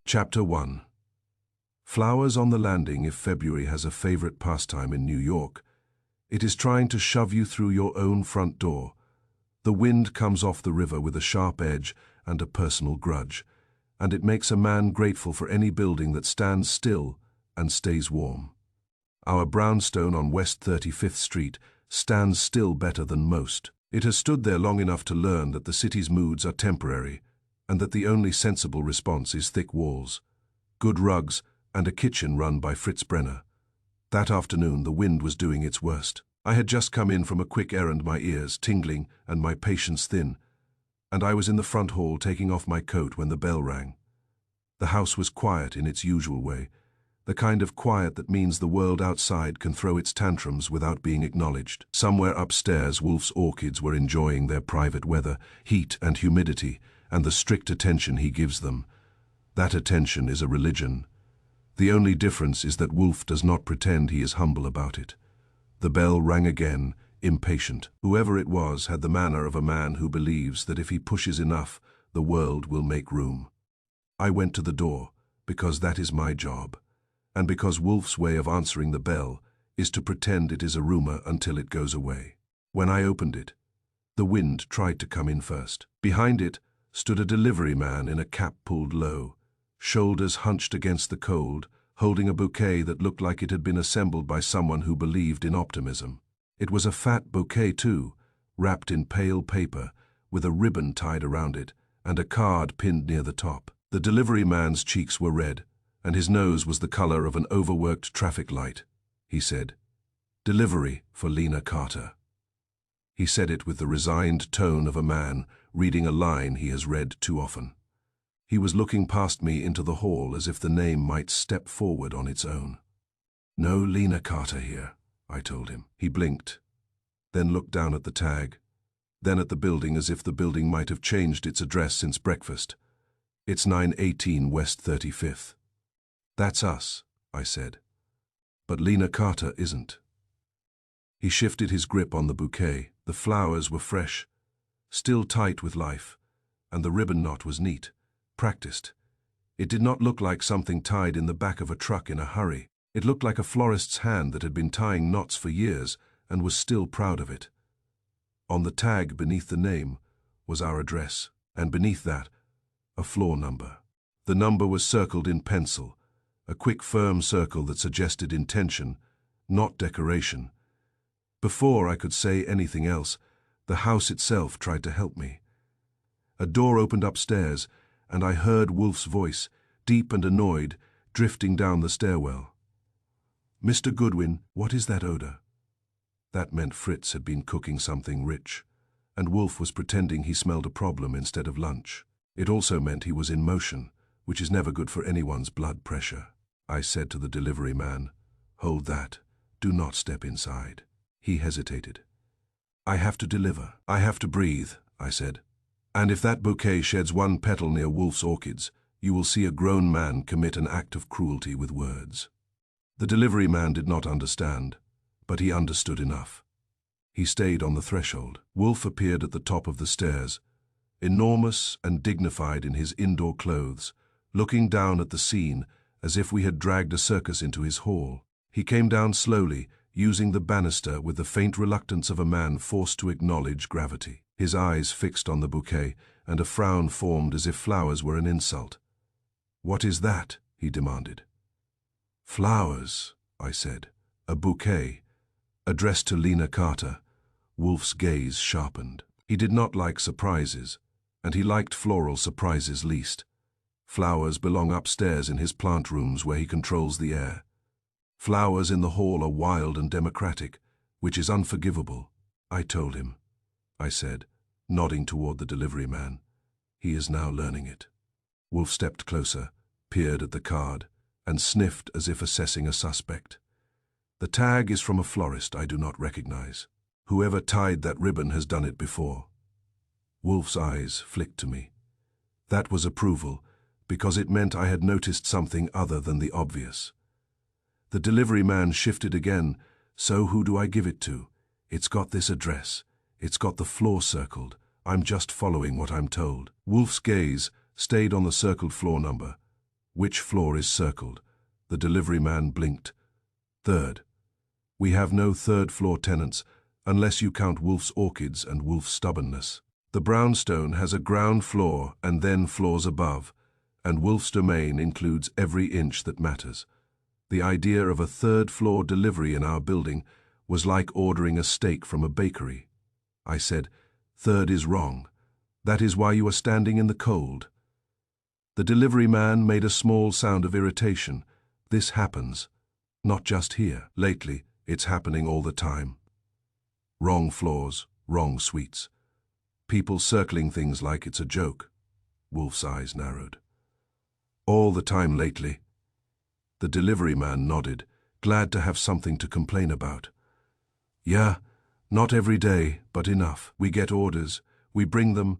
Chapter 1. Flowers on the landing. If February has a favorite pastime in New York, it is trying to shove you through your own front door. The wind comes off the river with a sharp edge and a personal grudge, and it makes a man grateful for any building that stands still and stays warm. Our brownstone on West 35th Street stands still better than most. It has stood there long enough to learn that the city's moods are temporary, and that the only sensible response is thick walls, good rugs, and a kitchen run by Fritz Brenner. That afternoon the wind was doing its worst. I had just come in from a quick errand, my ears tingling and my patience thin, and I was in the front hall taking off my coat when the bell rang. The house was quiet in its usual way, the kind of quiet that means the world outside can throw its tantrums without being acknowledged. Somewhere upstairs, Wolfe's orchids were enjoying their private weather, heat and humidity, and the strict attention he gives them. That attention is a religion. The only difference is that Wolfe does not pretend he is humble about it. The bell rang again, impatient. Whoever it was had the manner of a man who believes that if he pushes enough, the world will make room. I went to the door, because that is my job, and because Wolfe's way of answering the bell is to pretend it is a rumor until it goes away. When I opened it, the wind tried to come in first. Behind it stood a delivery man in a cap pulled low, shoulders hunched against the cold, holding a bouquet that looked like it had been assembled by someone who believed in optimism. It was a fat bouquet too, wrapped in pale paper, with a ribbon tied around it, and a card pinned near the top. The delivery man's cheeks were red, and his nose was the color of an overworked traffic light. He said, "Delivery for Lena Carter." He said it with the resigned tone of a man reading a line he has read too often. He was looking past me into the hall as if the name might step forward on its own. "No Lena Carter here," I told him. He blinked, then looked down at the tag, then at the building as if the building might have changed its address since breakfast. "It's 918 West 35th. "That's us," I said. "But Lena Carter isn't." He shifted his grip on the bouquet. The flowers were fresh, still tight with life, and the ribbon knot was neat, practiced. It did not look like something tied in the back of a truck in a hurry. It looked like a florist's hand that had been tying knots for years and was still proud of it. On the tag beneath the name was our address, and beneath that, a floor number. The number was circled in pencil, a quick, firm circle that suggested intention, not decoration. Before I could say anything else, the house itself tried to help me. A door opened upstairs, and I heard Wolfe's voice, deep and annoyed, drifting down the stairwell. "Mr. Goodwin, what is that odor?" That meant Fritz had been cooking something rich, and Wolfe was pretending he smelled a problem instead of lunch. It also meant he was in motion, which is never good for anyone's blood pressure. I said to the delivery man, "Hold that. Do not step inside." He hesitated. "I have to deliver. I have to breathe," I said. "And if that bouquet sheds one petal near Wolfe's orchids, you will see a grown man commit an act of cruelty with words." The delivery man did not understand, but he understood enough. He stayed on the threshold. Wolfe appeared at the top of the stairs, enormous and dignified in his indoor clothes, looking down at the scene as if we had dragged a circus into his hall. He came down slowly, using the banister with the faint reluctance of a man forced to acknowledge gravity. His eyes fixed on the bouquet, and a frown formed as if flowers were an insult. "What is that?" he demanded. "Flowers," I said. "A bouquet, addressed to Lena Carter." Wolfe's gaze sharpened. He did not like surprises, and he liked floral surprises least. Flowers belong upstairs in his plant rooms where he controls the air. Flowers in the hall are wild and democratic, which is unforgivable. "I told him," I said, nodding toward the delivery man. "He is now learning it." Wolfe stepped closer, peered at the card, and sniffed as if assessing a suspect. "The tag is from a florist I do not recognize. Whoever tied that ribbon has done it before." Wolfe's eyes flicked to me. That was approval, because it meant I had noticed something other than the obvious. The delivery man shifted again. "So who do I give it to? It's got this address. It's got the floor circled. I'm just following what I'm told." Wolfe's gaze stayed on the circled floor number. Which floor is circled? The delivery man blinked. Third. We have no third-floor tenants, unless you count Wolfe's orchids and Wolfe's stubbornness. The brownstone has a ground floor and then floors above, and Wolfe's domain includes every inch that matters. The idea of a third-floor delivery in our building was like ordering a steak from a bakery. I said, "Third is wrong. That is why you are standing in the cold." The delivery man made a small sound of irritation. This happens. Not just here. Lately, it's happening all the time. Wrong floors, wrong suites. People circling things like it's a joke. Wolfe's eyes narrowed. All the time lately. The delivery man nodded, glad to have something to complain about. Yeah, not every day, but enough. We get orders, we bring them,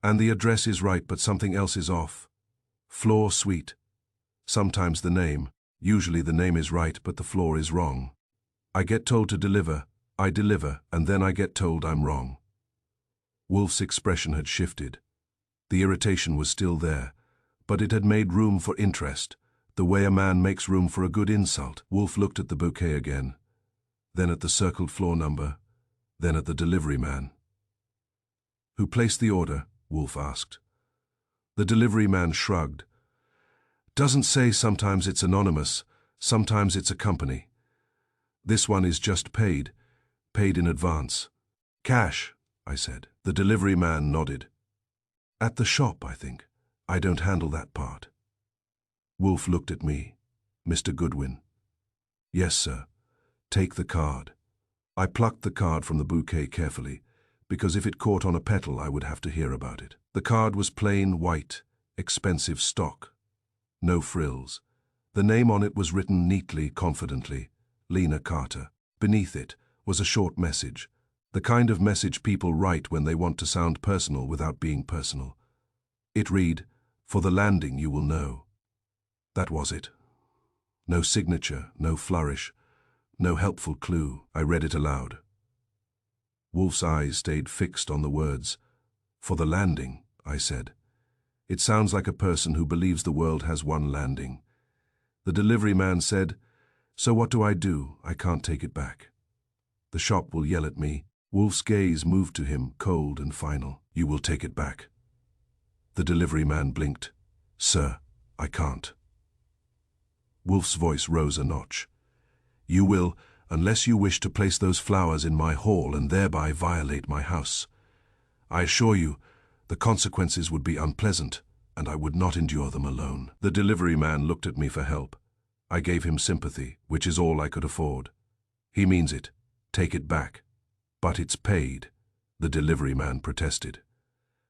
and the address is right but something else is off. Floor suite. Sometimes the name. Usually the name is right but the floor is wrong. I get told to deliver, I deliver, and then I get told I'm wrong. Wolfe's expression had shifted. The irritation was still there, but it had made room for interest, the way a man makes room for a good insult. Wolfe looked at the bouquet again, then at the circled floor number, then at the delivery man. Who placed the order? Wolfe asked. The delivery man shrugged. Doesn't say. Sometimes it's anonymous, sometimes it's a company. This one is just paid in advance. Cash, I said. The delivery man nodded. At the shop, I think. I don't handle that part. Wolfe looked at me. Mr. Goodwin. Yes, sir. Take the card. I plucked the card from the bouquet carefully, because if it caught on a petal I would have to hear about it. The card was plain white, expensive stock. No frills. The name on it was written neatly, confidently. Lena Carter. Beneath it was a short message, the kind of message people write when they want to sound personal without being personal. It read, "For the landing you will know." That was it. No signature, no flourish, no helpful clue. I read it aloud. Wolfe's eyes stayed fixed on the words. "For the landing," I said. It sounds like a person who believes the world has one landing. The delivery man said, "So what do? I can't take it back. The shop will yell at me." Wolfe's gaze moved to him, cold and final. "You will take it back." The delivery man blinked. "Sir, I can't." Wolfe's voice rose a notch. "You will, unless you wish to place those flowers in my hall and thereby violate my house. I assure you, the consequences would be unpleasant, and I would not endure them alone." The delivery man looked at me for help. I gave him sympathy, which is all I could afford. "He means it. Take it back." "But it's paid," the delivery man protested.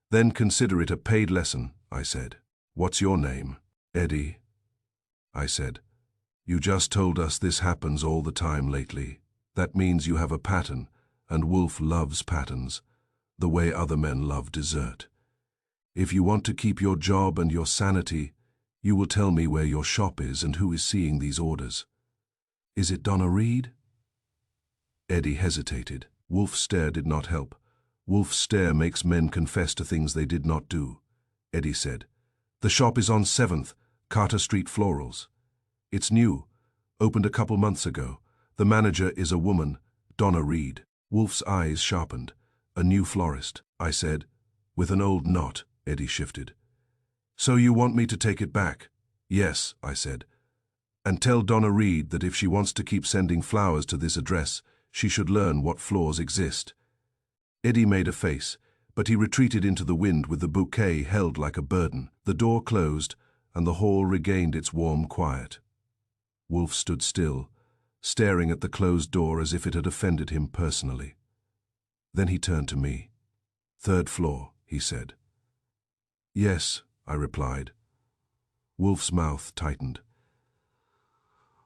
"Then consider it a paid lesson," I said. "What's your name?" "Eddie," I said. "You just told us this happens all the time lately. That means you have a pattern, and Wolfe loves patterns, the way other men love dessert. If you want to keep your job and your sanity, you will tell me where your shop is and who is seeing these orders. Is it Donna Reed?" Eddie hesitated. Wolfe's stare did not help. Wolfe's stare makes men confess to things they did not do. Eddie said, "The shop is on 7th, Carter Street Florals. It's new, opened a couple months ago. The manager is a woman, Donna Reed." Wolfe's eyes sharpened. "A new florist," I said. With an old knot, Eddie shifted. "So you want me to take it back?" "Yes," I said. "And tell Donna Reed that if she wants to keep sending flowers to this address, she should learn what floors exist." Eddie made a face, but he retreated into the wind with the bouquet held like a burden. The door closed, and the hall regained its warm quiet. Wolfe stood still, staring at the closed door as if it had offended him personally. Then he turned to me. "Third floor," he said. "Yes," I replied. Wolfe's mouth tightened.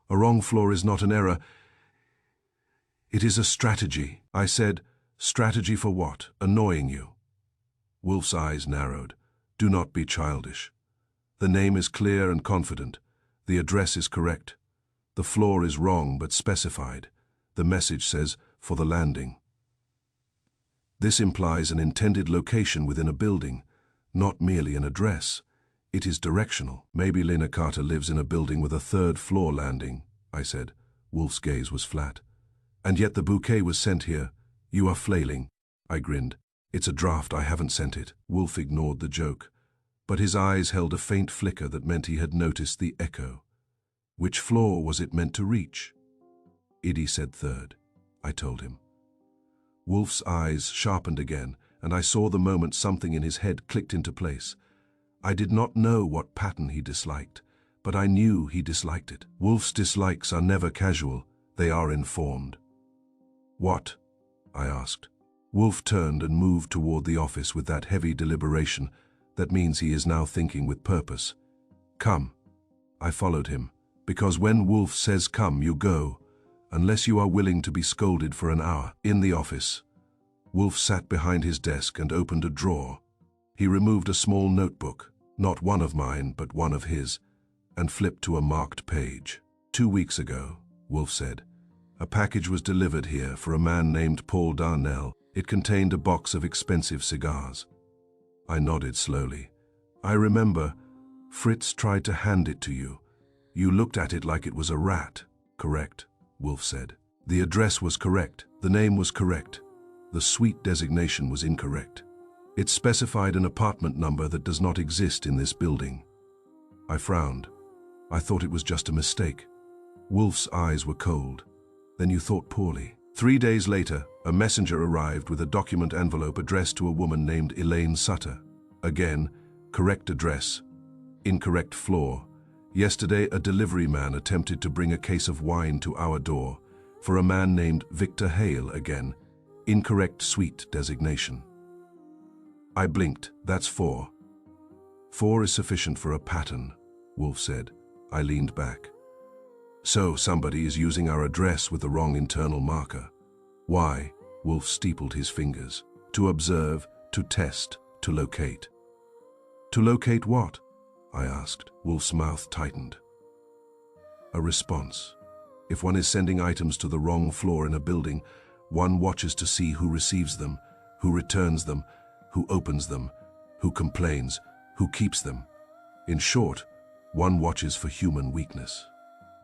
"A wrong floor is not an error. It is a strategy." I said, "Strategy for what? Annoying you?" Wolfe's eyes narrowed. "Do not be childish. The name is clear and confident. The address is correct. The floor is wrong but specified. The message says, 'For the landing.' This implies an intended location within a building, not merely an address. It is directional. Maybe Lena Carter lives in a building with a third-floor landing, I said. Wolfe's gaze was flat. And yet the bouquet was sent here. You are flailing. I grinned. It's a draft, I haven't sent it. Wolfe ignored the joke, but his eyes held a faint flicker that meant he had noticed the echo. Which floor was it meant to reach? Iddy said third, I told him. Wolfe's eyes sharpened again, and I saw the moment something in his head clicked into place. I did not know what pattern he disliked, but I knew he disliked it. Wolfe's dislikes are never casual, they are informed. What? I asked. Wolfe turned and moved toward the office with that heavy deliberation that means he is now thinking with purpose. Come. I followed him, because when Wolfe says come, you go, unless you are willing to be scolded for an hour. In the office, Wolfe sat behind his desk and opened a drawer. He removed a small notebook, not one of mine, but one of his, and flipped to a marked page. 2 weeks ago, Wolfe said, a package was delivered here for a man named Paul Darnell. It contained a box of expensive cigars. I nodded slowly. I remember. Fritz tried to hand it to you. You looked at it like it was a rat. Correct, Wolfe said. The address was correct. The name was correct. The suite designation was incorrect. It specified an apartment number that does not exist in this building. I frowned. I thought it was just a mistake. Wolfe's eyes were cold. Then you thought poorly. 3 days later, a messenger arrived with a document envelope addressed to a woman named Elaine Sutter. Again, correct address, incorrect floor. Yesterday, a delivery man attempted to bring a case of wine to our door for a man named Victor Hale again. Incorrect suite designation. I blinked. That's 4. 4 is sufficient for a pattern, Wolfe said. I leaned back. So somebody is using our address with the wrong internal marker. Why? Wolfe steepled his fingers. To observe, to test, to locate. To locate what? I asked. Wolfe's mouth tightened. A response. If one is sending items to the wrong floor in a building, one watches to see who receives them, who returns them, who opens them, who complains, who keeps them. In short, one watches for human weakness.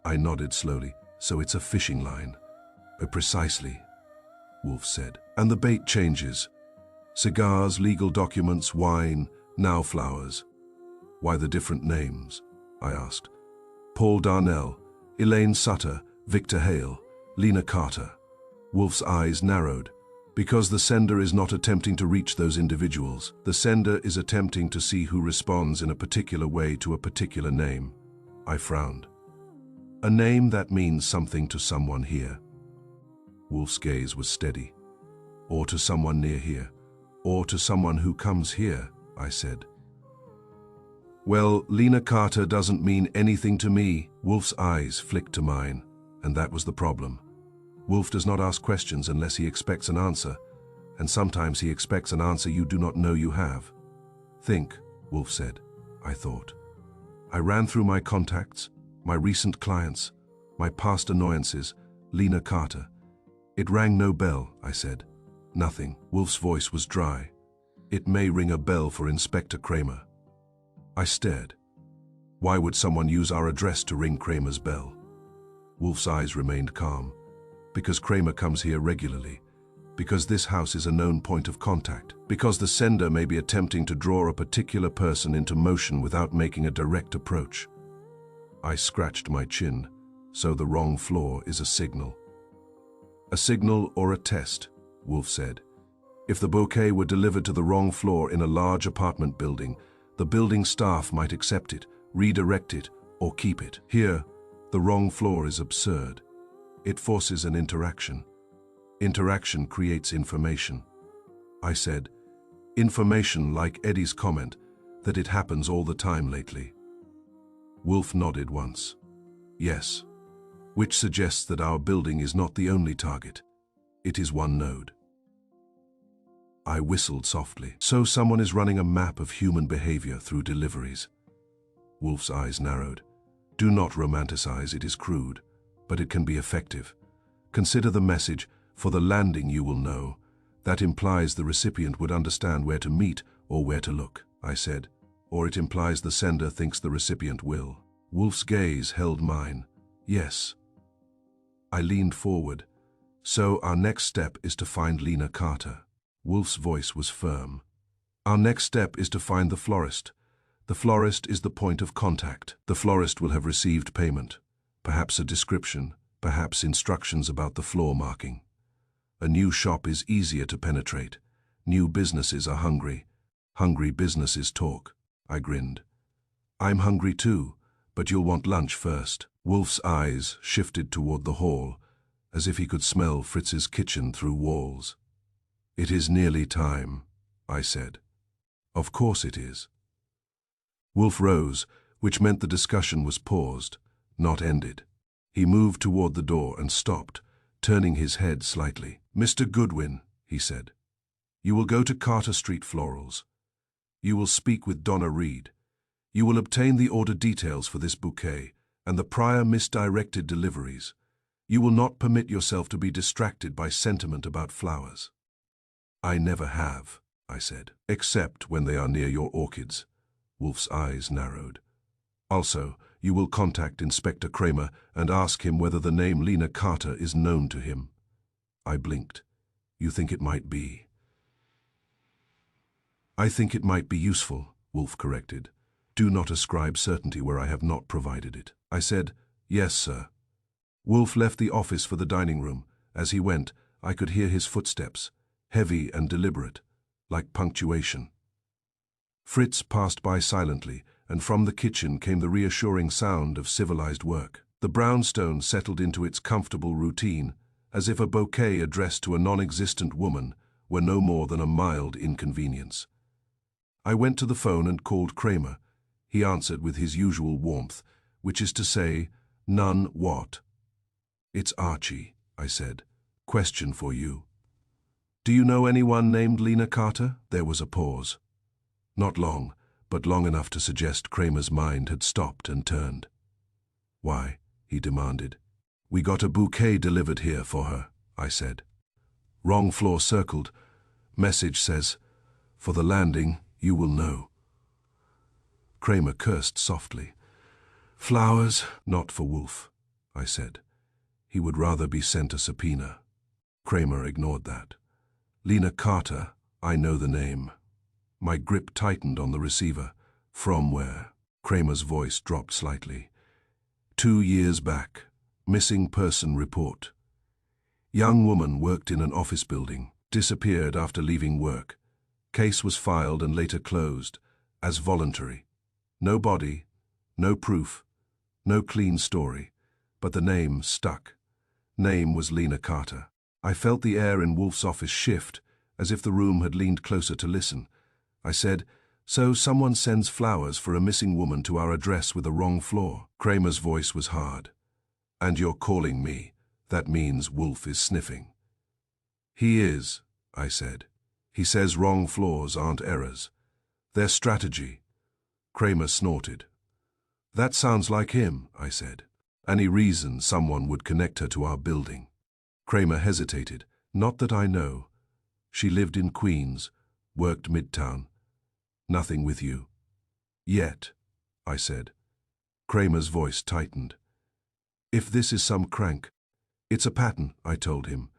I nodded slowly. So it's a fishing line. Precisely, Wolfe said. And the bait changes. Cigars, legal documents, wine, now flowers. Why the different names? I asked. Paul Darnell, Elaine Sutter, Victor Hale, Lena Carter. Wolfe's eyes narrowed. Because the sender is not attempting to reach those individuals. The sender is attempting to see who responds in a particular way to a particular name. I frowned. A name that means something to someone here. Wolfe's gaze was steady. Or to someone near here. Or to someone who comes here, I said. Well, Lena Carter doesn't mean anything to me. Wolfe's eyes flicked to mine, and that was the problem. Wolfe does not ask questions unless he expects an answer, and sometimes he expects an answer you do not know you have. Think, Wolfe said. I thought. I ran through my contacts, my recent clients, my past annoyances, Lena Carter. It rang no bell, I said. Nothing. Wolfe's voice was dry. It may ring a bell for Inspector Kramer. I stared. Why would someone use our address to ring Kramer's bell? Wolfe's eyes remained calm. Because Kramer comes here regularly. Because this house is a known point of contact. Because the sender may be attempting to draw a particular person into motion without making a direct approach. I scratched my chin. So the wrong floor is a signal. A signal or a test, Wolfe said. If the bouquet were delivered to the wrong floor in a large apartment building, the building staff might accept it, redirect it, or keep it. Here, the wrong floor is absurd. It forces an interaction. Interaction creates information. I said, information like Eddie's comment that it happens all the time lately. Wolfe nodded once. Yes. Which suggests that our building is not the only target. It is one node. I whistled softly. So someone is running a map of human behavior through deliveries. Wolfe's eyes narrowed. Do not romanticize, it is crude, but it can be effective. Consider the message, for the landing you will know. That implies the recipient would understand where to meet or where to look, I said. or it implies the sender thinks the recipient will. Wolfe's gaze held mine. Yes. I leaned forward. So our next step is to find Lena Carter. Wolfe's voice was firm. Our next step is to find the florist. The florist is the point of contact. The florist will have received payment, perhaps a description, perhaps instructions about the floor marking. A new shop is easier to penetrate. New businesses are hungry. Hungry businesses talk. I grinned. I'm hungry too, but you'll want lunch first. Wolfe's eyes shifted toward the hall, as if he could smell Fritz's kitchen through walls. It is nearly time, I said. Of course it is. Wolfe rose, which meant the discussion was paused, not ended. He moved toward the door and stopped, turning his head slightly. Mr. Goodwin, he said, you will go to Carter Street Florals. You will speak with Donna Reed. You will obtain the order details for this bouquet and the prior misdirected deliveries. You will not permit yourself to be distracted by sentiment about flowers. I never have, I said, except when they are near your orchids. Wolfe's eyes narrowed. Also, you will contact Inspector Kramer and ask him whether the name Lena Carter is known to him. I blinked. You think it might be? I think it might be useful, Wolfe corrected. Do not ascribe certainty where I have not provided it. I said, yes, sir. Wolfe left the office for the dining room. As he went, I could hear his footsteps, heavy and deliberate, like punctuation. Fritz passed by silently, and from the kitchen came the reassuring sound of civilized work. The brownstone settled into its comfortable routine, as if a bouquet addressed to a non-existent woman were no more than a mild inconvenience. I went to the phone and called Kramer. He answered with his usual warmth, which is to say, none what? It's Archie, I said. Question for you. Do you know anyone named Lena Carter? There was a pause. Not long, but long enough to suggest Kramer's mind had stopped and turned. Why? He demanded. We got a bouquet delivered here for her, I said. Wrong floor circled. Message says, for the landing, you will know. Kramer cursed softly. Flowers, not for Wolfe, I said. He would rather be sent a subpoena. Kramer ignored that. Lena Carter, I know the name. My grip tightened on the receiver. From where? Kramer's voice dropped slightly. 2 years back. Missing person report. Young woman worked in an office building, disappeared after leaving work. Case was filed and later closed, as voluntary. No body, no proof, no clean story, but the name stuck. Name was Lena Carter. I felt the air in Wolfe's office shift, as if the room had leaned closer to listen. I said, so someone sends flowers for a missing woman to our address with a wrong floor. Kramer's voice was hard. And you're calling me. That means Wolfe is sniffing. He is, I said. He says wrong floors aren't errors. They're strategy. Kramer snorted. That sounds like him, I said. Any reason someone would connect her to our building? Kramer hesitated. Not that I know. She lived in Queens, worked Midtown. Nothing with you. Yet, I said. Kramer's voice tightened. If this is some crank, it's a pattern, I told him.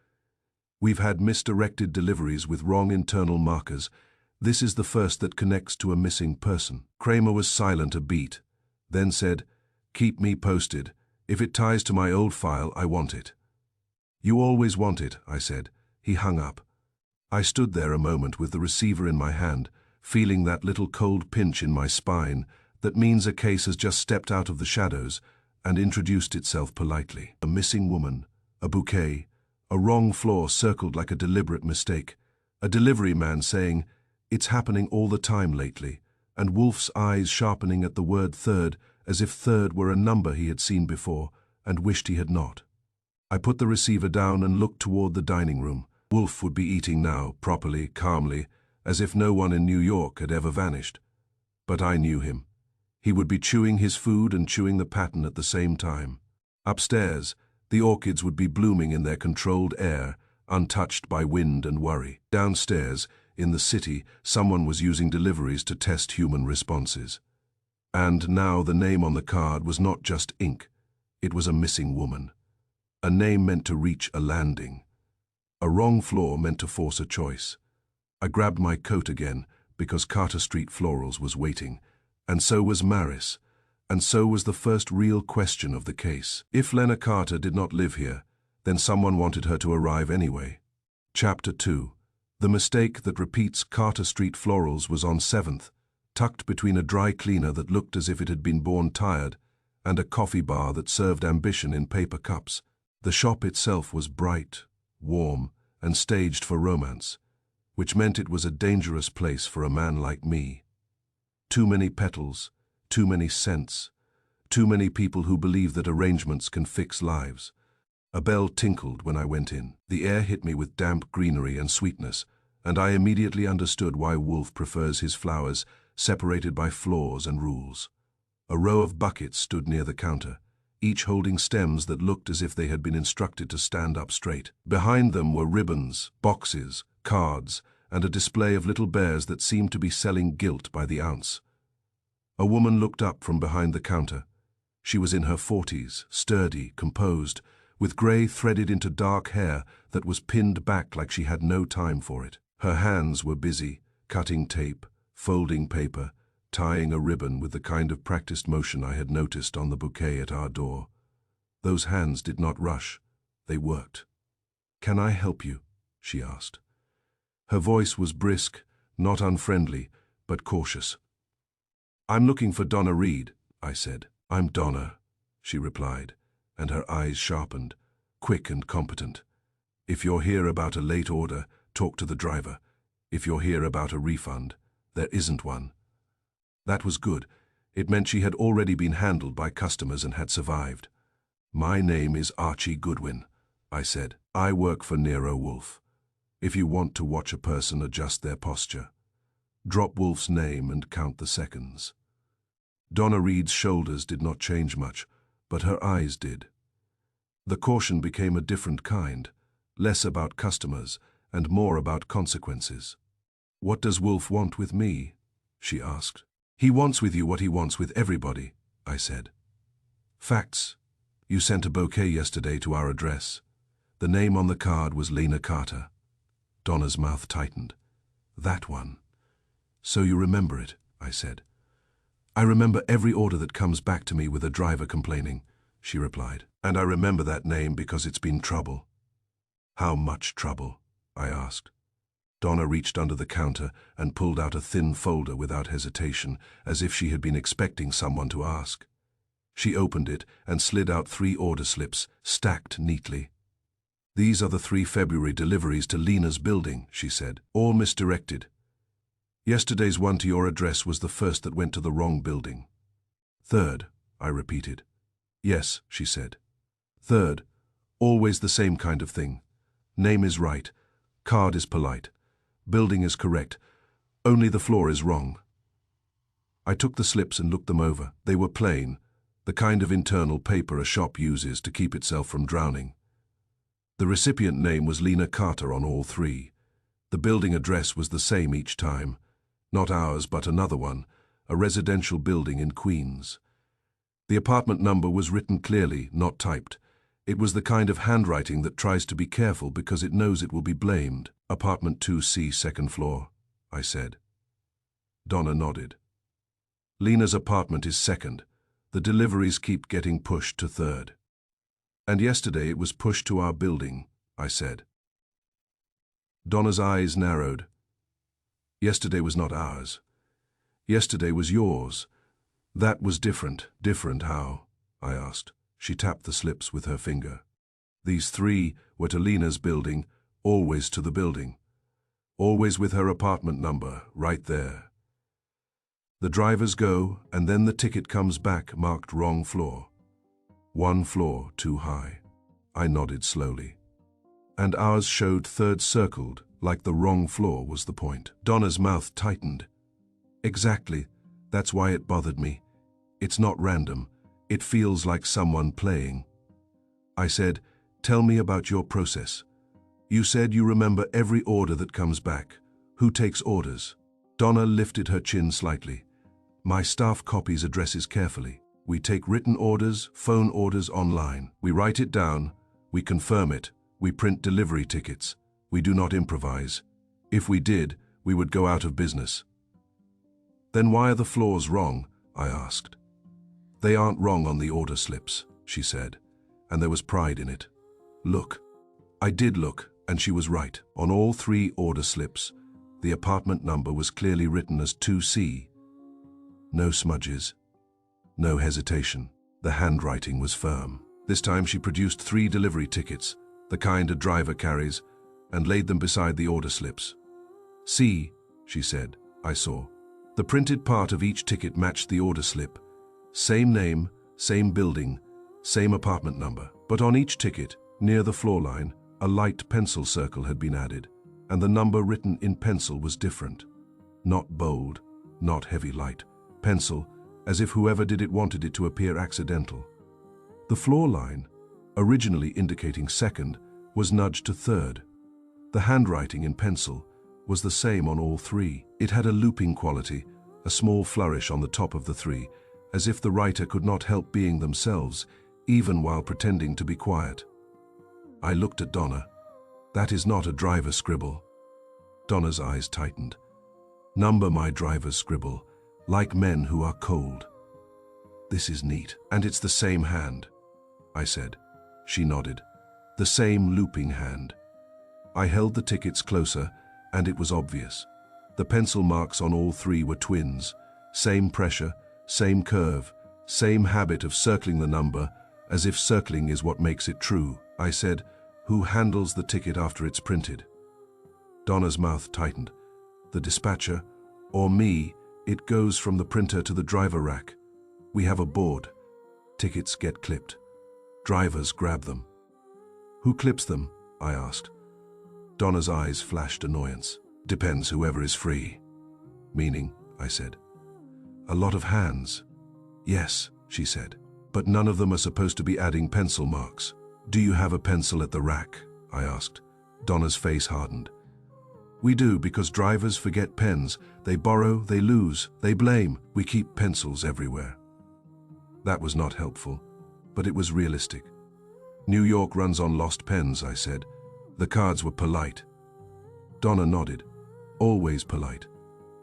We've had misdirected deliveries with wrong internal markers. This is the first that connects to a missing person. Kramer was silent a beat, then said, keep me posted. If it ties to my old file, I want it. You always want it, I said. He hung up. I stood there a moment with the receiver in my hand, feeling that little cold pinch in my spine that means a case has just stepped out of the shadows and introduced itself politely. A missing woman, a bouquet, a wrong floor circled like a deliberate mistake, a delivery man saying, it's happening all the time lately, and Wolfe's eyes sharpening at the word third as if third were a number he had seen before and wished he had not. I put the receiver down and looked toward the dining room. Wolfe would be eating now, properly, calmly, as if no one in New York had ever vanished. But I knew him. He would be chewing his food and chewing the pattern at the same time. Upstairs, the orchids would be blooming in their controlled air, untouched by wind and worry. Downstairs, in the city, someone was using deliveries to test human responses. And now the name on the card was not just ink. It was a missing woman. A name meant to reach a landing. A wrong floor meant to force a choice. I grabbed my coat again because Carter Street Florals was waiting, and so was Maris, and so was the first real question of the case. If Lena Carter did not live here, then someone wanted her to arrive anyway. Chapter 2. The mistake that repeats. Carter Street Florals was on 7th, tucked between a dry cleaner that looked as if it had been born tired and a coffee bar that served ambition in paper cups. The shop itself was bright, warm, and staged for romance, which meant it was a dangerous place for a man like me. Too many petals, too many scents, too many people who believe that arrangements can fix lives. A bell tinkled when I went in. The air hit me with damp greenery and sweetness, and I immediately understood why Wolfe prefers his flowers separated by floors and rules. A row of buckets stood near the counter, each holding stems that looked as if they had been instructed to stand up straight. Behind them were ribbons, boxes, cards, and a display of little bears that seemed to be selling guilt by the ounce. A woman looked up from behind the counter. She was in her 40s, sturdy, composed, with grey threaded into dark hair that was pinned back like she had no time for it. Her hands were busy, cutting tape, folding paper, tying a ribbon with the kind of practiced motion I had noticed on the bouquet at our door. Those hands did not rush. They worked. "Can I help you?" she asked. Her voice was brisk, not unfriendly, but cautious. "I'm looking for Donna Reed," I said. "I'm Donna," she replied, and her eyes sharpened, quick and competent. "If you're here about a late order, talk to the driver. If you're here about a refund, there isn't one." That was good. It meant she had already been handled by customers and had survived. "My name is Archie Goodwin," I said. "I work for Nero Wolfe. If you want to watch a person adjust their posture, drop Wolfe's name and count the seconds." Donna Reed's shoulders did not change much, but her eyes did. The caution became a different kind, less about customers and more about consequences. "What does Wolfe want with me?" she asked. "He wants with you what he wants with everybody," I said. "Facts. You sent a bouquet yesterday to our address. The name on the card was Lena Carter." Donna's mouth tightened. "That one. So you remember it," I said. "I remember every order that comes back to me with a driver complaining," she replied. "And I remember that name because it's been trouble." "How much trouble?" I asked. Donna reached under the counter and pulled out a thin folder without hesitation, as if she had been expecting someone to ask. She opened it and slid out 3 order slips, stacked neatly. "These are the 3 February deliveries to Lena's building," she said, "all misdirected. Yesterday's one to your address was the first that went to the wrong building." "Third," I repeated. "Yes," she said. "Third, always the same kind of thing. Name is right, card is polite, building is correct, only the floor is wrong." I took the slips and looked them over. They were plain, the kind of internal paper a shop uses to keep itself from drowning. The recipient name was Lena Carter on all 3. The building address was the same each time. Not ours, but another one, a residential building in Queens. The apartment number was written clearly, not typed. It was the kind of handwriting that tries to be careful because it knows it will be blamed. "Apartment 2C, 2nd floor," I said. Donna nodded. "Lena's apartment is 2nd. The deliveries keep getting pushed to 3rd. And yesterday it was pushed to our building," I said. Donna's eyes narrowed. "Yesterday was not ours. Yesterday was yours. That was different." "Different how?" I asked. She tapped the slips with her finger. "These 3 were to Lena's building, always to the building. Always with her apartment number, right there. The drivers go, and then the ticket comes back marked wrong floor. 1 floor too high." I nodded slowly. "And ours showed 3rd circled, like the wrong floor was the point." Donna's mouth tightened. "Exactly. That's why it bothered me. It's not random. It feels like someone playing." I said, "Tell me about your process. You said you remember every order that comes back. Who takes orders? Donna lifted her chin slightly. My staff copies addresses carefully. We take written orders, phone orders online. We write it down, we confirm it, we print delivery tickets. We do not improvise. If we did, we would go out of business. Then why are the floors wrong? I asked. They aren't wrong on the order slips, she said, and there was pride in it. Look. I did look, and she was right. On all 3 order slips, the apartment number was clearly written as 2C. No smudges. No hesitation. The handwriting was firm. This time she produced 3 delivery tickets, the kind a driver carries, and laid them beside the order slips. See, she said, I saw. The printed part of each ticket matched the order slip. Same name, same building, same apartment number. But on each ticket, near the floor line, a light pencil circle had been added, and the number written in pencil was different. Not bold, not heavy light. Pencil, as if whoever did it wanted it to appear accidental. The floor line, originally indicating second, was nudged to third. The handwriting in pencil was the same on all 3. It had a looping quality, a small flourish on the top of the 3, as if the writer could not help being themselves, even while pretending to be quiet. I looked at Donna. That is not a driver's scribble. Donna's eyes tightened. Number my driver's scribble, like men who are cold. This is neat, and it's the same hand, I said. She nodded. The same looping hand. I held the tickets closer, and it was obvious. The pencil marks on all 3 were twins. Same pressure, same curve, same habit of circling the number, as if circling is what makes it true. I said, who handles the ticket after it's printed? Donna's mouth tightened. The dispatcher, or me. It goes from the printer to the driver rack. We have a board. Tickets get clipped. Drivers grab them. Who clips them? I asked. Donna's eyes flashed annoyance. Depends whoever is free. Meaning, I said. A lot of hands. Yes, she said. But none of them are supposed to be adding pencil marks. Do you have a pencil at the rack? I asked. Donna's face hardened. We do, because drivers forget pens. They borrow, they lose, they blame. We keep pencils everywhere. That was not helpful, but it was realistic. New York runs on lost pens, I said. The cards were polite. Donna nodded. Always polite.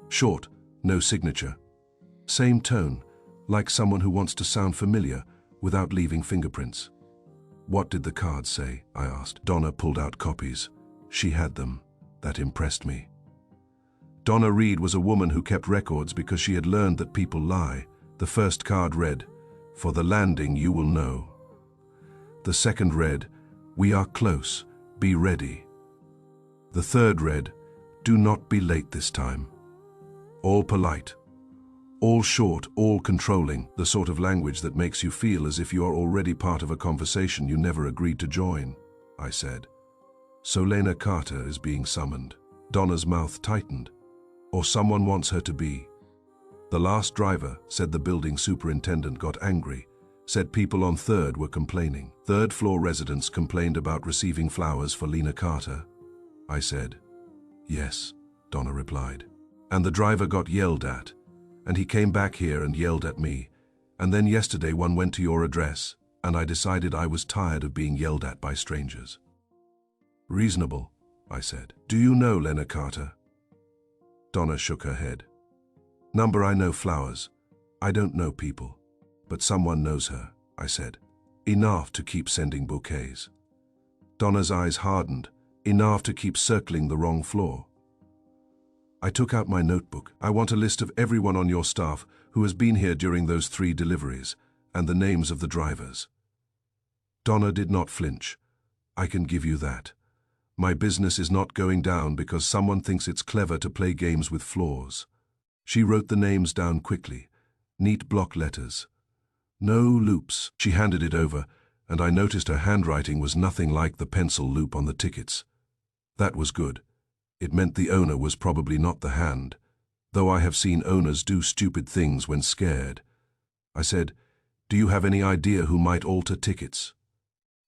Short, no signature. Same tone, like someone who wants to sound familiar without leaving fingerprints. What did the cards say? I asked. Donna pulled out copies. She had them. That impressed me. Donna Reed was a woman who kept records because she had learned that people lie. The first card read, "For the landing you will know." The second read, "We are close, be ready." The third read, "Do not be late this time." All polite. All short, all controlling, the sort of language that makes you feel as if you are already part of a conversation you never agreed to join, I said. So Lena Carter is being summoned. Donna's mouth tightened. Or someone wants her to be. The last driver said the building superintendent got angry, said people on third were complaining. Third floor residents complained about receiving flowers for Lena Carter. I said, "Yes," Donna replied. "And the driver got yelled at, and he came back here and yelled at me, and then yesterday one went to your address, and I decided I was tired of being yelled at by strangers." "Reasonable," I said. "Do you know Lena Carter?" Donna shook her head. "Number I know flowers. I don't know people. But someone knows her," I said. "Enough to keep sending bouquets." Donna's eyes hardened. Enough to keep circling the wrong floor. I took out my notebook. "I want a list of everyone on your staff who has been here during those 3 deliveries, and the names of the drivers." Donna did not flinch. "I can give you that. My business is not going down because someone thinks it's clever to play games with floors." She wrote the names down quickly. Neat block letters. No loops. She handed it over, and I noticed her handwriting was nothing like the pencil loop on the tickets. That was good. It meant the owner was probably not the hand, though I have seen owners do stupid things when scared. I said, "Do you have any idea who might alter tickets?"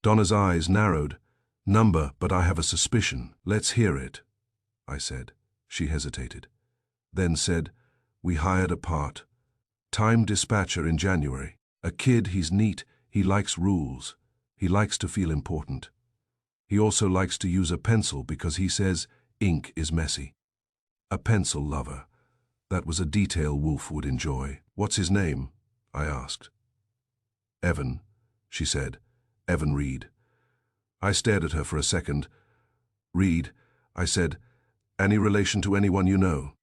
Donna's eyes narrowed. "Number, but I have a suspicion." "Let's hear it," I said. She hesitated, then said, "We hired a part-time dispatcher in January. A kid, he's neat, he likes rules, he likes to feel important. He also likes to use a pencil because he says ink is messy. A pencil lover. That was a detail Wolfe would enjoy." "What's his name?" I asked. "Evan," she said. "Evan Reed." I stared at her for a second. "Reed," I said. "Any relation to anyone you know?"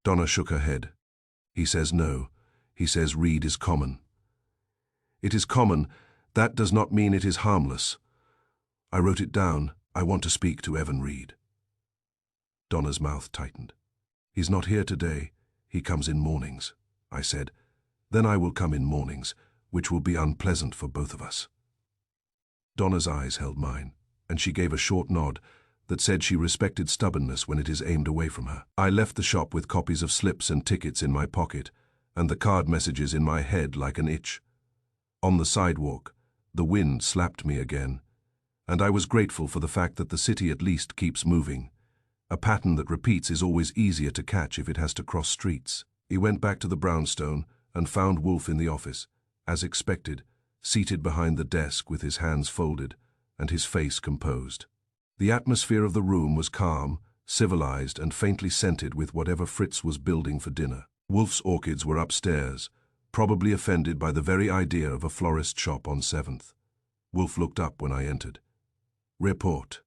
Donna shook her head. "He says no. He says Reed is common." "It is common. That does not mean it is harmless." I wrote it down. "I want to speak to Evan Reed." Donna's mouth tightened. "He's not here today. He comes in mornings," I said. "Then I will come in mornings, which will be unpleasant for both of us." Donna's eyes held mine, and she gave a short nod that said she respected stubbornness when it is aimed away from her. I left the shop with copies of slips and tickets in my pocket, and the card messages in my head like an itch. On the sidewalk, the wind slapped me again, and I was grateful for the fact that the city at least keeps moving. A pattern that repeats is always easier to catch if it has to cross streets. He went back to the brownstone and found Wolfe in the office, as expected, seated behind the desk with his hands folded and his face composed. The atmosphere of the room was calm, civilized, and faintly scented with whatever Fritz was building for dinner. Wolfe's orchids were upstairs, probably offended by the very idea of a florist shop on 7th. Wolfe looked up when I entered. "Report."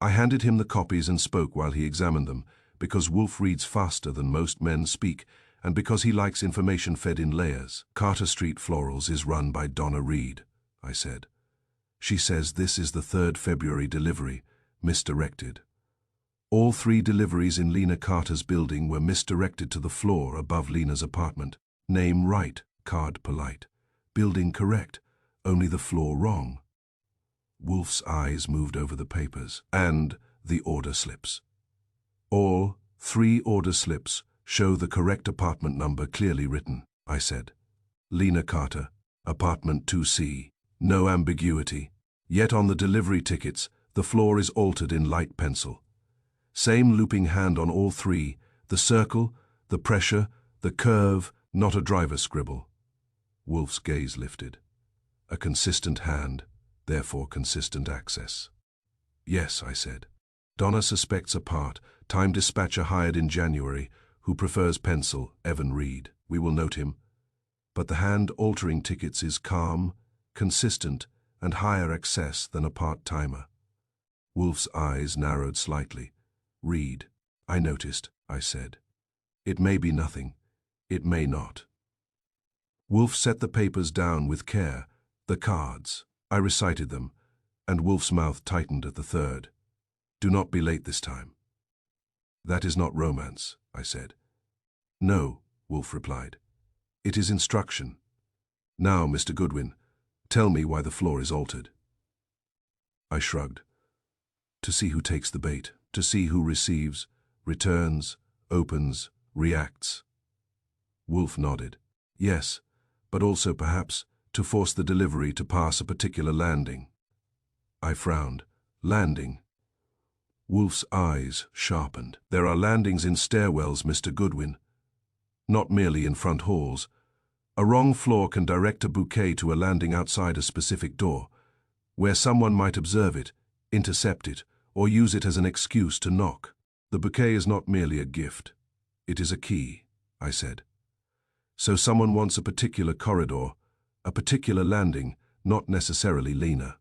I handed him the copies and spoke while he examined them, because Wolfe reads faster than most men speak, and because he likes information fed in layers. "Carter Street Florals is run by Donna Reed," I said. "She says this is the 3rd February delivery, misdirected. All 3 deliveries in Lena Carter's building were misdirected to the floor above Lena's apartment. Name right, card polite. Building correct, only the floor wrong." Wolfe's eyes moved over the papers and the order slips. "All 3 order slips show the correct apartment number clearly written," I said. "Lena Carter, apartment 2C. No ambiguity. Yet on the delivery tickets, the floor is altered in light pencil. Same looping hand on all 3, the circle, the pressure, the curve, not a driver scribble." Wolfe's gaze lifted. "A consistent hand, therefore consistent access." "Yes," I said. "Donna suspects a part-time dispatcher hired in January who prefers pencil, Evan Reed. We will note him. But the hand-altering tickets is calm, consistent, and higher access than a part-timer." Wolfe's eyes narrowed slightly. "Reed, I noticed," I said. "It may be nothing. It may not." Wolfe set the papers down with care, the cards. I recited them, and Wolfe's mouth tightened at the third. "Do not be late this time." "That is not romance," I said. "No," Wolfe replied. "It is instruction. Now, Mr. Goodwin, tell me why the floor is altered." I shrugged. "To see who takes the bait, to see who receives, returns, opens, reacts." Wolfe nodded. "Yes, but also perhaps to force the delivery to pass a particular landing." I frowned. "Landing?" Wolfe's eyes sharpened. "There are landings in stairwells, Mr. Goodwin. Not merely in front halls. A wrong floor can direct a bouquet to a landing outside a specific door, where someone might observe it, intercept it, or use it as an excuse to knock. The bouquet is not merely a gift. It is a key," I said. "So someone wants a particular corridor, a particular landing, not necessarily Lena."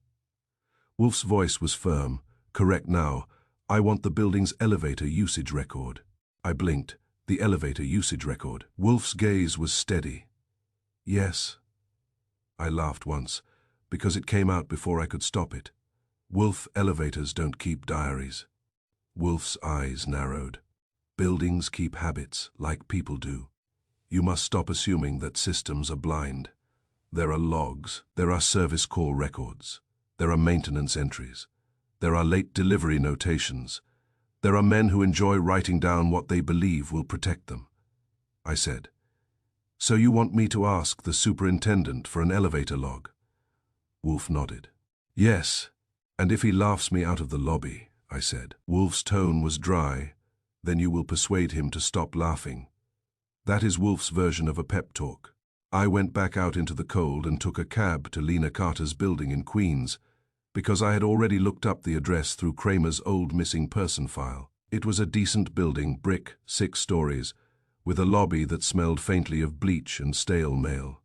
Wolfe's voice was firm, correct now. "I want the building's elevator usage record." I blinked. "The elevator usage record." Wolfe's gaze was steady. "Yes." I laughed once, because it came out before I could stop it. "Wolfe elevators don't keep diaries." Wolfe's eyes narrowed. "Buildings keep habits, like people do. You must stop assuming that systems are blind. There are logs, there are service call records, there are maintenance entries, there are late delivery notations. There are men who enjoy writing down what they believe will protect them." I said. "So you want me to ask the superintendent for an elevator log?" Wolfe nodded. "Yes, and if he laughs me out of the lobby," I said. Wolfe's tone was dry, then you will persuade him to stop laughing. That is Wolfe's version of a pep talk. I went back out into the cold and took a cab to Lena Carter's building in Queens, because I had already looked up the address through Kramer's old missing person file. It was a decent building, brick, 6 stories, with a lobby that smelled faintly of bleach and stale mail.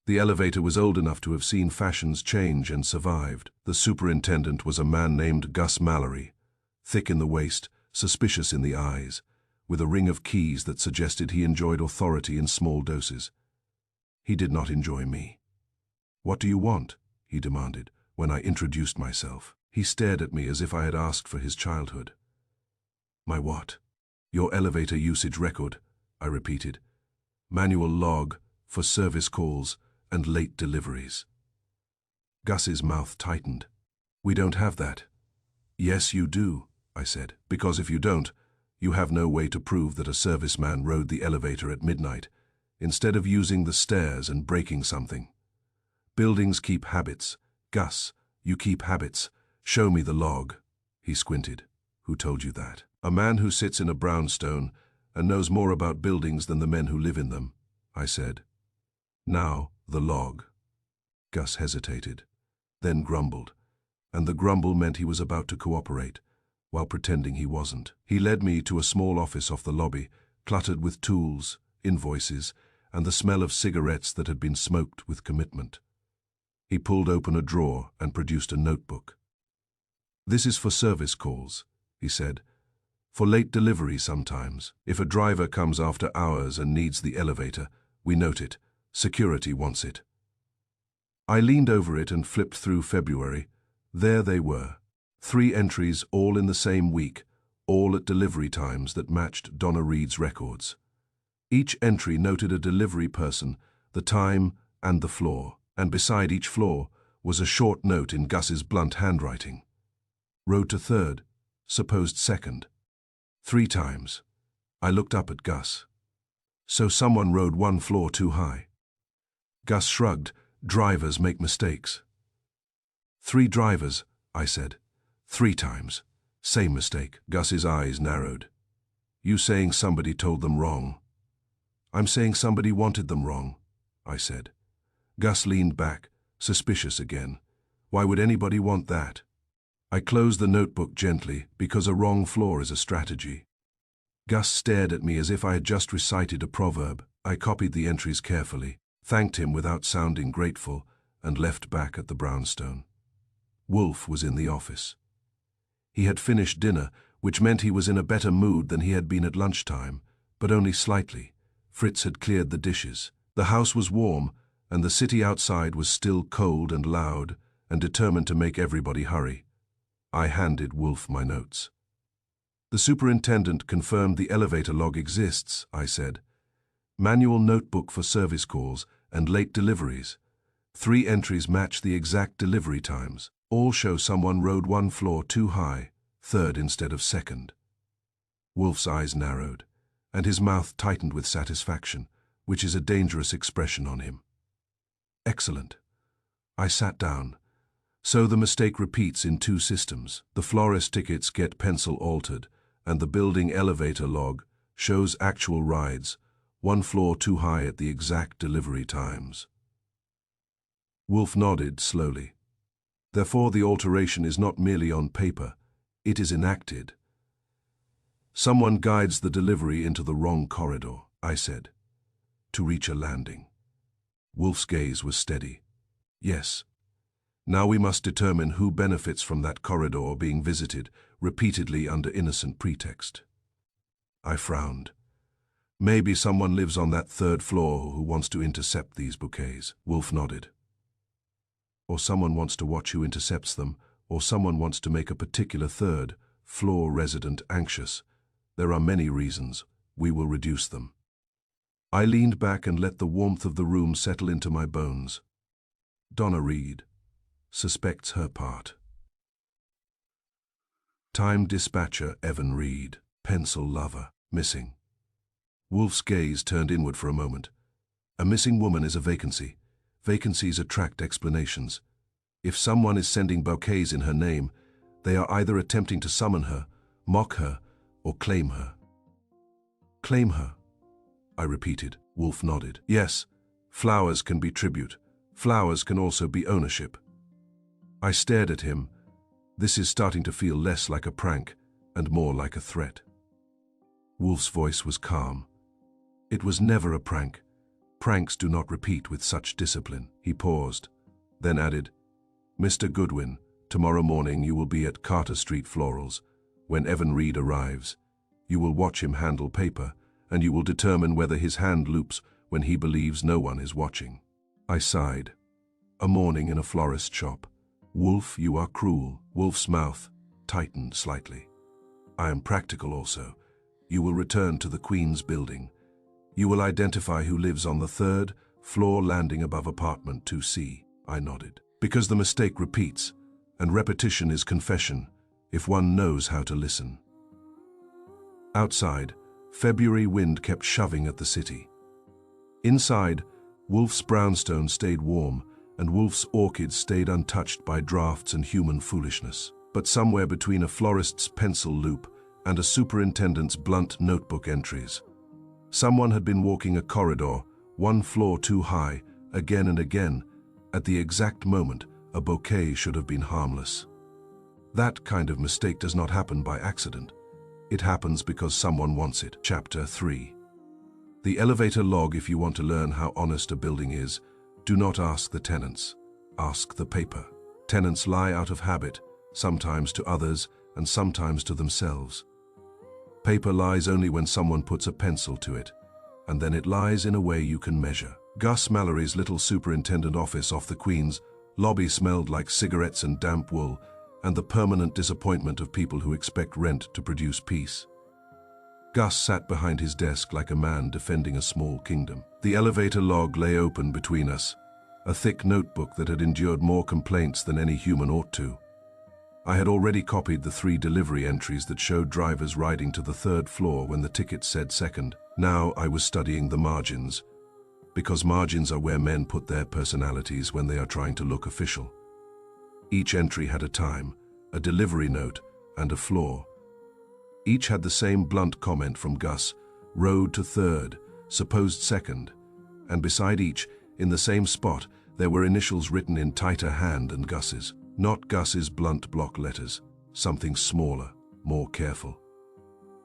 The elevator was old enough to have seen fashions change and survived. The superintendent was a man named Gus Mallory, thick in the waist, suspicious in the eyes, with a ring of keys that suggested he enjoyed authority in small doses. He did not enjoy me. "What do you want?" he demanded, when I introduced myself. He stared at me as if I had asked for his childhood. "My what?" "Your elevator usage record," I repeated. "Manual log for service calls and late deliveries." Gus's mouth tightened. "We don't have that." "Yes, you do," I said, "because if you don't, you have no way to prove that a serviceman rode the elevator at midnight, instead of using the stairs and breaking something. Buildings keep habits. Gus, you keep habits. Show me the log." He squinted. "Who told you that?" "A man who sits in a brownstone and knows more about buildings than the men who live in them," I said. "Now, the log." Gus hesitated, then grumbled, and the grumble meant he was about to cooperate, while pretending he wasn't. He led me to a small office off the lobby, cluttered with tools, invoices, and the smell of cigarettes that had been smoked with commitment. He pulled open a drawer and produced a notebook. "This is for service calls," he said. "For late delivery sometimes. If a driver comes after hours and needs the elevator, we note it. Security wants it." I leaned over it and flipped through February. There they were. 3 entries, all in the same week, all at delivery times that matched Donna Reed's records. Each entry noted a delivery person, the time, and the floor, and beside each floor was a short note in Gus's blunt handwriting. "Rode to 3rd, supposed 2nd. 3 times." I looked up at Gus. "So someone rode 1 floor too high." Gus shrugged. "Drivers make mistakes." 3 drivers, I said. 3 times. Same mistake. Gus's eyes narrowed. "You saying somebody told them wrong?" "I'm saying somebody wanted them wrong," I said. Gus leaned back, suspicious again. "Why would anybody want that?" I closed the notebook gently, because a wrong floor is a strategy. Gus stared at me as if I had just recited a proverb. I copied the entries carefully, thanked him without sounding grateful, and left back at the brownstone. Wolfe was in the office. He had finished dinner, which meant he was in a better mood than he had been at lunchtime, but only slightly. Fritz had cleared the dishes. The house was warm, and the city outside was still cold and loud, and determined to make everybody hurry. I handed Wolfe my notes. "The superintendent confirmed the elevator log exists," I said. "Manual notebook for service calls and late deliveries. 3 entries match the exact delivery times. All show someone rode 1 floor too high, 3rd instead of 2nd. Wolfe's eyes narrowed, and his mouth tightened with satisfaction, which is a dangerous expression on him. "Excellent." I sat down. "So the mistake repeats in 2 systems. The florist tickets get pencil altered, and the building elevator log shows actual rides, 1 floor too high at the exact delivery times." Wolfe nodded slowly. "Therefore the alteration is not merely on paper, it is enacted." "Someone guides the delivery into the wrong corridor," I said, "to reach a landing." Wolfe's gaze was steady. "Yes. Now we must determine who benefits from that corridor being visited repeatedly under innocent pretext." I frowned. "Maybe someone lives on that 3rd floor who wants to intercept these bouquets." Wolfe nodded. "Or someone wants to watch who intercepts them, or someone wants to make a particular 3rd floor resident anxious. There are many reasons. We will reduce them." I leaned back and let the warmth of the room settle into my bones. Donna Reed suspects her part. Time dispatcher Evan Reed, pencil lover, missing. Wolfe's gaze turned inward for a moment. A missing woman is a vacancy. Vacancies attract explanations. If someone is sending bouquets in her name, they are either attempting to summon her, mock her, or claim her. Claim her, I repeated. Wolfe nodded. Yes, flowers can be tribute. Flowers can also be ownership. I stared at him. This is starting to feel less like a prank and more like a threat. Wolfe's voice was calm. It was never a prank. Pranks do not repeat with such discipline. He paused, then added, Mr. Goodwin, tomorrow morning you will be at Carter Street Florals. When Evan Reed arrives, you will watch him handle paper, and you will determine whether his hand loops when he believes no one is watching. I sighed. A morning in a florist shop. Wolfe, you are cruel. Wolfe's mouth tightened slightly. I am practical also. You will return to the Queen's building. You will identify who lives on the 3rd floor landing above apartment 2C. I nodded. Because the mistake repeats, and repetition is confession, if one knows how to listen. Outside, February wind kept shoving at the city. Inside, Wolfe's brownstone stayed warm, and Wolfe's orchids stayed untouched by drafts and human foolishness. But somewhere between a florist's pencil loop and a superintendent's blunt notebook entries, someone had been walking a corridor, one floor too high, again and again. At the exact moment, a bouquet should have been harmless. That kind of mistake does not happen by accident. It happens because someone wants it. Chapter 3. The elevator log. If you want to learn how honest a building is, do not ask the tenants. Ask the paper. Tenants lie out of habit, sometimes to others and sometimes to themselves. Paper lies only when someone puts a pencil to it, and then it lies in a way you can measure. Gus Mallory's little superintendent office off the Queen's lobby smelled like cigarettes and damp wool, and the permanent disappointment of people who expect rent to produce peace. Gus sat behind his desk like a man defending a small kingdom. The elevator log lay open between us, a thick notebook that had endured more complaints than any human ought to. I had already copied the 3 delivery entries that showed drivers riding to the 3rd floor when the ticket said 2nd. Now I was studying the margins, because margins are where men put their personalities when they are trying to look official. Each entry had a time, a delivery note, and a floor. Each had the same blunt comment from Gus, road to 3rd, supposed 2nd, and beside each, in the same spot, there were initials written in tighter hand than Gus's. Not Gus's blunt block letters, something smaller, more careful.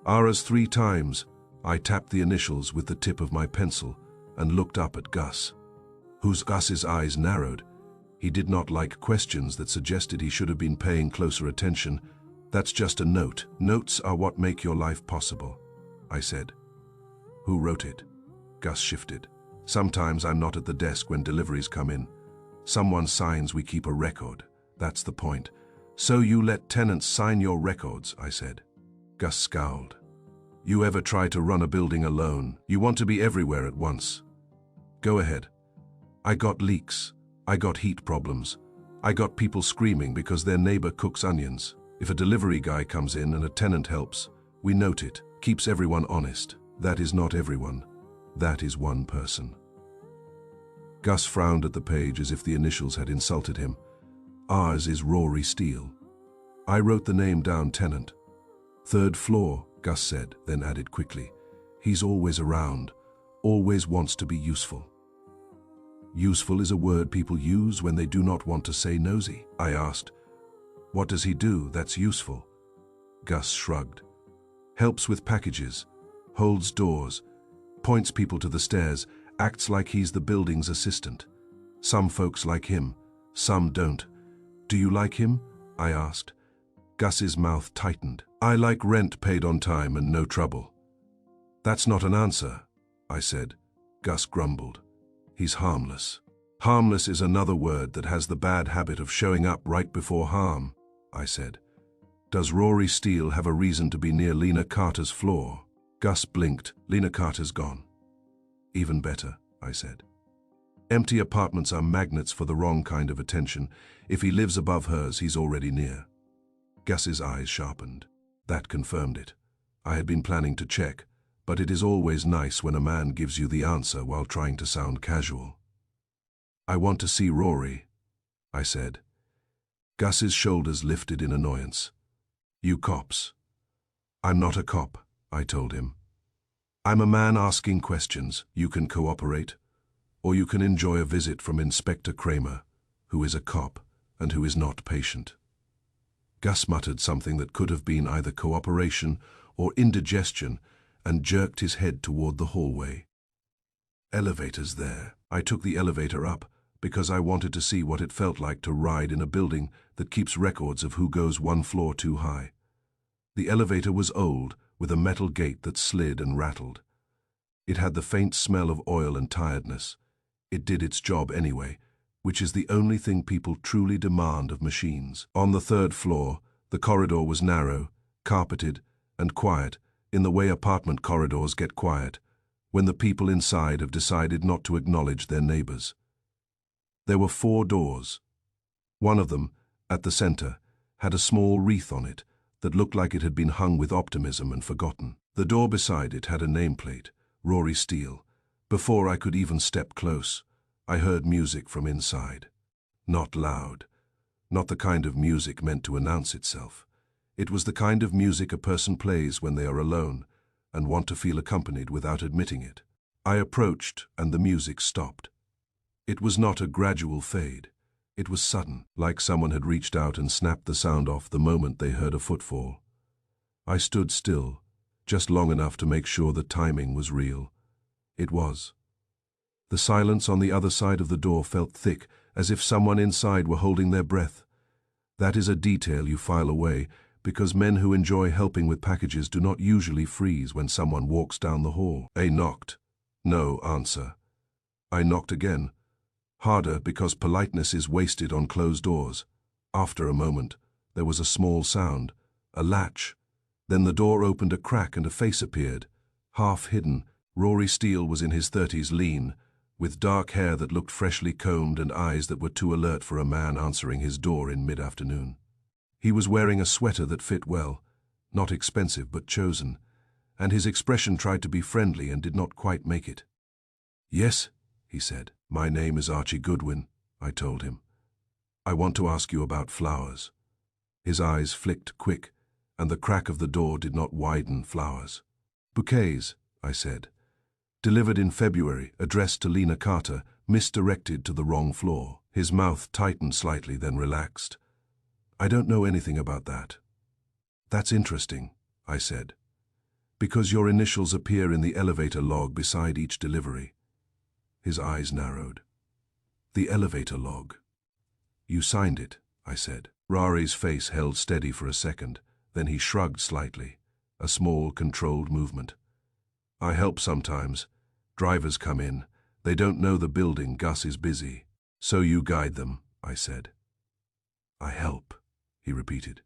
Ara's 3 times, I tapped the initials with the tip of my pencil and looked up at Gus. Gus's eyes narrowed. He did not like questions that suggested he should have been paying closer attention. That's just a note. Notes are what make your life possible, I said. Who wrote it? Gus shifted. Sometimes I'm not at the desk when deliveries come in. Someone signs, we keep a record. That's the point. So you let tenants sign your records, I said. Gus scowled. You ever try to run a building alone? You want to be everywhere at once. Go ahead. I got leaks. I got heat problems. I got people screaming because their neighbor cooks onions. If a delivery guy comes in and a tenant helps, we note it. Keeps everyone honest. That is not everyone. That is one person. Gus frowned at the page as if the initials had insulted him. Ours is Rory Steele. I wrote the name down, tenant. 3rd floor, Gus said, then added quickly. He's always around, always wants to be useful. Useful is a word people use when they do not want to say nosy. I asked, what does he do that's useful? Gus shrugged. Helps with packages, holds doors, points people to the stairs, acts like he's the building's assistant. Some folks like him, some don't. Do you like him? I asked. Gus's mouth tightened. I like rent paid on time and no trouble. That's not an answer, I said. Gus grumbled. He's harmless. Harmless is another word that has the bad habit of showing up right before harm, I said. Does Rory Steele have a reason to be near Lena Carter's floor? Gus blinked. Lena Carter's gone. Even better, I said. Empty apartments are magnets for the wrong kind of attention. If he lives above hers, he's already near. Gus's eyes sharpened. That confirmed it. I had been planning to check, but it is always nice when a man gives you the answer while trying to sound casual. I want to see Rory, I said. Gus's shoulders lifted in annoyance. You cops. I'm not a cop, I told him. I'm a man asking questions. You can cooperate, or you can enjoy a visit from Inspector Kramer, who is a cop and who is not patient. Gus muttered something that could have been either cooperation or indigestion and jerked his head toward the hallway. Elevators there. I took the elevator up because I wanted to see what it felt like to ride in a building that keeps records of who goes one floor too high. The elevator was old, with a metal gate that slid and rattled. It had the faint smell of oil and tiredness. It did its job anyway, which is the only thing people truly demand of machines. On the third floor, the corridor was narrow, carpeted, and quiet, in the way apartment corridors get quiet, when the people inside have decided not to acknowledge their neighbors. There were 4 doors. One of them, at the center, had a small wreath on it that looked like it had been hung with optimism and forgotten. The door beside it had a nameplate, Rory Steele. Before I could even step close, I heard music from inside. Not loud. Not the kind of music meant to announce itself. It was the kind of music a person plays when they are alone and want to feel accompanied without admitting it. I approached, and the music stopped. It was not a gradual fade. It was sudden, like someone had reached out and snapped the sound off the moment they heard a footfall. I stood still, just long enough to make sure the timing was real. It was. The silence on the other side of the door felt thick, as if someone inside were holding their breath. That is a detail you file away, because men who enjoy helping with packages do not usually freeze when someone walks down the hall. I knocked. No answer. I knocked again. Harder, because politeness is wasted on closed doors. After a moment, there was a small sound, a latch. Then the door opened a crack and a face appeared. Half hidden, Rory Steele was in his 30s, lean, with dark hair that looked freshly combed and eyes that were too alert for a man answering his door in mid-afternoon. He was wearing a sweater that fit well, not expensive but chosen, and his expression tried to be friendly and did not quite make it. "Yes," he said. "My name is Archie Goodwin," I told him. "I want to ask you about flowers." His eyes flicked quick, and the crack of the door did not widen. "Flowers." "Bouquets," I said. "Delivered in February, addressed to Lena Carter, misdirected to the wrong floor." His mouth tightened slightly, then relaxed. "I don't know anything about that." "That's interesting," I said, "because your initials appear in the elevator log beside each delivery." His eyes narrowed. "The elevator log. You signed it," I said. Rory's face held steady for a second, then he shrugged slightly, a small, controlled movement. "I help sometimes. Drivers come in. They don't know the building. Gus is busy. So you guide them," I said. "I help," he repeated.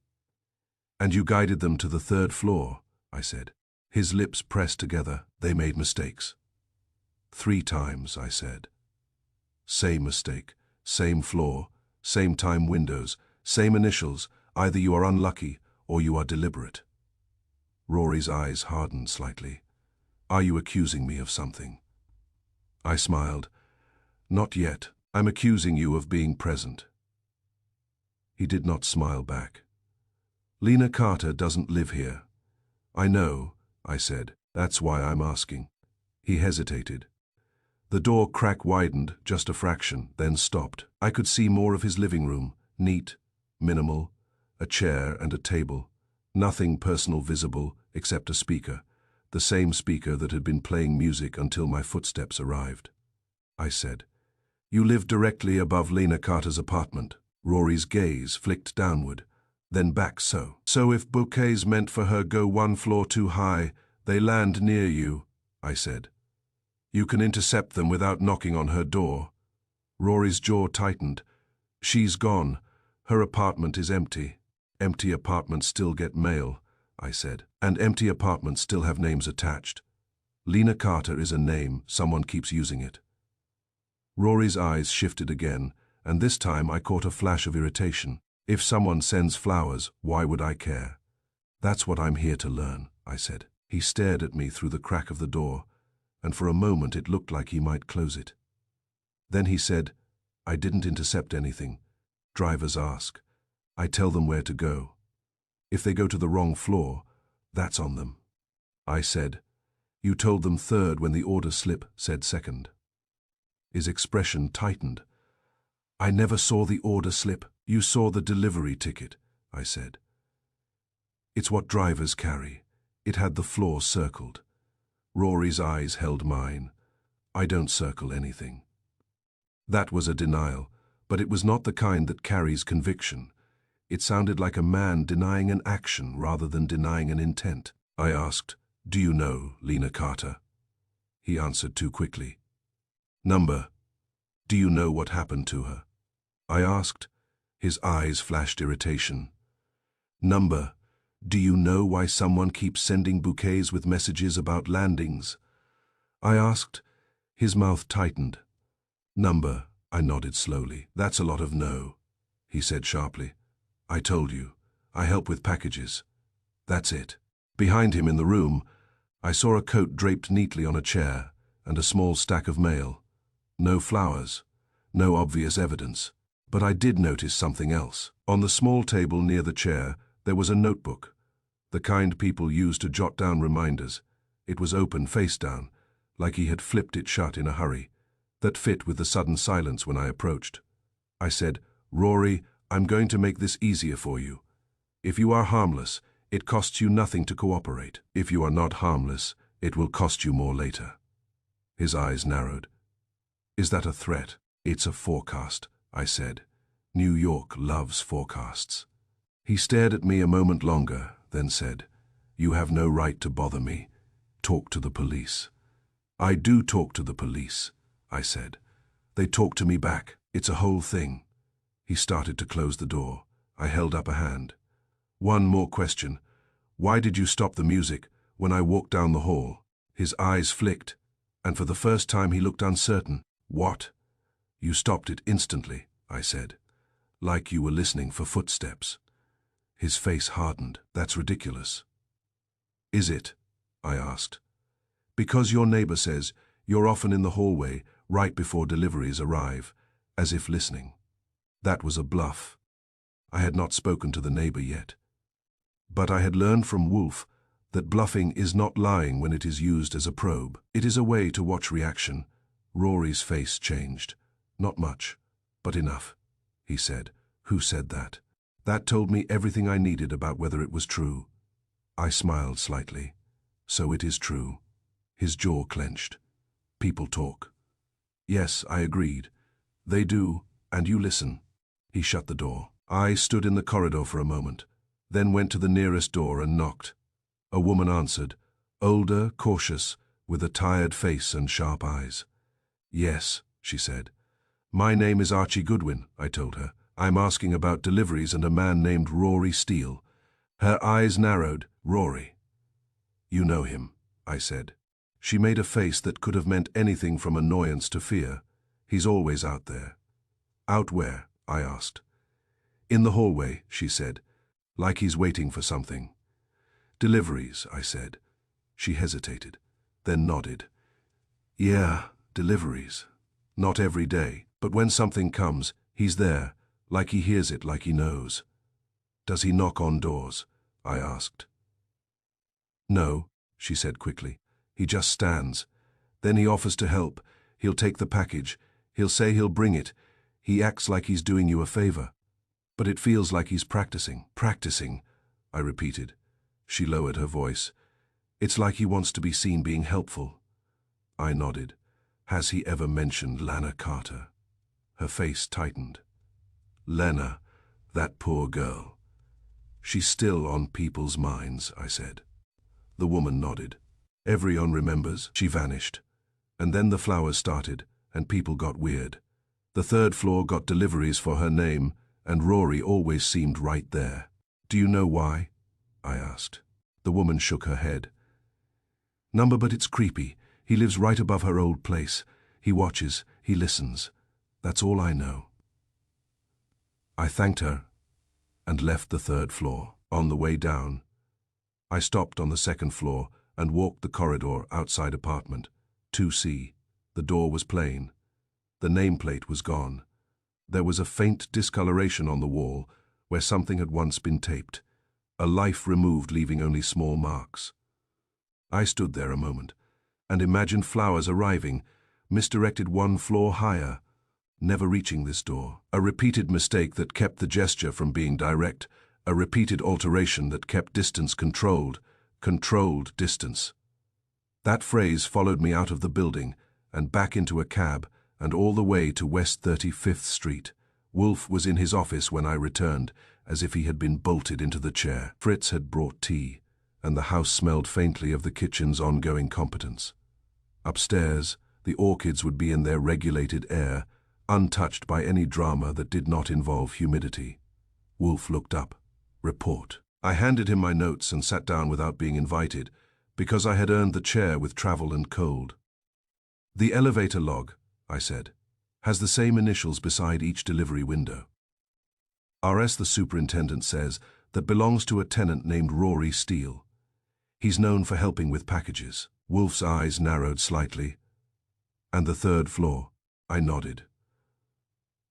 "And you guided them to the 3rd floor," I said. His lips pressed together. "They made mistakes." 3 times, I said. "Same mistake, same floor, same time windows, same initials. Either you are unlucky or you are deliberate." Rory's eyes hardened slightly. "Are you accusing me of something?" I smiled. "Not yet. I'm accusing you of being present." He did not smile back. "Lena Carter doesn't live here." "I know," I said. "That's why I'm asking." He hesitated. The door crack widened, just a fraction, then stopped. I could see more of his living room, neat, minimal, a chair and a table. Nothing personal visible except a speaker, the same speaker that had been playing music until my footsteps arrived. I said, "You live directly above Lena Carter's apartment." Rory's gaze flicked downward, then back. So if bouquets meant for her go 1 floor too high, they land near you," I said. "You can intercept them without knocking on her door." Rory's jaw tightened. "She's gone. Her apartment is empty." "Empty apartments still get mail," I said. "And empty apartments still have names attached. Lena Carter is a name, someone keeps using it." Rory's eyes shifted again, and this time I caught a flash of irritation. "If someone sends flowers, why would I care?" "That's what I'm here to learn," I said. He stared at me through the crack of the door, and for a moment it looked like he might close it. Then he said, "I didn't intercept anything. Drivers ask. I tell them where to go. If they go to the wrong floor, That's on them. I said. You told them third when the order slip said second. His expression tightened. I never saw the order slip. You saw the delivery ticket, I said. It's what drivers carry. It had the floor circled. Rory's eyes held mine. I don't circle anything. That was a denial, but it was not the kind that carries conviction. It sounded like a man denying an action rather than denying an intent. I asked, Do you know Lena Carter? He answered too quickly. Number, do you know what happened to her? I asked. His eyes flashed irritation. Number, do you know why someone keeps sending bouquets with messages about landings? I asked. His mouth tightened. Number, I nodded slowly. That's a lot of no, he said sharply. I told you, I help with packages. That's it. Behind him in the room, I saw a coat draped neatly on a chair and a small stack of mail. No flowers, no obvious evidence. But I did notice something else. On the small table near the chair, there was a notebook, the kind people use to jot down reminders. It was open face down, like he had flipped it shut in a hurry. That fit with the sudden silence when I approached. I said, Rory, I'm going to make this easier for you. If you are harmless, it costs you nothing to cooperate. If you are not harmless, it will cost you more later. His eyes narrowed. Is that a threat? It's a forecast, I said. New York loves forecasts. He stared at me a moment longer, then said, You have no right to bother me. Talk to the police. I do talk to the police, I said. They talk to me back. It's a whole thing. He started to close the door. I held up a hand. One more question. Why did you stop the music when I walked down the hall? His eyes flicked, and for the first time he looked uncertain. What? You stopped it instantly, I said, like you were listening for footsteps. His face hardened. That's ridiculous. Is it? I asked. Because your neighbor says you're often in the hallway right before deliveries arrive, as if listening. That was a bluff. I had not spoken to the neighbor yet. But I had learned from Wolfe that bluffing is not lying when it is used as a probe. It is a way to watch reaction. Rory's face changed. Not much, but enough, he said. Who said that? That told me everything I needed about whether it was true. I smiled slightly. So it is true. His jaw clenched. People talk. Yes, I agreed. They do, and you listen. He shut the door. I stood in the corridor for a moment, then went to the nearest door and knocked. A woman answered, older, cautious, with a tired face and sharp eyes. Yes, she said. My name is Archie Goodwin, I told her. I'm asking about deliveries and a man named Rory Steele. Her eyes narrowed. Rory. You know him, I said. She made a face that could have meant anything from annoyance to fear. He's always out there. Out where? I asked. In the hallway, she said, like he's waiting for something. Deliveries, I said. She hesitated, then nodded. Yeah, deliveries. Not every day, but when something comes, he's there, like he hears it, like he knows. Does he knock on doors? I asked. No, she said quickly. He just stands. Then he offers to help. He'll take the package. He'll say he'll bring it. He acts like he's doing you a favor. But it feels like he's practicing. Practicing, I repeated. She lowered her voice. It's like he wants to be seen being helpful. I nodded. Has he ever mentioned Lena Carter? Her face tightened. Lena, that poor girl. She's still on people's minds, I said. The woman nodded. Everyone remembers. She vanished. And then the flowers started, and people got weird. The third floor got deliveries for her name, and Rory always seemed right there. Do you know why? I asked. The woman shook her head. Number, but it's creepy. He lives right above her old place. He watches, he listens. That's all I know. I thanked her and left the third floor. On the way down, I stopped on the second floor and walked the corridor outside apartment, 2C. The door was plain. The nameplate was gone. There was a faint discoloration on the wall where something had once been taped. a life removed leaving only small marks. I stood there a moment and imagined flowers arriving, misdirected one floor higher, never reaching this door. A repeated mistake that kept the gesture from being direct, a repeated alteration that kept distance controlled distance. That phrase followed me out of the building and back into a cab and all the way to West 35th Street. Wolfe was in his office when I returned, as if he had been bolted into the chair. Fritz had brought tea, and the house smelled faintly of the kitchen's ongoing competence. Upstairs, the orchids would be in their regulated air, untouched by any drama that did not involve humidity. Wolfe looked up. Report. I handed him my notes and sat down without being invited, because I had earned the chair with travel and cold. The elevator log, I said, has the same initials beside each delivery window. RS, the superintendent says, that belongs to a tenant named Rory Steele. He's known for helping with packages. Wolfe's eyes narrowed slightly. And the third floor? I nodded.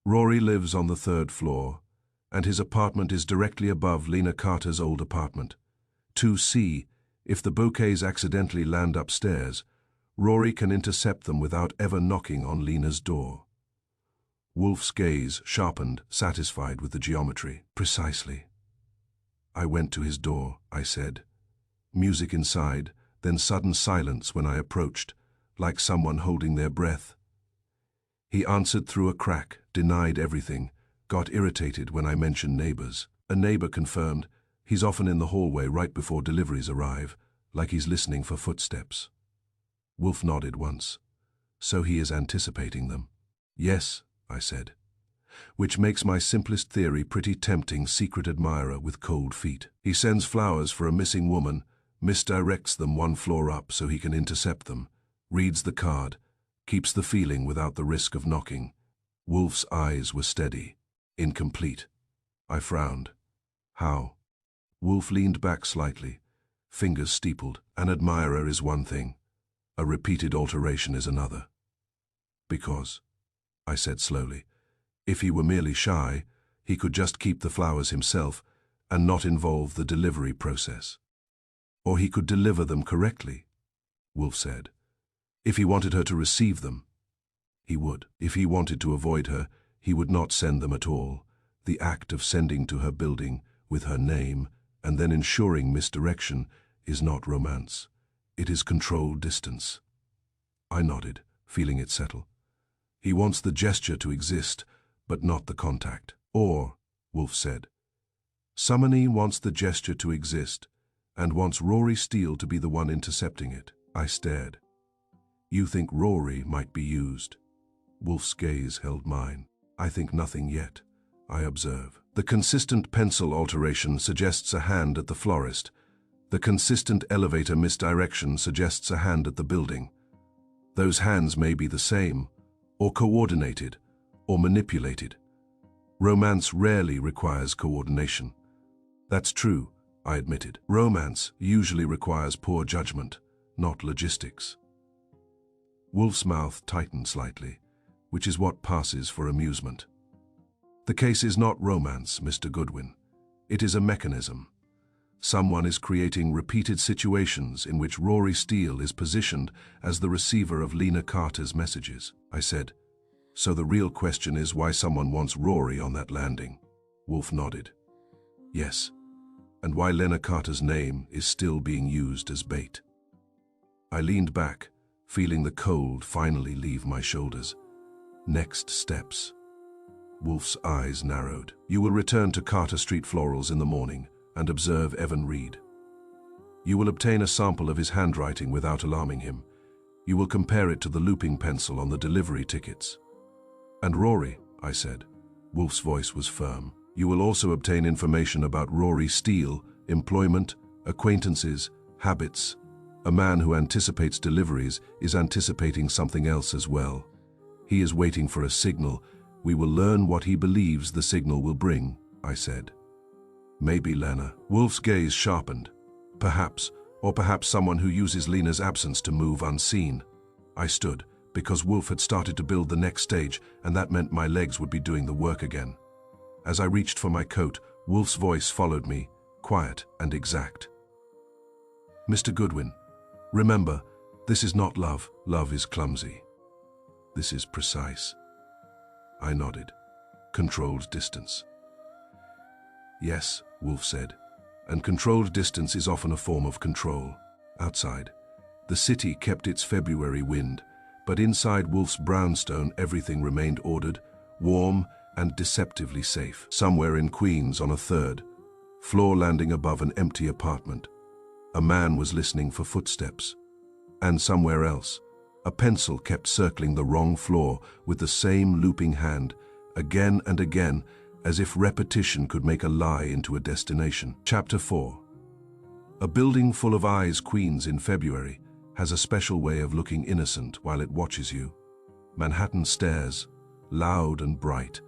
Rory lives on the third floor, and his apartment is directly above Lena Carter's old apartment. 2C, if the bouquets accidentally land upstairs, Rory can intercept them without ever knocking on Lena's door. Wolfe's gaze sharpened, satisfied with the geometry. Precisely. I went to his door, I said. Music inside, then sudden silence when I approached, like someone holding their breath. He answered through a crack, denied everything, got irritated when I mentioned neighbors. A neighbor confirmed, he's often in the hallway right before deliveries arrive, like he's listening for footsteps. Wolfe nodded once. So he is anticipating them. Yes, I said. Which makes my simplest theory pretty tempting secret admirer with cold feet. He sends flowers for a missing woman, misdirects them one floor up so he can intercept them, reads the card, keeps the feeling without the risk of knocking. Wolfe's eyes were steady, incomplete. I frowned. How? Wolfe leaned back slightly, fingers steepled. An admirer is one thing. A repeated alteration is another. Because, I said slowly, if he were merely shy, he could just keep the flowers himself and not involve the delivery process. Or he could deliver them correctly, Wolfe said. If he wanted her to receive them, he would. If he wanted to avoid her, he would not send them at all. The act of sending to her building with her name and then ensuring misdirection is not romance. It is controlled distance. I nodded, feeling it settle. He wants the gesture to exist, but not the contact. Or, Wolfe said, Summoning wants the gesture to exist and wants Rory Steele to be the one intercepting it. I stared. You think Rory might be used? Wolfe's gaze held mine. I think nothing yet, I observe. The consistent pencil alteration suggests a hand at the florist. The consistent elevator misdirection suggests a hand at the building. Those hands may be the same, or coordinated, or manipulated. Romance rarely requires coordination. That's true, I admitted. Romance usually requires poor judgment, not logistics. Wolfe's mouth tightened slightly, which is what passes for amusement. The case is not romance, Mr. Goodwin. It is a mechanism. Someone is creating repeated situations in which Rory Steele is positioned as the receiver of Lena Carter's messages. I said, so the real question is why someone wants Rory on that landing. Wolfe nodded. Yes, and why Lena Carter's name is still being used as bait. I leaned back, feeling the cold finally leave my shoulders. Next steps. Wolfe's eyes narrowed. You will return to Carter Street Florals in the morning and observe Evan Reed. You will obtain a sample of his handwriting without alarming him. You will compare it to the looping pencil on the delivery tickets. And Rory, I said. Wolfe's voice was firm. You will also obtain information about Rory Steele, employment, acquaintances, habits. A man who anticipates deliveries is anticipating something else as well. He is waiting for a signal. We will learn what he believes the signal will bring, I said. Maybe Lena. Wolfe's gaze sharpened. Perhaps, or perhaps someone who uses Lena's absence to move unseen. I stood, because Wolfe had started to build the next stage, and that meant my legs would be doing the work again. As I reached for my coat, Wolfe's voice followed me, quiet and exact. "Mr. Goodwin, remember, this is not love. Love is clumsy. This is precise." I nodded. "Controlled distance." "Yes," Wolfe said, "and controlled distance is often a form of control." Outside, the city kept its February wind, but inside Wolfe's brownstone everything remained ordered, warm, and deceptively safe. Somewhere in Queens on a third floor landing above an empty apartment, a man was listening for footsteps. And somewhere else, a pencil kept circling the wrong floor with the same looping hand, again and again, as if repetition could make a lie into a destination. Chapter 4. A building full of eyes. Queens in February has a special way of looking innocent while it watches you. Manhattan stares, loud and bright,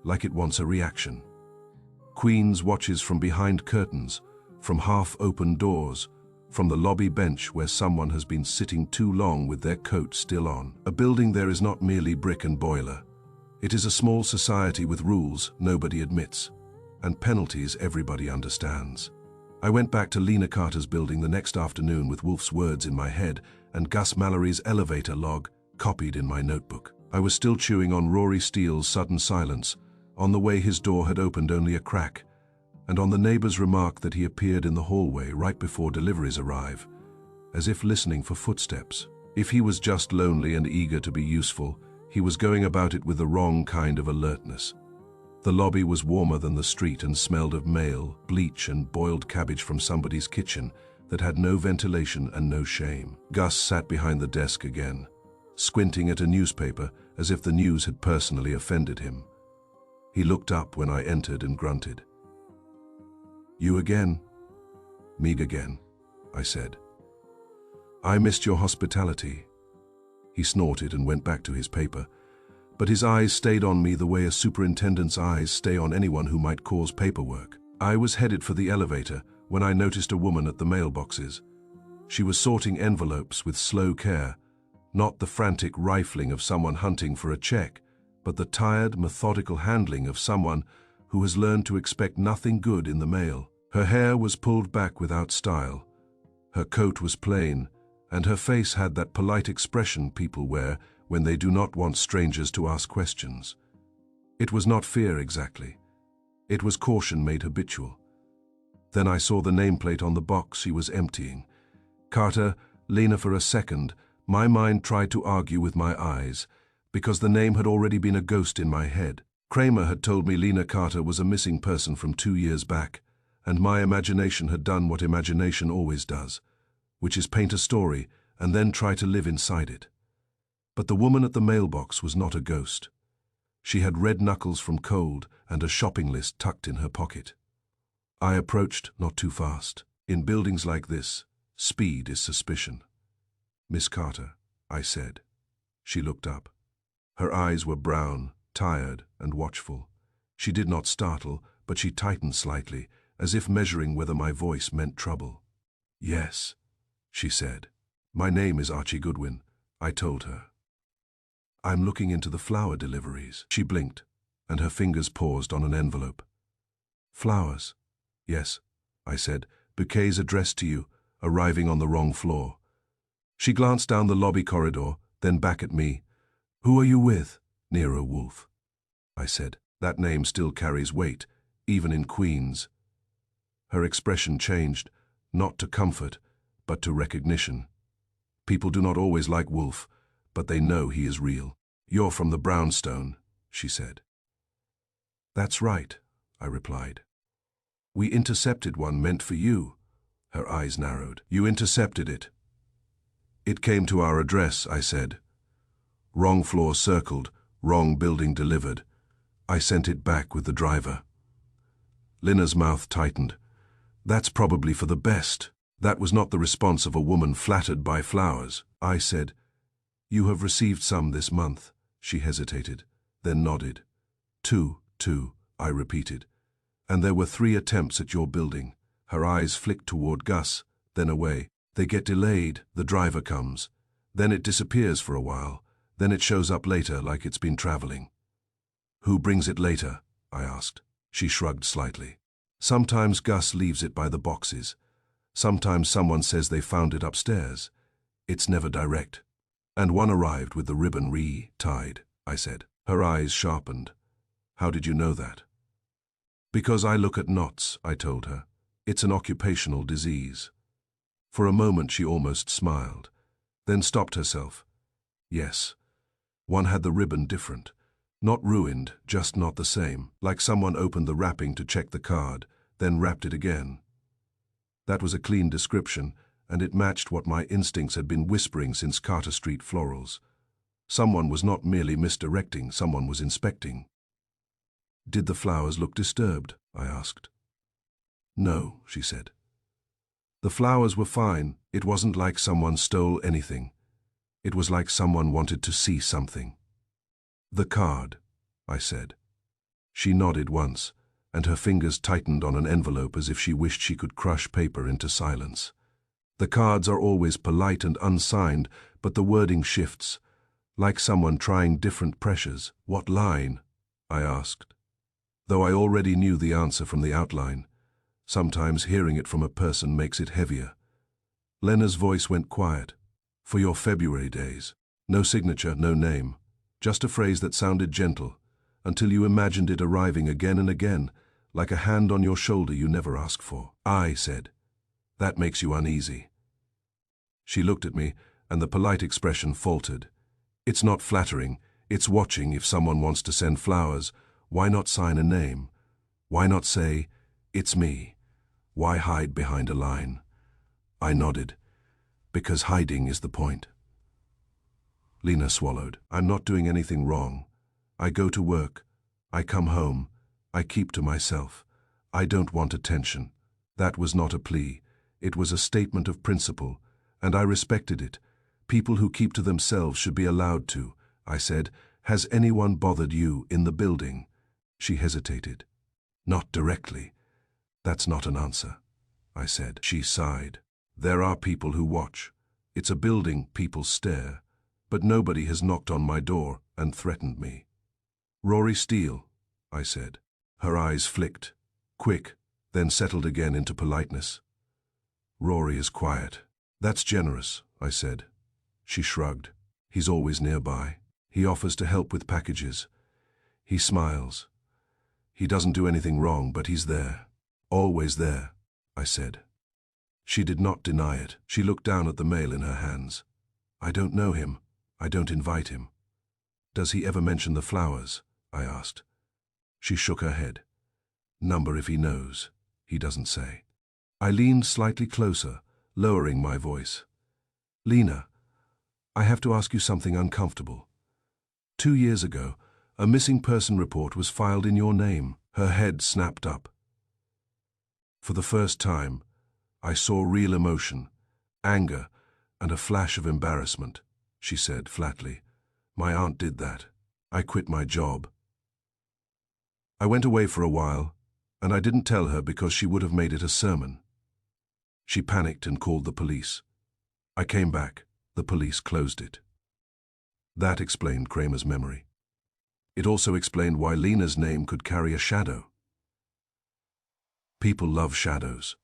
like it wants a reaction. Queens watches from behind curtains, from half-open doors, from the lobby bench where someone has been sitting too long with their coat still on. A building there is not merely brick and boiler. It is a small society with rules nobody admits, and penalties everybody understands. I went back to Lena Carter's building the next afternoon with Wolfe's words in my head and Gus Mallory's elevator log copied in my notebook. I was still chewing on Rory Steele's sudden silence, on the way his door had opened only a crack, and on the neighbor's remark that he appeared in the hallway right before deliveries arrive, as if listening for footsteps. If he was just lonely and eager to be useful, he was going about it with the wrong kind of alertness. The lobby was warmer than the street and smelled of mail, bleach, and boiled cabbage from somebody's kitchen that had no ventilation and no shame. Gus sat behind the desk again, squinting at a newspaper as if the news had personally offended him. He looked up when I entered and grunted. "You again?" "Me again," I said. "I missed your hospitality." He snorted and went back to his paper, but his eyes stayed on me the way a superintendent's eyes stay on anyone who might cause paperwork. I was headed for the elevator when I noticed a woman at the mailboxes. She was sorting envelopes with slow care, not the frantic rifling of someone hunting for a check, but the tired, methodical handling of someone who has learned to expect nothing good in the mail. Her hair was pulled back without style. Her coat was plain, and her face had that polite expression people wear when they do not want strangers to ask questions. It was not fear exactly. It was caution made habitual. Then I saw the nameplate on the box she was emptying. Carter, Lena. For a second, my mind tried to argue with my eyes, because the name had already been a ghost in my head. Kramer had told me Lena Carter was a missing person from 2 years back, and my imagination had done what imagination always does, which is paint a story and then try to live inside it. But the woman at the mailbox was not a ghost. She had red knuckles from cold and a shopping list tucked in her pocket. I approached not too fast. In buildings like this, speed is suspicion. "Miss Carter," I said. She looked up. Her eyes were brown, tired, and watchful. She did not startle, but she tightened slightly, as if measuring whether my voice meant trouble. "Yes," she said. "My name is Archie Goodwin," I told her. "I'm looking into the flower deliveries." She blinked, and her fingers paused on an envelope. "Flowers?" "Yes," I said. "Bouquets addressed to you, arriving on the wrong floor." She glanced down the lobby corridor, then back at me. "Who are you with?" "Nero Wolfe," I said. That name still carries weight, even in Queens. Her expression changed, not to comfort, but to recognition. People do not always like Wolfe, but they know he is real. "You're from the brownstone," she said. "That's right," I replied. "We intercepted one meant for you." Her eyes narrowed. "You intercepted it?" "It came to our address," I said. "Wrong floor circled, wrong building delivered. I sent it back with the driver." Lena's mouth tightened. "That's probably for the best." That was not the response of a woman flattered by flowers. I said, "You have received some this month." She hesitated, then nodded. Two, I repeated. "And there were 3 attempts at your building." Her eyes flicked toward Gus, then away. "They get delayed, the driver comes. Then it disappears for a while. Then it shows up later like it's been traveling." "Who brings it later?" I asked. She shrugged slightly. Sometimes Gus leaves it by the boxes. Sometimes someone says they found it upstairs. It's never direct. And one arrived with the ribbon re-tied, I said. Her eyes sharpened. How did you know that? Because I look at knots, I told her. It's an occupational disease. For a moment she almost smiled, then stopped herself. Yes. One had the ribbon different. Not ruined, just not the same, like someone opened the wrapping to check the card, then wrapped it again. That was a clean description, and it matched what my instincts had been whispering since Carter Street Florals. Someone was not merely misdirecting, someone was inspecting. Did the flowers look disturbed? I asked. No, she said. The flowers were fine. It wasn't like someone stole anything. It was like someone wanted to see something. The card, I said. She nodded once, and her fingers tightened on an envelope as if she wished she could crush paper into silence. The cards are always polite and unsigned, but the wording shifts, like someone trying different pressures. What line? I asked. Though I already knew the answer from the outline, sometimes hearing it from a person makes it heavier. Lena's voice went quiet. For your February days. No signature, no name. Just a phrase that sounded gentle, until you imagined it arriving again and again, like a hand on your shoulder you never asked for. I said, that makes you uneasy. She looked at me, and the polite expression faltered. It's not flattering, it's watching. If someone wants to send flowers, why not sign a name? Why not say, it's me? Why hide behind a line? I nodded. Because hiding is the point. Lena swallowed. I'm not doing anything wrong. I go to work. I come home. I keep to myself. I don't want attention. That was not a plea. It was a statement of principle, and I respected it. People who keep to themselves should be allowed to. I said, has anyone bothered you in the building? She hesitated. Not directly. That's not an answer, I said. She sighed. There are people who watch. It's a building, people stare. But nobody has knocked on my door and threatened me. Rory Steele, I said. Her eyes flicked, quick, then settled again into politeness. Rory is quiet. That's generous, I said. She shrugged. He's always nearby. He offers to help with packages. He smiles. He doesn't do anything wrong, but he's there. Always there, I said. She did not deny it. She looked down at the mail in her hands. I don't know him. I don't invite him. Does he ever mention the flowers? I asked. She shook her head. Number if he knows. He doesn't say. I leaned slightly closer, lowering my voice. Lena, I have to ask you something uncomfortable. 2 years ago, a missing person report was filed in your name. Her head snapped up. For the first time, I saw real emotion, anger, and a flash of embarrassment, she said flatly. My aunt did that. I quit my job. I went away for a while, and I didn't tell her because she would have made it a sermon. She panicked and called the police. I came back. The police closed it. That explained Kramer's memory. It also explained why Lena's name could carry a shadow. People love shadows.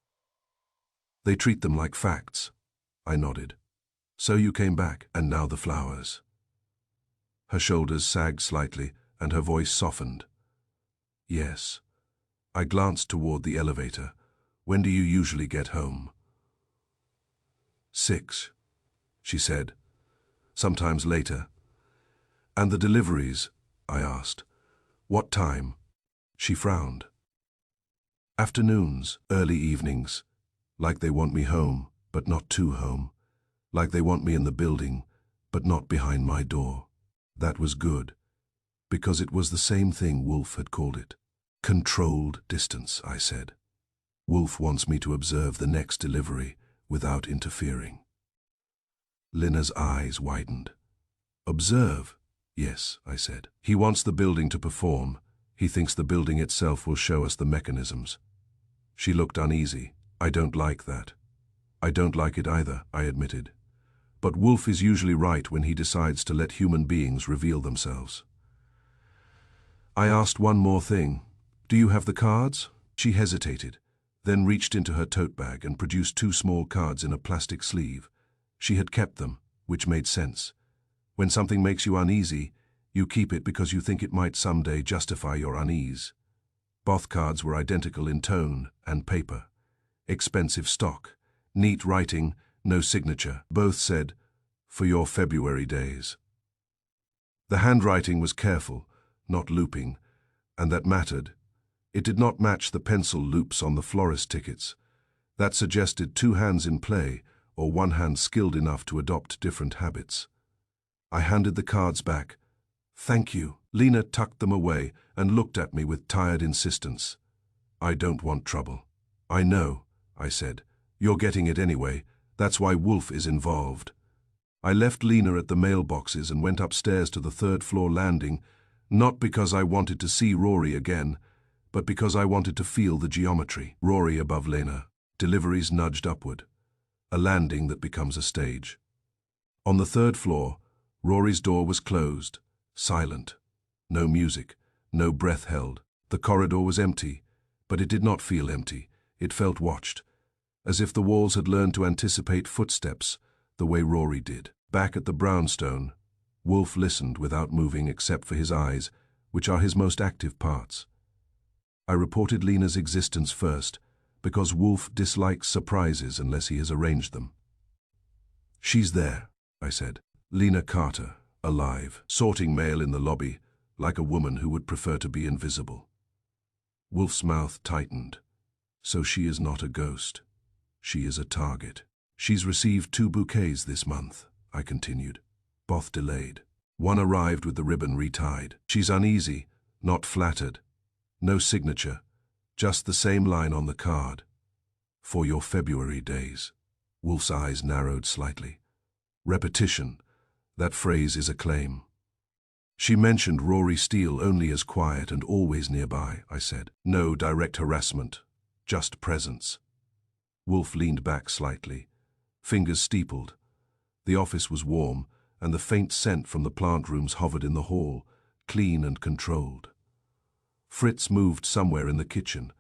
They treat them like facts. I nodded. So you came back, and now the flowers. Her shoulders sagged slightly, and her voice softened. Yes. I glanced toward the elevator. When do you usually get home? 6, she said. Sometimes later. And the deliveries? I asked. What time? She frowned. Afternoons, early evenings. Like they want me home, but not too home. Like they want me in the building, but not behind my door. That was good, because it was the same thing Wolfe had called it. Controlled distance, I said. Wolfe wants me to observe the next delivery without interfering. Lena's eyes widened. Observe? Yes, I said. He wants the building to perform. He thinks the building itself will show us the mechanisms. She looked uneasy. I don't like that. I don't like it either, I admitted. But Wolfe is usually right when he decides to let human beings reveal themselves. I asked one more thing. Do you have the cards? She hesitated, then reached into her tote bag and produced 2 small cards in a plastic sleeve. She had kept them, which made sense. When something makes you uneasy, you keep it because you think it might someday justify your unease. Both cards were identical in tone and paper. Expensive stock, neat writing, no signature. Both said, "For your February days." The handwriting was careful, not looping, and that mattered. It did not match the pencil loops on the florist tickets. That suggested 2 hands in play, or 1 hand skilled enough to adopt different habits. I handed the cards back. "Thank you." Lena tucked them away and looked at me with tired insistence. "I don't want trouble." "I know," I said. "You're getting it anyway. That's why Wolfe is involved." I left Lena at the mailboxes and went upstairs to the 3rd floor landing, not because I wanted to see Rory again, but because I wanted to feel the geometry. Rory above Lena. Deliveries nudged upward. A landing that becomes a stage. On the 3rd floor, Rory's door was closed, silent. No music, no breath held. The corridor was empty, but it did not feel empty. It felt watched, as if the walls had learned to anticipate footsteps the way Rory did. Back at the brownstone, Wolfe listened without moving except for his eyes, which are his most active parts. I reported Lena's existence first, because Wolfe dislikes surprises unless he has arranged them. "She's there," I said. Lena Carter, alive, sorting mail in the lobby, like a woman who would prefer to be invisible. Wolfe's mouth tightened. "So she is not a ghost. She is a target. She's received 2 bouquets this month," I continued. Both delayed. One arrived with the ribbon retied. She's uneasy, not flattered. No signature, just the same line on the card. "For your February days." Wolfe's eyes narrowed slightly. Repetition. That phrase is a claim. "She mentioned Rory Steele only as quiet and always nearby," I said. "No direct harassment, just presence." Wolfe leaned back slightly, fingers steepled. The office was warm, and the faint scent from the plant rooms hovered in the hall, clean and controlled. Fritz moved somewhere in the kitchen.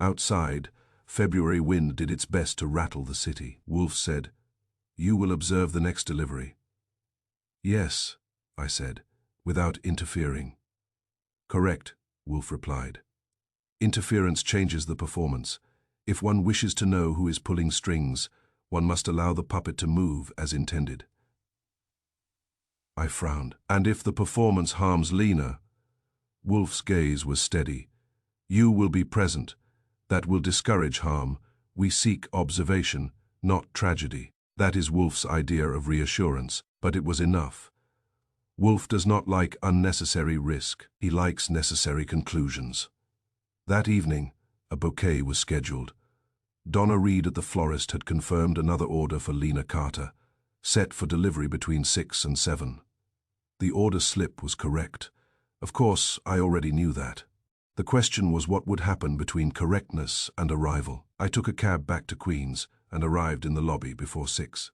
Outside, February wind did its best to rattle the city. Wolfe said, "You will observe the next delivery." "Yes," I said, without interfering. "Correct," Wolfe replied. "Interference changes the performance. If one wishes to know who is pulling strings, one must allow the puppet to move as intended." I frowned. "And if the performance harms Lena?" Wolfe's gaze was steady. "You will be present. That will discourage harm. We seek observation, not tragedy." That is Wolfe's idea of reassurance, but it was enough. Wolfe does not like unnecessary risk. He likes necessary conclusions. That evening, a bouquet was scheduled. Donna Reed at the florist had confirmed another order for Lena Carter, set for delivery between 6 and 7. The order slip was correct. Of course, I already knew that. The question was what would happen between correctness and arrival. I took a cab back to Queens and arrived in the lobby before 6.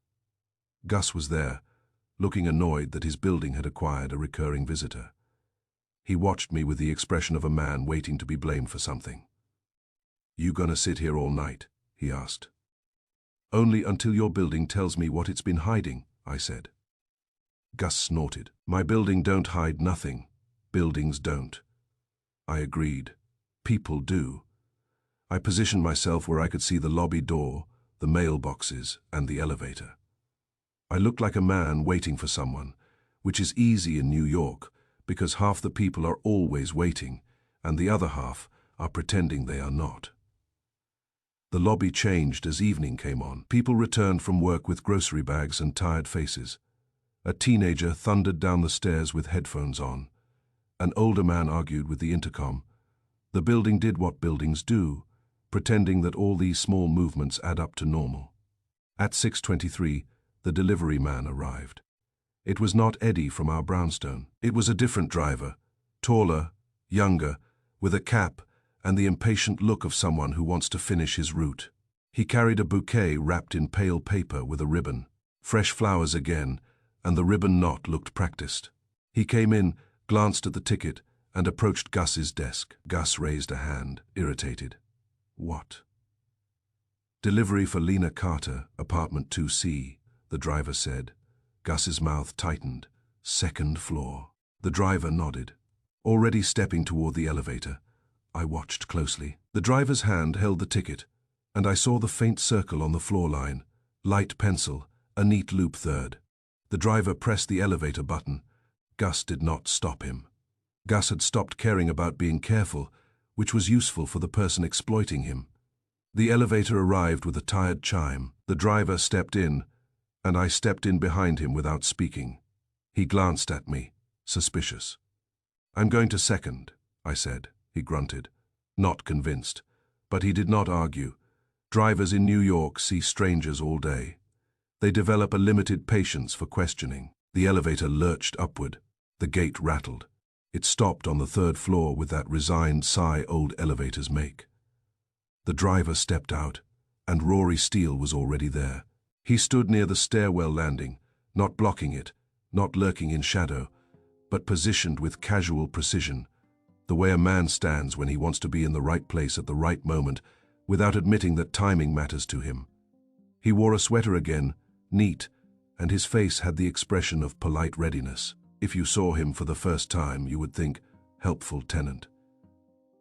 Gus was there, looking annoyed that his building had acquired a recurring visitor. He watched me with the expression of a man waiting to be blamed for something. "You gonna sit here all night?" he asked. "Only until your building tells me what it's been hiding," I said. Gus snorted. "My building don't hide nothing. Buildings don't." I agreed. People do. I positioned myself where I could see the lobby door, the mailboxes, and the elevator. I looked like a man waiting for someone, which is easy in New York because half the people are always waiting, and the other half are pretending they are not. The lobby changed as evening came on. People returned from work with grocery bags and tired faces. A teenager thundered down the stairs with headphones on. An older man argued with the intercom. The building did what buildings do, pretending that all these small movements add up to normal. At 6:23, the delivery man arrived. It was not Eddie from our brownstone. It was a different driver, taller, younger, with a cap and the impatient look of someone who wants to finish his route. He carried a bouquet wrapped in pale paper with a ribbon. Fresh flowers again, and the ribbon knot looked practiced. He came in, glanced at the ticket, and approached Gus's desk. Gus raised a hand, irritated. What? Delivery for Lena Carter, apartment 2C, the driver said. Gus's mouth tightened. Second floor. The driver nodded. Already stepping toward the elevator, I watched closely. The driver's hand held the ticket, and I saw the faint circle on the floor line. Light pencil, a neat loop third. The driver pressed the elevator button. Gus did not stop him. Gus had stopped caring about being careful, which was useful for the person exploiting him. The elevator arrived with a tired chime. The driver stepped in, and I stepped in behind him without speaking. He glanced at me, suspicious. "I'm going to second," I said. He grunted, not convinced. But he did not argue. Drivers in New York see strangers all day. They develop a limited patience for questioning. The elevator lurched upward. The gate rattled. It stopped on the third floor with that resigned sigh old elevators make. The driver stepped out, and Rory Steele was already there. He stood near the stairwell landing, not blocking it, not lurking in shadow, but positioned with casual precision, the way a man stands when he wants to be in the right place at the right moment, without admitting that timing matters to him. He wore a sweater again, neat, and his face had the expression of polite readiness. If you saw him for the first time, you would think, helpful tenant.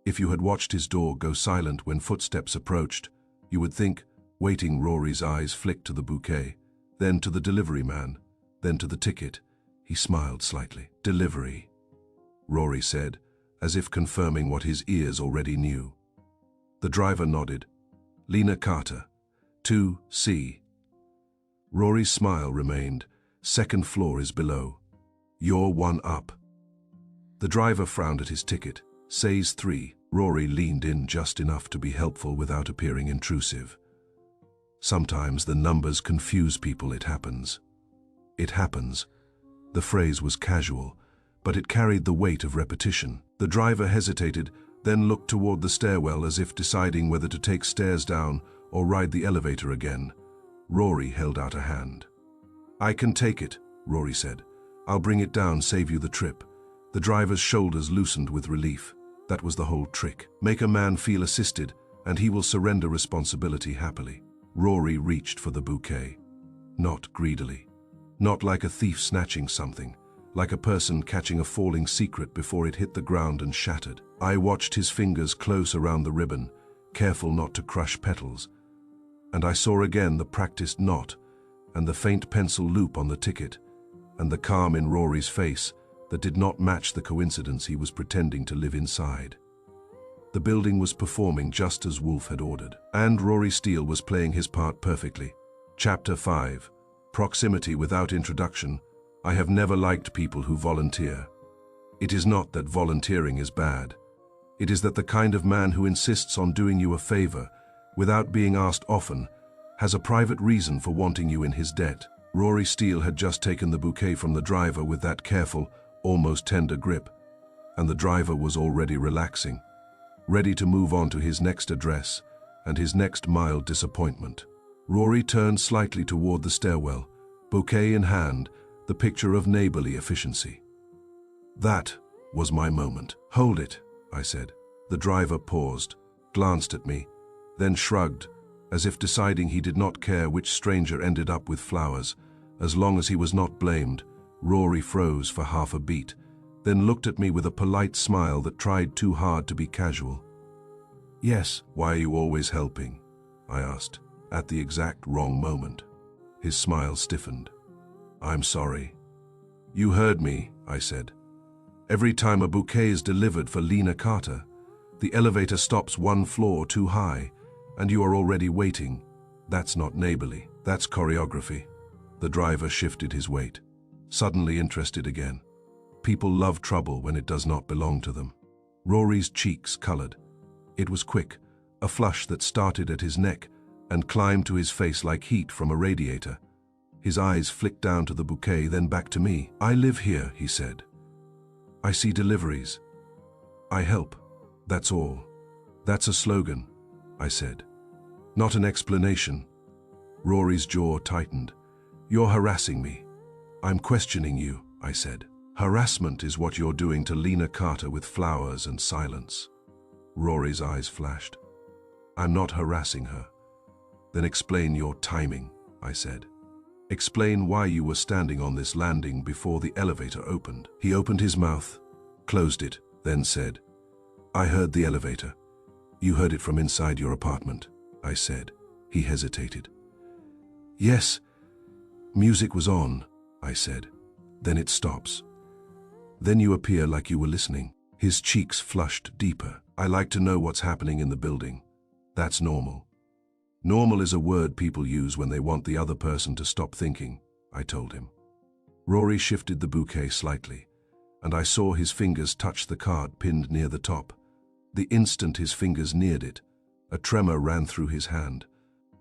If you had watched his door go silent when footsteps approached, you would think, waiting. Rory's eyes flicked to the bouquet, then to the delivery man, then to the ticket. He smiled slightly. "Delivery," Rory said, as if confirming what his ears already knew. The driver nodded. "Lena Carter, 2C. Rory's smile remained. "Second floor is below. You're one up." The driver frowned at his ticket. "Says 3. Rory leaned in just enough to be helpful without appearing intrusive. Sometimes the numbers confuse people. It happens. It happens. The phrase was casual, but it carried the weight of repetition. The driver hesitated, then looked toward the stairwell as if deciding whether to take stairs down or ride the elevator again. Rory held out a hand. "I can take it," Rory said. "I'll bring it down, save you the trip." The driver's shoulders loosened with relief. That was the whole trick. Make a man feel assisted, and he will surrender responsibility happily. Rory reached for the bouquet. Not greedily. Not like a thief snatching something. Like a person catching a falling secret before it hit the ground and shattered. I watched his fingers close around the ribbon, careful not to crush petals. And I saw again the practiced knot, and the faint pencil loop on the ticket, and the calm in Rory's face that did not match the coincidence he was pretending to live inside. The building was performing just as Wolfe had ordered, and Rory Steele was playing his part perfectly. Chapter 5. Proximity without introduction. I have never liked people who volunteer. It is not that volunteering is bad. It is that the kind of man who insists on doing you a favor, without being asked often, has a private reason for wanting you in his debt. Rory Steele had just taken the bouquet from the driver with that careful, almost tender grip, and the driver was already relaxing, ready to move on to his next address and his next mild disappointment. Rory turned slightly toward the stairwell, bouquet in hand, the picture of neighborly efficiency. That was my moment. "Hold it," I said. The driver paused, glanced at me, then shrugged, as if deciding he did not care which stranger ended up with flowers, as long as he was not blamed. Rory froze for half a beat, then looked at me with a polite smile that tried too hard to be casual. "Yes." "Why are you always helping?" I asked, at the exact wrong moment. His smile stiffened. "I'm sorry." "You heard me," I said. "Every time a bouquet is delivered for Lena Carter, the elevator stops one floor too high, and you are already waiting. That's not neighborly. That's choreography." The driver shifted his weight, suddenly interested again. People love trouble when it does not belong to them. Rory's cheeks colored. It was quick, a flush that started at his neck and climbed to his face like heat from a radiator. His eyes flicked down to the bouquet, then back to me. "I live here," he said. "I see deliveries. I help. That's all." "That's a slogan," I said. "Not an explanation." Rory's jaw tightened. "You're harassing me." "I'm questioning you," I said. "Harassment is what you're doing to Lena Carter with flowers and silence." Rory's eyes flashed. I'm not harassing her. Then explain your timing, I said. Explain why you were standing on this landing before the elevator opened. He opened his mouth, closed it, then said, I heard the elevator. You heard it from inside your apartment, I said. He hesitated. Yes, music was on, I said. Then it stops. Then you appear like you were listening. His cheeks flushed deeper. I like to know what's happening in the building. That's normal. Normal is a word people use when they want the other person to stop thinking, I told him. Rory shifted the bouquet slightly, and I saw his fingers touch the card pinned near the top. The instant his fingers neared it, a tremor ran through his hand.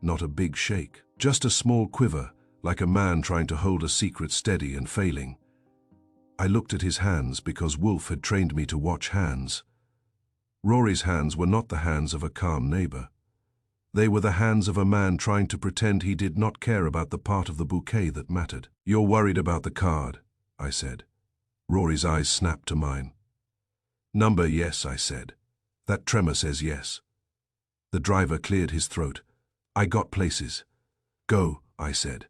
Not a big shake, just a small quiver, like a man trying to hold a secret steady and failing. I looked at his hands because Wolfe had trained me to watch hands. Rory's hands were not the hands of a calm neighbor. They were the hands of a man trying to pretend he did not care about the part of the bouquet that mattered. You're worried about the card, I said. Rory's eyes snapped to mine. Number, yes, I said. That tremor says yes. The driver cleared his throat. I got places. Go, I said.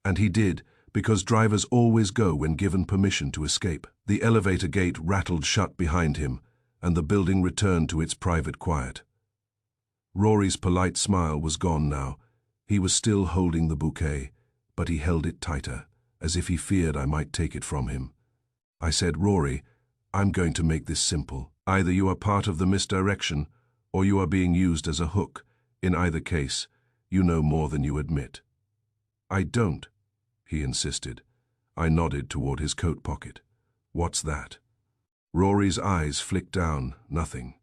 And he did, because drivers always go when given permission to escape. The elevator gate rattled shut behind him, and the building returned to its private quiet. Rory's polite smile was gone now. He was still holding the bouquet, but he held it tighter, as if he feared I might take it from him. I said, Rory, I'm going to make this simple. Either you are part of the misdirection, or you are being used as a hook. In either case, you know more than you admit. I don't, he insisted. I nodded toward his coat pocket. What's that? Rory's eyes flicked down. Nothing.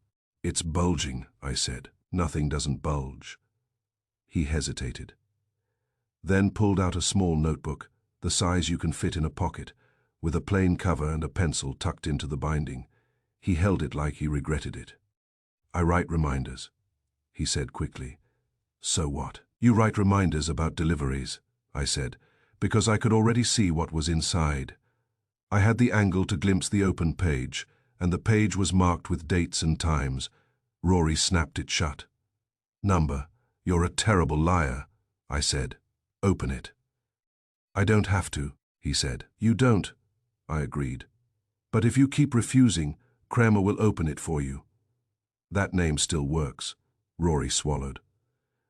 It's bulging, I said. Nothing doesn't bulge. He hesitated. Then pulled out a small notebook, the size you can fit in a pocket, with a plain cover and a pencil tucked into the binding. He held it like he regretted it. I write reminders, he said quickly. So what? You write reminders about deliveries, I said, because I could already see what was inside. I had the angle to glimpse the open page, and the page was marked with dates and times. Rory snapped it shut. Number, you're a terrible liar, I said. Open it. I don't have to, he said. You don't, I agreed. But if you keep refusing, Kramer will open it for you. That name still works, Rory swallowed.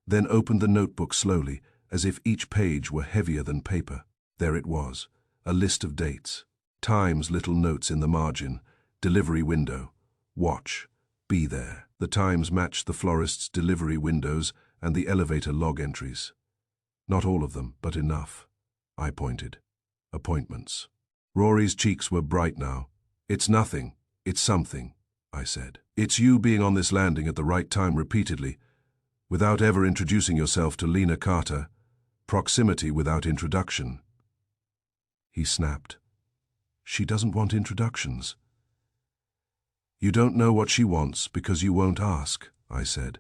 Then opened the notebook slowly, as if each page were heavier than paper. There it was, a list of dates. Times, little notes in the margin. Delivery window. Watch. Be there. The times matched the florist's delivery windows and the elevator log entries. Not all of them, but enough. I pointed. Appointments. Rory's cheeks were bright now. It's nothing. It's something, I said. It's you being on this landing at the right time repeatedly, without ever introducing yourself to Lena Carter. Proximity without introduction. He snapped. She doesn't want introductions. You don't know what she wants because you won't ask, I said.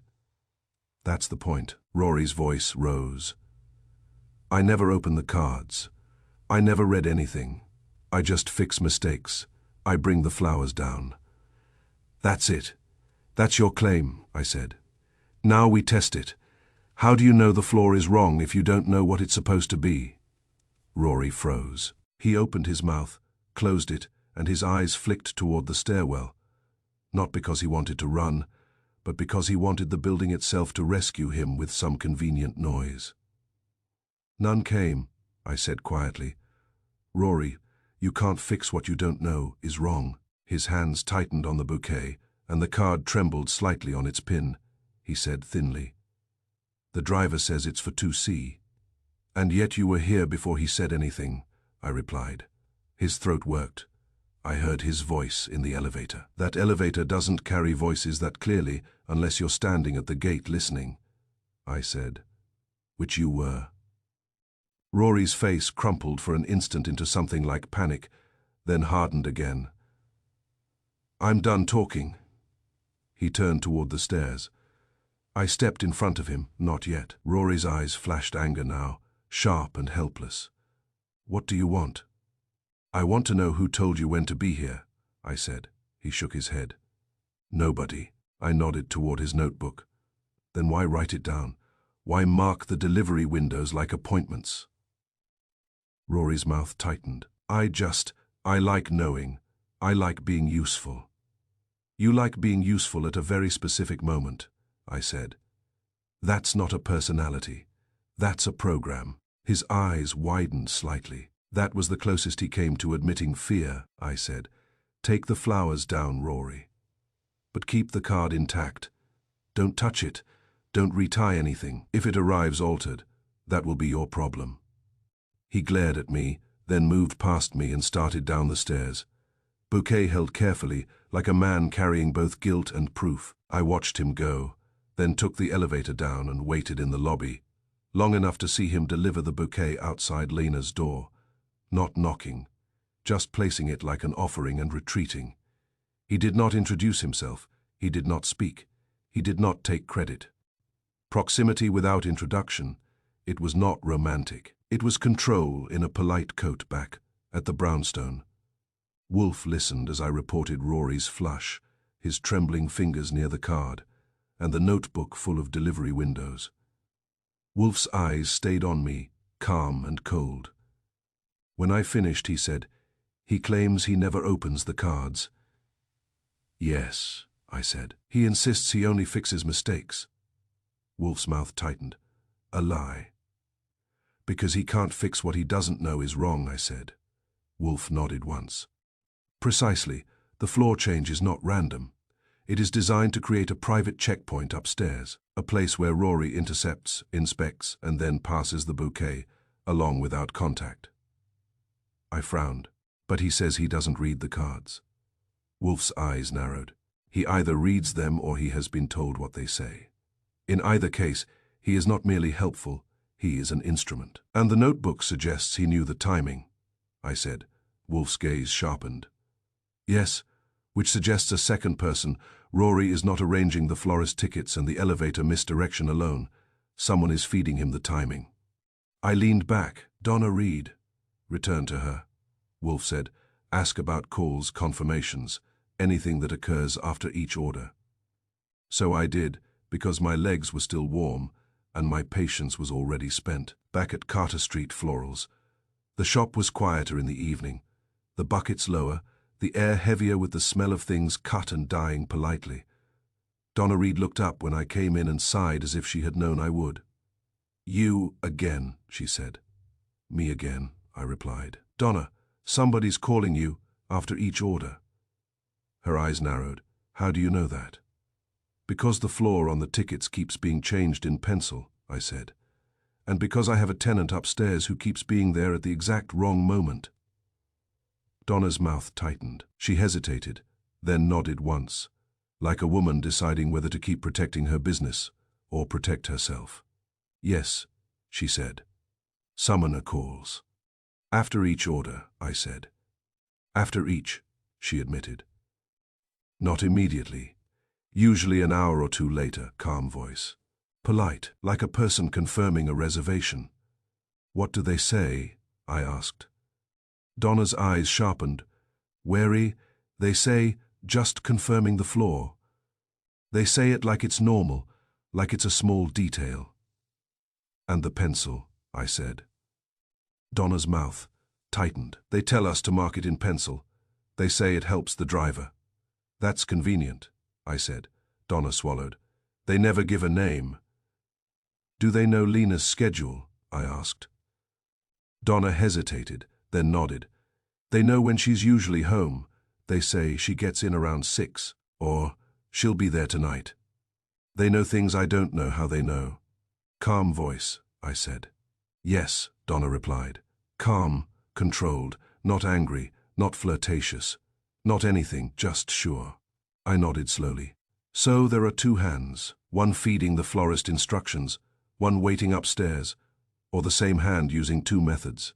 That's the point. Rory's voice rose. I never open the cards. I never read anything. I just fix mistakes. I bring the flowers down. That's it. That's your claim, I said. Now we test it. How do you know the floor is wrong if you don't know what it's supposed to be? Rory froze. He opened his mouth, closed it, and his eyes flicked toward the stairwell. Not because he wanted to run, but because he wanted the building itself to rescue him with some convenient noise. None came, I said quietly. Rory, you can't fix what you don't know is wrong. His hands tightened on the bouquet, and the card trembled slightly on its pin. He said thinly. The driver says it's for 2C. And yet you were here before he said anything, I replied. His throat worked. I heard his voice in the elevator. That elevator doesn't carry voices that clearly unless you're standing at the gate listening, I said. Which you were. Rory's face crumpled for an instant into something like panic, then hardened again. I'm done talking. He turned toward the stairs. I stepped in front of him, not yet. Rory's eyes flashed anger now, sharp and helpless. What do you want? I want to know who told you when to be here, I said. He shook his head. Nobody. I nodded toward his notebook. Then why write it down? Why mark the delivery windows like appointments? Rory's mouth tightened. I like knowing. I like being useful. You like being useful at a very specific moment, I said. That's not a personality. That's a program. His eyes widened slightly. That was the closest he came to admitting fear, I said. Take the flowers down, Rory. But keep the card intact. Don't touch it. Don't retie anything. If it arrives altered, that will be your problem. He glared at me, then moved past me and started down the stairs. Bouquet held carefully, like a man carrying both guilt and proof. I watched him go, then took the elevator down and waited in the lobby, long enough to see him deliver the bouquet outside Lena's door, not knocking, just placing it like an offering and retreating. He did not introduce himself. He did not speak. He did not take credit. Proximity without introduction. It was not romantic. It was control in a polite coat back at the brownstone. Wolfe listened as I reported Rory's flush, his trembling fingers near the card, and the notebook full of delivery windows. Wolfe's eyes stayed on me, calm and cold. When I finished, he said, "He claims he never opens the cards." "Yes," I said. "He insists he only fixes mistakes." Wolfe's mouth tightened. "A lie." "Because he can't fix what he doesn't know is wrong," I said. Wolfe nodded once. "Precisely. The floor change is not random. It is designed to create a private checkpoint upstairs, a place where Rory intercepts, inspects, and then passes the bouquet along without contact." I frowned. "But he says he doesn't read the cards." Wolfe's eyes narrowed. "He either reads them or he has been told what they say. In either case, he is not merely helpful, he is an instrument." "And the notebook suggests he knew the timing," I said. Wolfe's gaze sharpened. "Yes, which suggests a second person. Rory is not arranging the florist tickets and the elevator misdirection alone. Someone is feeding him the timing." I leaned back. "Donna Reed." "Return to her," Wolfe said. "Ask about calls, confirmations, anything that occurs after each order." So I did, because my legs were still warm and my patience was already spent. Back at Carter Street Florals, the shop was quieter in the evening, the buckets lower, the air heavier with the smell of things cut and dying politely. Donna Reed looked up when I came in and sighed as if she had known I would. "You again," she said. "Me again," I replied. "Donna, somebody's calling you after each order." Her eyes narrowed. "How do you know that?" "Because the floor on the tickets keeps being changed in pencil," I said. "And because I have a tenant upstairs who keeps being there at the exact wrong moment." Donna's mouth tightened. She hesitated, then nodded once, like a woman deciding whether to keep protecting her business or protect herself. "Yes," she said. "Summoner calls." "After each order," I said. "After each," she admitted. "Not immediately. Usually an hour or two later," calm voice. "Polite, like a person confirming a reservation." "What do they say?" I asked. Donna's eyes sharpened. Wary, "They say, just confirming the floor. They say it like it's normal, like it's a small detail." "And the pencil," I said. Donna's mouth tightened. "They tell us to mark it in pencil. They say it helps the driver." "That's convenient," I said. Donna swallowed. "They never give a name." "Do they know Lena's schedule?" I asked. Donna hesitated, then nodded. "They know when she's usually home. They say she gets in around 6, or she'll be there tonight. They know things I don't know how they know." "Calm voice," I said. "Yes," Donna replied. "Calm, controlled, not angry, not flirtatious, not anything, just sure." I nodded slowly. "So there are two hands, one feeding the florist instructions, one waiting upstairs, or the same hand using two methods."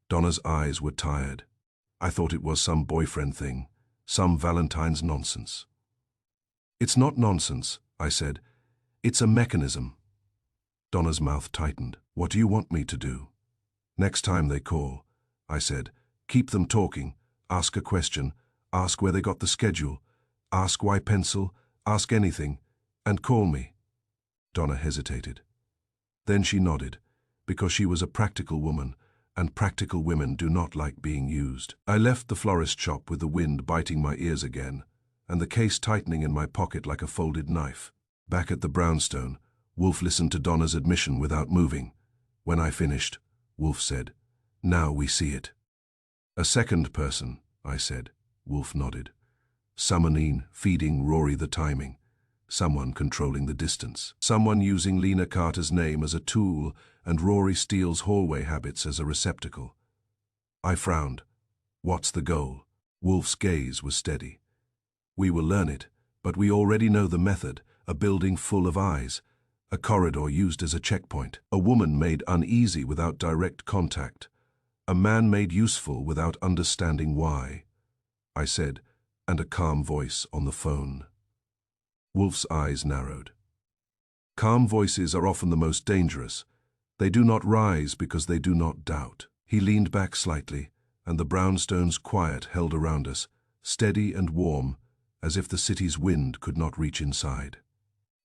Donna's eyes were tired. I thought it was some boyfriend thing, some Valentine's nonsense. "It's not nonsense," I said. "It's a mechanism." Donna's mouth tightened. "What do you want me to do?" "Next time they call," I said, "keep them talking, ask a question, ask where they got the schedule, ask why pencil, ask anything, and call me." Donna hesitated. Then she nodded, because she was a practical woman, and practical women do not like being used. I left the florist shop with the wind biting my ears again, and the case tightening in my pocket like a folded knife. Back at the brownstone, Wolfe listened to Donna's admission without moving. When I finished, Wolfe said, "Now we see it." "A second person," I said. Wolfe nodded. "Summoning, feeding Rory the timing. Someone controlling the distance. Someone using Lena Carter's name as a tool and Rory Steele's hallway habits as a receptacle." I frowned. "What's the goal?" Wolfe's gaze was steady. "We will learn it, but we already know the method, a building full of eyes, a corridor used as a checkpoint, a woman made uneasy without direct contact, a man made useful without understanding why," I said, and a calm voice on the phone. Wolfe's eyes narrowed. Calm voices are often the most dangerous. They do not rise because they do not doubt. He leaned back slightly, and the brownstone's quiet held around us, steady and warm, as if the city's wind could not reach inside.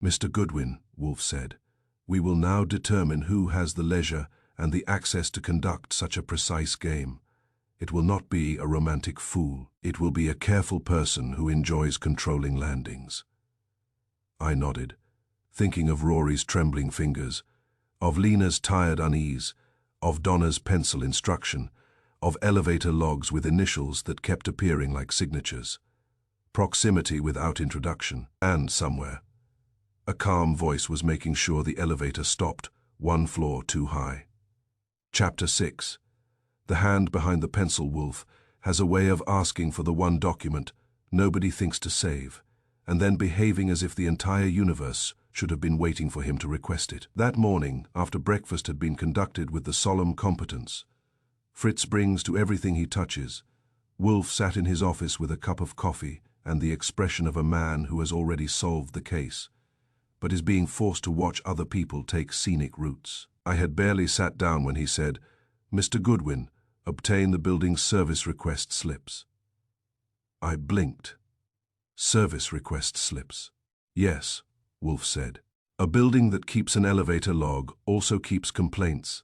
"Mr. Goodwin," Wolfe said, "we will now determine who has the leisure and the access to conduct such a precise game. It will not be a romantic fool. It will be a careful person who enjoys controlling landings." I nodded, thinking of Rory's trembling fingers, of Lena's tired unease, of Donna's pencil instruction, of elevator logs with initials that kept appearing like signatures, proximity without introduction, and somewhere a calm voice was making sure the elevator stopped, one floor too high. Chapter 6. The hand behind the pencil Wolfe has a way of asking for the one document nobody thinks to save, and then behaving as if the entire universe should have been waiting for him to request it. That morning, after breakfast had been conducted with the solemn competence Fritz brings to everything he touches, Wolfe sat in his office with a cup of coffee and the expression of a man who has already solved the case, but is being forced to watch other people take scenic routes. I had barely sat down when he said, "Mr. Goodwin, obtain the building's service request slips." I blinked. Service request slips. "Yes," Wolfe said. "A building that keeps an elevator log also keeps complaints.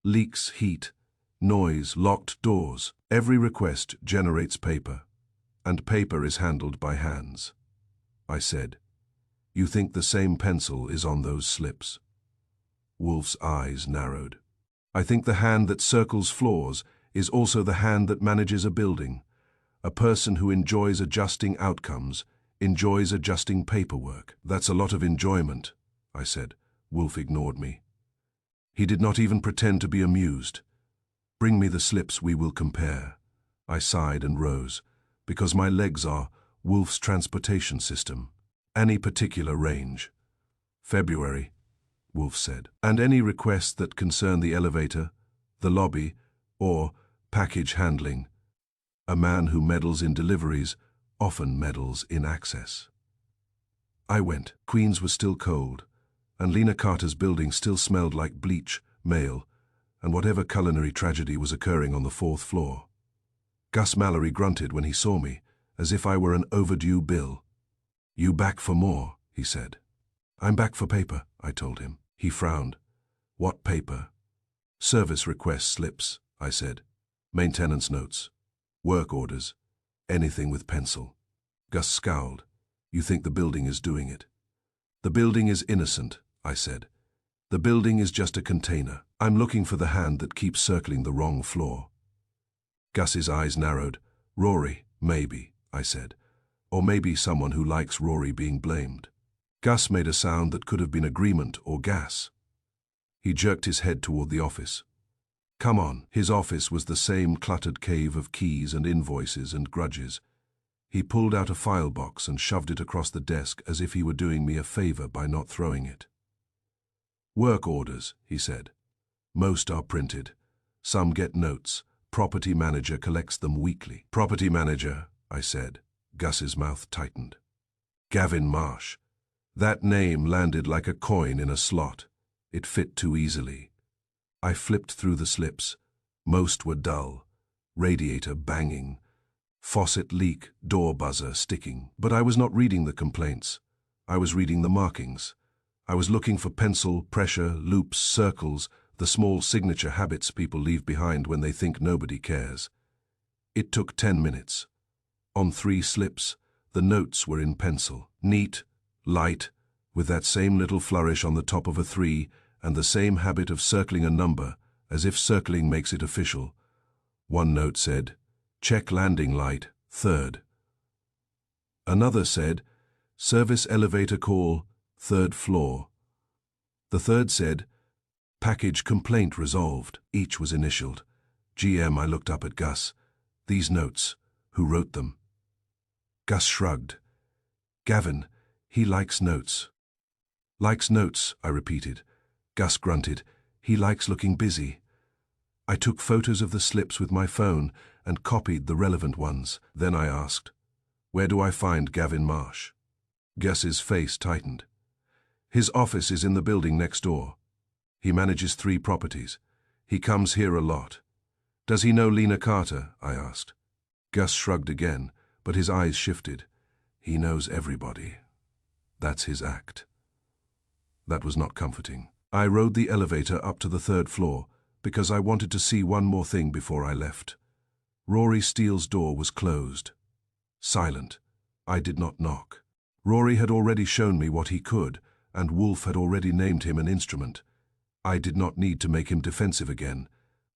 Leaks, heat, noise, locked doors. Every request generates paper, and paper is handled by hands." I said, "You think the same pencil is on those slips?" Wolfe's eyes narrowed. "I think the hand that circles floors is also the hand that manages a building. A person who enjoys adjusting outcomes, enjoys adjusting paperwork." "That's a lot of enjoyment," I said. Wolfe ignored me. He did not even pretend to be amused. "Bring me the slips, we will compare." I sighed and rose, because my legs are Wolfe's transportation system. "Any particular range?" "February," Wolfe said. "And any requests that concern the elevator, the lobby, or package handling? A man who meddles in deliveries often meddles in access." I went. Queens was still cold, and Lena Carter's building still smelled like bleach, mail, and whatever culinary tragedy was occurring on the 4th floor. Gus Mallory grunted when he saw me, as if I were an overdue bill. "You back for more?" he said. "I'm back for paper," I told him. He frowned. "What paper?" "Service request slips," I said. "Maintenance notes, work orders, anything with pencil." Gus scowled. "You think the building is doing it?" "The building is innocent," I said. "The building is just a container. I'm looking for the hand that keeps circling the wrong floor." Gus's eyes narrowed. "Rory, maybe," I said. "Or maybe someone who likes Rory being blamed." Gus made a sound that could have been agreement or gas. He jerked his head toward the office. "Come on." His office was the same cluttered cave of keys and invoices and grudges. He pulled out a file box and shoved it across the desk as if he were doing me a favor by not throwing it. "Work orders," he said. "Most are printed. Some get notes. Property manager collects them weekly." "Property manager," I said. Gus's mouth tightened. "Gavin Marsh." That name landed like a coin in a slot. It fit too easily. I flipped through the slips. Most were dull. Radiator banging. Faucet leak, door buzzer sticking. But I was not reading the complaints. I was reading the markings. I was looking for pencil, pressure, loops, circles, the small signature habits people leave behind when they think nobody cares. It took 10 minutes. On 3 slips, the notes were in pencil, neat, light, with that same little flourish on the top of a 3 and the same habit of circling a number, as if circling makes it official. One note said, "Check landing light, 3rd." Another said, "Service elevator call, 3rd floor." The third said, "Package complaint resolved." Each was initialed. GM. I looked up at Gus. "These notes, who wrote them?" Gus shrugged. "Gavin, he likes notes." "Likes notes," I repeated. Gus grunted. "He likes looking busy." I took photos of the slips with my phone and copied the relevant ones. Then I asked, "Where do I find Gavin Marsh?" Gus's face tightened. "His office is in the building next door. He manages 3 properties. He comes here a lot." "Does he know Lena Carter?" I asked. Gus shrugged again, but his eyes shifted. "He knows everybody. That's his act." That was not comforting. I rode the elevator up to the 3rd floor because I wanted to see one more thing before I left. Rory Steele's door was closed. Silent. I did not knock. Rory had already shown me what he could, and Wolfe had already named him an instrument. I did not need to make him defensive again.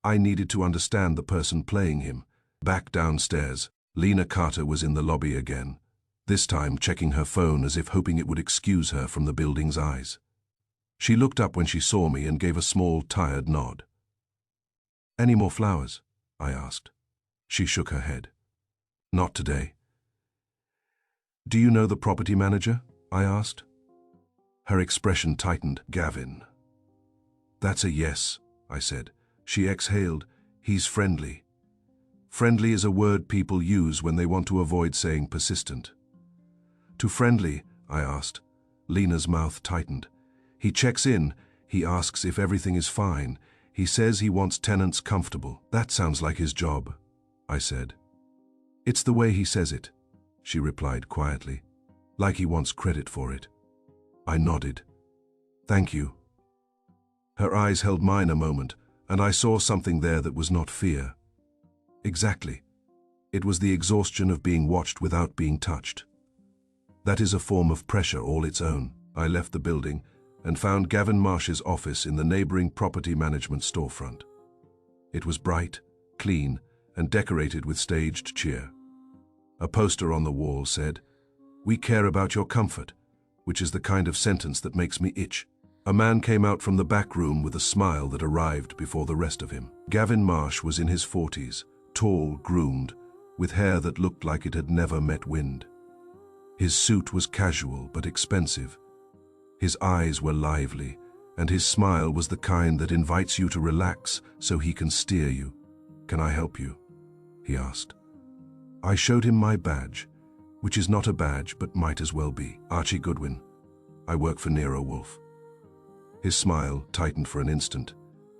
I needed to understand the person playing him. Back downstairs, Lena Carter was in the lobby again, this time checking her phone as if hoping it would excuse her from the building's eyes. She looked up when she saw me and gave a small, tired nod. "Any more flowers?" I asked. She shook her head. "Not today." "Do you know the property manager?" I asked. Her expression tightened. "Gavin." "That's a yes," I said. She exhaled. "He's friendly." Friendly is a word people use when they want to avoid saying persistent. "To friendly?" I asked. Lena's mouth tightened. "He checks in. He asks if everything is fine. He says he wants tenants comfortable." "That sounds like his job," I said. "It's the way he says it," she replied quietly, "like he wants credit for it." I nodded. "Thank you." Her eyes held mine a moment, and I saw something there that was not fear. Exactly. It was the exhaustion of being watched without being touched. That is a form of pressure all its own. I left the building and found Gavin Marsh's office in the neighboring property management storefront. It was bright, clean, and decorated with staged cheer. A poster on the wall said, "We care about your comfort," which is the kind of sentence that makes me itch. A man came out from the back room with a smile that arrived before the rest of him. Gavin Marsh was in his 40s, tall, groomed, with hair that looked like it had never met wind. His suit was casual but expensive. His eyes were lively, and his smile was the kind that invites you to relax so he can steer you. "Can I help you?" he asked. I showed him my badge, which is not a badge but might as well be. "Archie Goodwin. I work for Nero Wolfe." His smile tightened for an instant,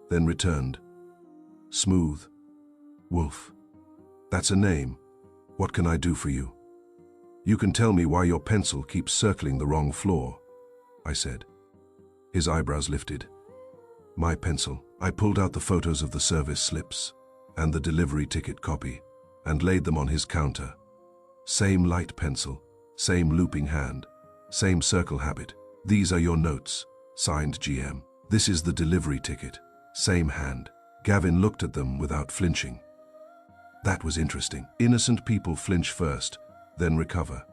then returned. "Smooth. Wolfe. That's a name. What can I do for you?" "You can tell me why your pencil keeps circling the wrong floor," I said. His eyebrows lifted. "My pencil." I pulled out the photos of the service slips and the delivery ticket copy and laid them on his counter. Same light pencil, same looping hand, same circle habit. "These are your notes, signed GM. This is the delivery ticket, same hand." Gavin looked at them without flinching. That was interesting. Innocent people flinch first, then recover.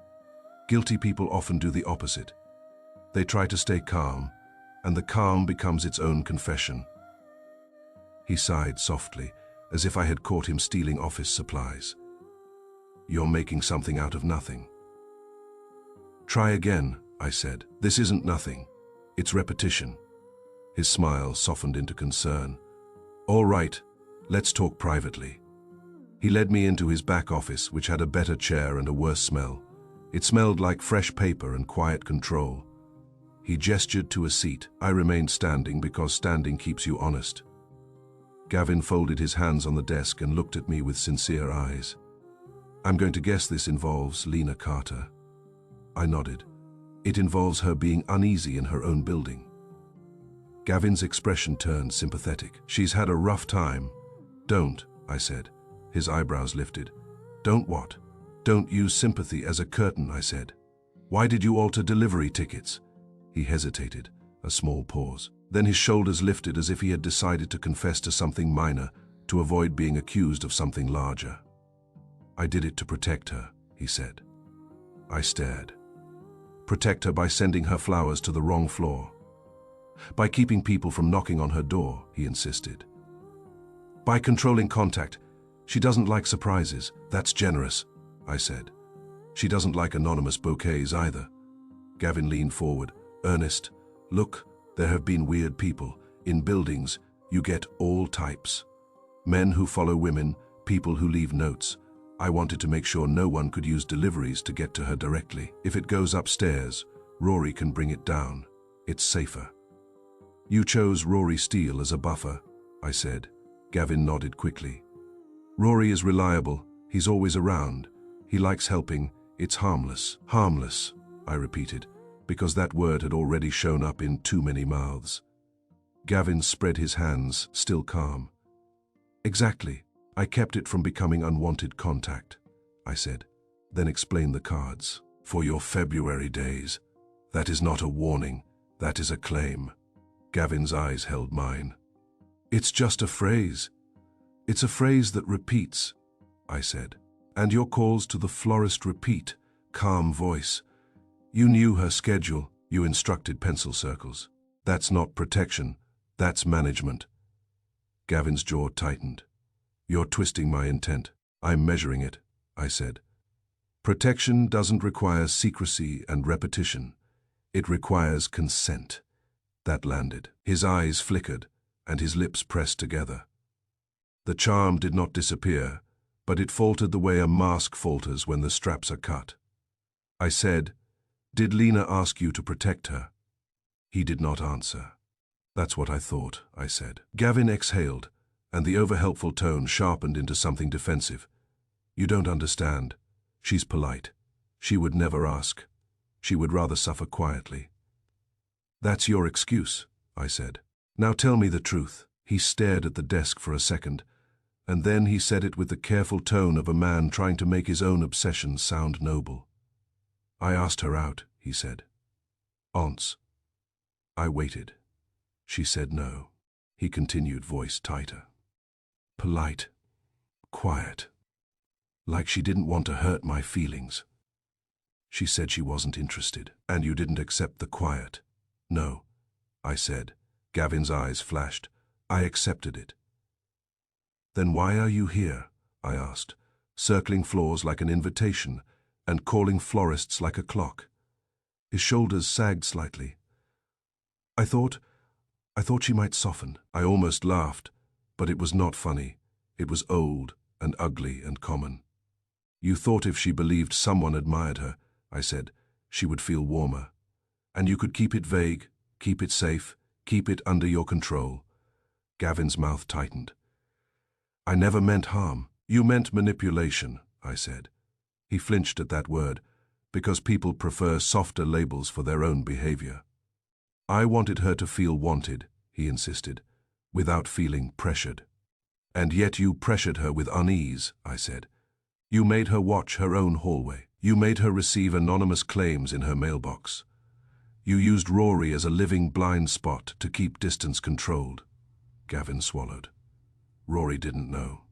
Guilty people often do the opposite. They try to stay calm, and the calm becomes its own confession. He sighed softly, as if I had caught him stealing office supplies. "You're making something out of nothing." "Try again," I said. "This isn't nothing. It's repetition." His smile softened into concern. "All right, let's talk privately." He led me into his back office, which had a better chair and a worse smell. It smelled like fresh paper and quiet control. He gestured to a seat. I remained standing because standing keeps you honest. Gavin folded his hands on the desk and looked at me with sincere eyes. "I'm going to guess this involves Lena Carter." I nodded. It involves her being uneasy in her own building. Gavin's expression turned sympathetic. She's had a rough time. Don't, I said. His eyebrows lifted. Don't what? Don't use sympathy as a curtain, I said. Why did you alter delivery tickets? He hesitated, a small pause. Then his shoulders lifted as if he had decided to confess to something minor, to avoid being accused of something larger. I did it to protect her, he said. I stared. Protect her by sending her flowers to the wrong floor. By keeping people from knocking on her door, he insisted. By controlling contact. She doesn't like surprises. That's generous, I said. She doesn't like anonymous bouquets either. Gavin leaned forward. Earnest, look, there have been weird people. In buildings, you get all types. Men who follow women, people who leave notes. I wanted to make sure no one could use deliveries to get to her directly. If it goes upstairs, Rory can bring it down. It's safer. You chose Rory Steele as a buffer, I said. Gavin nodded quickly. Rory is reliable. He's always around. He likes helping. It's harmless. Harmless, I repeated, because that word had already shown up in too many mouths. Gavin spread his hands, still calm. Exactly. I kept it from becoming unwanted contact, I said, then explained the cards. For your February days. That is not a warning. That is a claim. Gavin's eyes held mine. It's just a phrase. It's a phrase that repeats, I said. And your calls to the florist repeat, calm voice. You knew her schedule. You instructed pencil circles. That's not protection. That's management. Gavin's jaw tightened. You're twisting my intent. I'm measuring it, I said. Protection doesn't require secrecy and repetition. It requires consent. That landed. His eyes flickered, and his lips pressed together. The charm did not disappear, but it faltered the way a mask falters when the straps are cut. I said, Did Lena ask you to protect her? He did not answer. That's what I thought, I said. Gavin exhaled, and the over-helpful tone sharpened into something defensive. You don't understand. She's polite. She would never ask. She would rather suffer quietly. That's your excuse, I said. Now tell me the truth. He stared at the desk for a second, and then he said it with the careful tone of a man trying to make his own obsession sound noble. I asked her out, he said. Once. I waited. She said no. He continued, voice tighter. Polite. Quiet. Like she didn't want to hurt my feelings. She said she wasn't interested. And you didn't accept the quiet? No, I said. Gavin's eyes flashed. I accepted it. Then why are you here? I asked, circling floors like an invitation and calling florists like a clock. His shoulders sagged slightly. I thought she might soften. I almost laughed, but it was not funny. It was old and ugly and common. You thought if she believed someone admired her, I said, she would feel warmer. And you could keep it vague, keep it safe, keep it under your control. Gavin's mouth tightened. I never meant harm. You meant manipulation, I said. He flinched at that word, because people prefer softer labels for their own behavior. I wanted her to feel wanted, he insisted, without feeling pressured. And yet you pressured her with unease, I said. You made her watch her own hallway. You made her receive anonymous claims in her mailbox. You used Rory as a living blind spot to keep distance controlled. Gavin swallowed. Rory didn't know.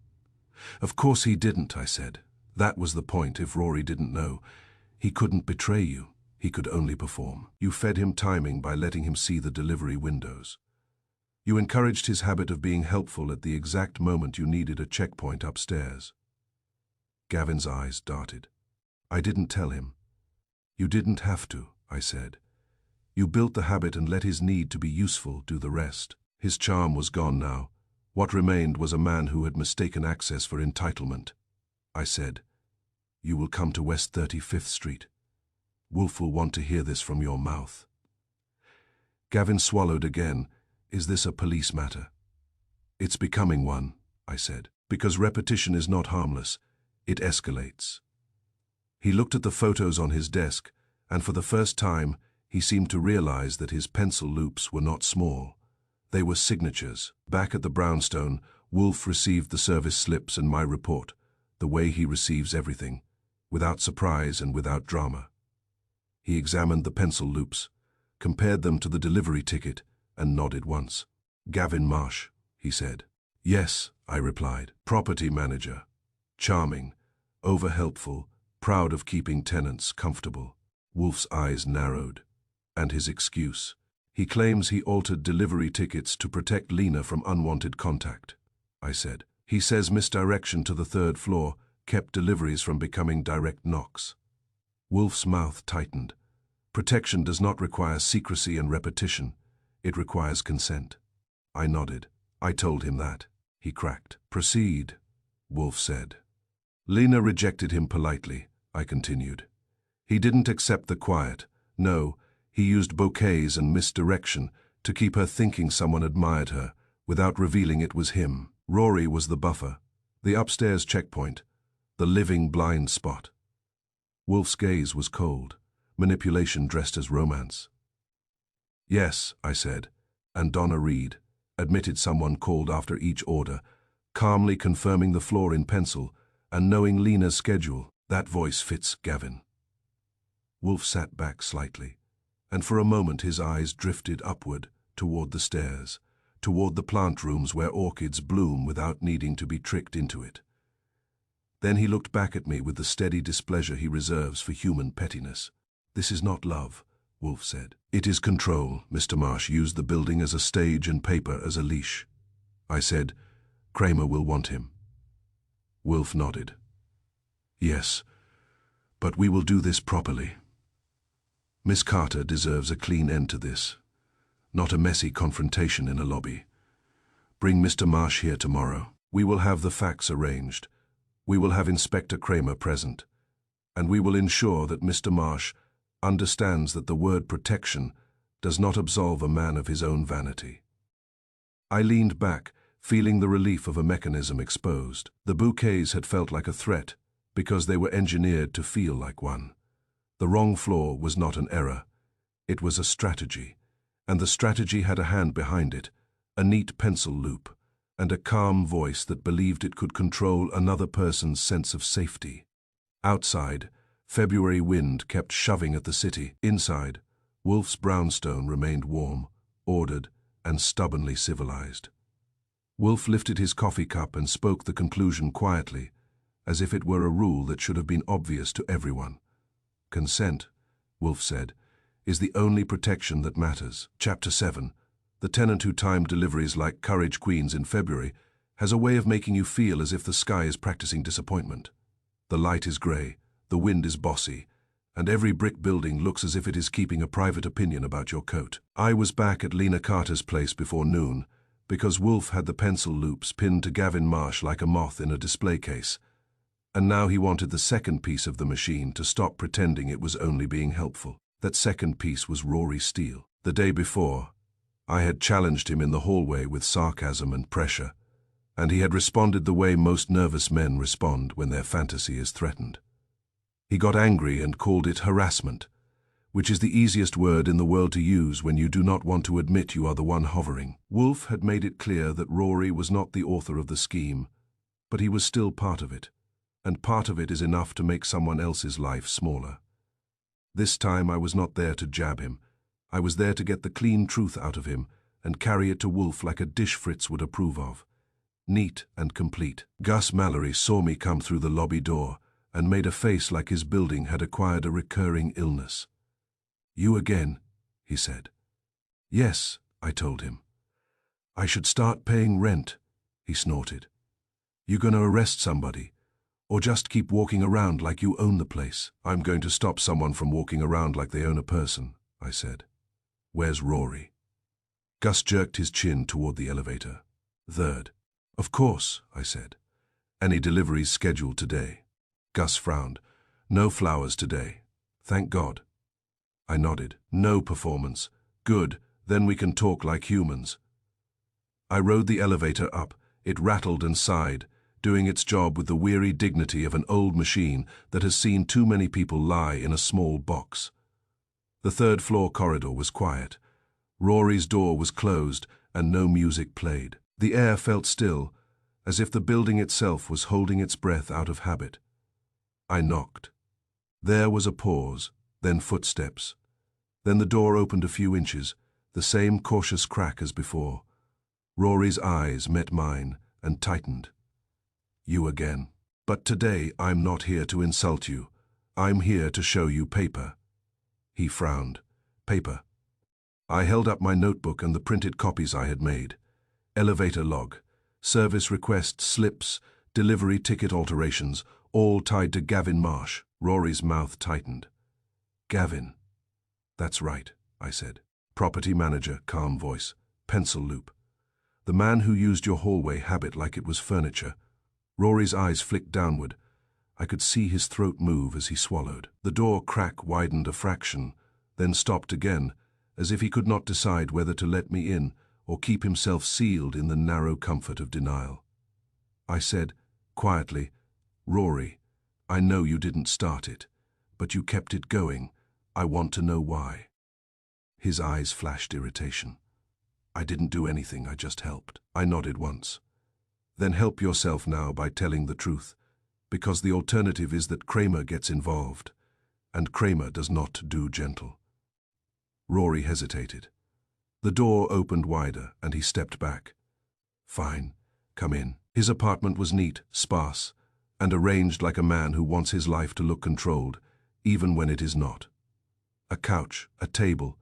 Of course he didn't, I said. That was the point. If Rory didn't know, he couldn't betray you. He could only perform. You fed him timing by letting him see the delivery windows. You encouraged his habit of being helpful at the exact moment you needed a checkpoint upstairs. Gavin's eyes darted. I didn't tell him. You didn't have to, I said. You built the habit and let his need to be useful do the rest. His charm was gone now. What remained was a man who had mistaken access for entitlement. I said, You will come to West 35th Street. Wolfe will want to hear this from your mouth. Gavin swallowed again. Is this a police matter? It's becoming one, I said, because repetition is not harmless. It escalates. He looked at the photos on his desk, and for the first time, he seemed to realize that his pencil loops were not small. They were signatures. Back at the brownstone, Wolfe received the service slips and my report, the way he receives everything, without surprise and without drama. He examined the pencil loops, compared them to the delivery ticket, and nodded once. "Gavin Marsh," he said. "Yes," I replied. "Property manager. Charming, over-helpful, proud of keeping tenants comfortable." Wolfe's eyes narrowed. And his excuse. "He claims he altered delivery tickets to protect Lena from unwanted contact," I said. "He says misdirection to the third floor kept deliveries from becoming direct knocks." Wolfe's mouth tightened. "Protection does not require secrecy and repetition. It requires consent." I nodded. I told him that. He cracked. "Proceed," Wolfe said. "Lena rejected him politely," I continued. "He didn't accept the quiet. No, he used bouquets and misdirection to keep her thinking someone admired her, without revealing it was him. Rory was the buffer, the upstairs checkpoint, the living blind spot." Wolfe's gaze was cold, manipulation dressed as romance. "Yes," I said, and Donna Reed admitted someone called after each order, calmly confirming the floor in pencil and knowing Lena's schedule. "That voice fits Gavin." Wolfe sat back slightly, and for a moment his eyes drifted upward toward the stairs, toward the plant rooms where orchids bloom without needing to be tricked into it. Then he looked back at me with the steady displeasure he reserves for human pettiness. "This is not love," Wolfe said. "It is control. Mr. Marsh used the building as a stage and paper as a leash." I said, "Kramer will want him." Wolfe nodded. "Yes, but we will do this properly. Miss Carter deserves a clean end to this, not a messy confrontation in a lobby. Bring Mr. Marsh here tomorrow. We will have the facts arranged. We will have Inspector Kramer present, and we will ensure that Mr. Marsh understands that the word protection does not absolve a man of his own vanity." I leaned back, feeling the relief of a mechanism exposed. The bouquets had felt like a threat because they were engineered to feel like one. The wrong floor was not an error. It was a strategy, and the strategy had a hand behind it, a neat pencil loop, and a calm voice that believed it could control another person's sense of safety. Outside, February wind kept shoving at the city. Inside, Wolfe's brownstone remained warm, ordered, and stubbornly civilized. Wolfe lifted his coffee cup and spoke the conclusion quietly, as if it were a rule that should have been obvious to everyone. "Consent," Wolfe said, "is the only protection that matters." Chapter 7. The tenant who timed deliveries like Courage Queens in February has a way of making you feel as if the sky is practicing disappointment. The light is grey, the wind is bossy, and every brick building looks as if it is keeping a private opinion about your coat. I was back at Lena Carter's place before noon, because Wolfe had the pencil loops pinned to Gavin Marsh like a moth in a display case, and now he wanted the second piece of the machine to stop pretending it was only being helpful. That second piece was Rory Steele. The day before, I had challenged him in the hallway with sarcasm and pressure, and he had responded the way most nervous men respond when their fantasy is threatened. He got angry and called it harassment, which is the easiest word in the world to use when you do not want to admit you are the one hovering. Wolfe had made it clear that Rory was not the author of the scheme, but he was still part of it, and part of it is enough to make someone else's life smaller. This time I was not there to jab him. I was there to get the clean truth out of him and carry it to Wolfe like a dish Fritz would approve of. Neat and complete. Gus Mallory saw me come through the lobby door and made a face like his building had acquired a recurring illness. "You again," he said. "Yes," I told him. "I should start paying rent," he snorted. "You gonna arrest somebody? Or just keep walking around like you own the place?" "I'm going to stop someone from walking around like they own a person," I said. "Where's Rory?" Gus jerked his chin toward the elevator. "Third." "Of course," I said. "Any deliveries scheduled today?" Gus frowned. "No flowers today. Thank God." I nodded. "No performance. Good, then we can talk like humans." I rode the elevator up. It rattled and sighed, doing its job with the weary dignity of an old machine that has seen too many people lie in a small box. The third-floor corridor was quiet. Rory's door was closed and no music played. The air felt still, as if the building itself was holding its breath out of habit. I knocked. There was a pause, then footsteps. Then the door opened a few inches, the same cautious crack as before. Rory's eyes met mine and tightened. You again. But today I'm not here to insult you. I'm here to show you paper. He frowned. Paper. I held up my notebook and the printed copies I had made. Elevator log, service request slips, delivery ticket alterations, all tied to Gavin Marsh. Rory's mouth tightened. Gavin. That's right, I said. Property manager, calm voice, pencil loop. The man who used your hallway habit like it was furniture. Rory's eyes flicked downward. I could see his throat move as he swallowed. The door crack widened a fraction, then stopped again, as if he could not decide whether to let me in or keep himself sealed in the narrow comfort of denial. I said, quietly, Rory, I know you didn't start it, but you kept it going. I want to know why. His eyes flashed irritation. I didn't do anything, I just helped. I nodded once. Then help yourself now by telling the truth, because the alternative is that Kramer gets involved, and Kramer does not do gentle. Rory hesitated. The door opened wider, and he stepped back. Fine, come in. His apartment was neat, sparse, and arranged like a man who wants his life to look controlled, even when it is not. A couch, a table,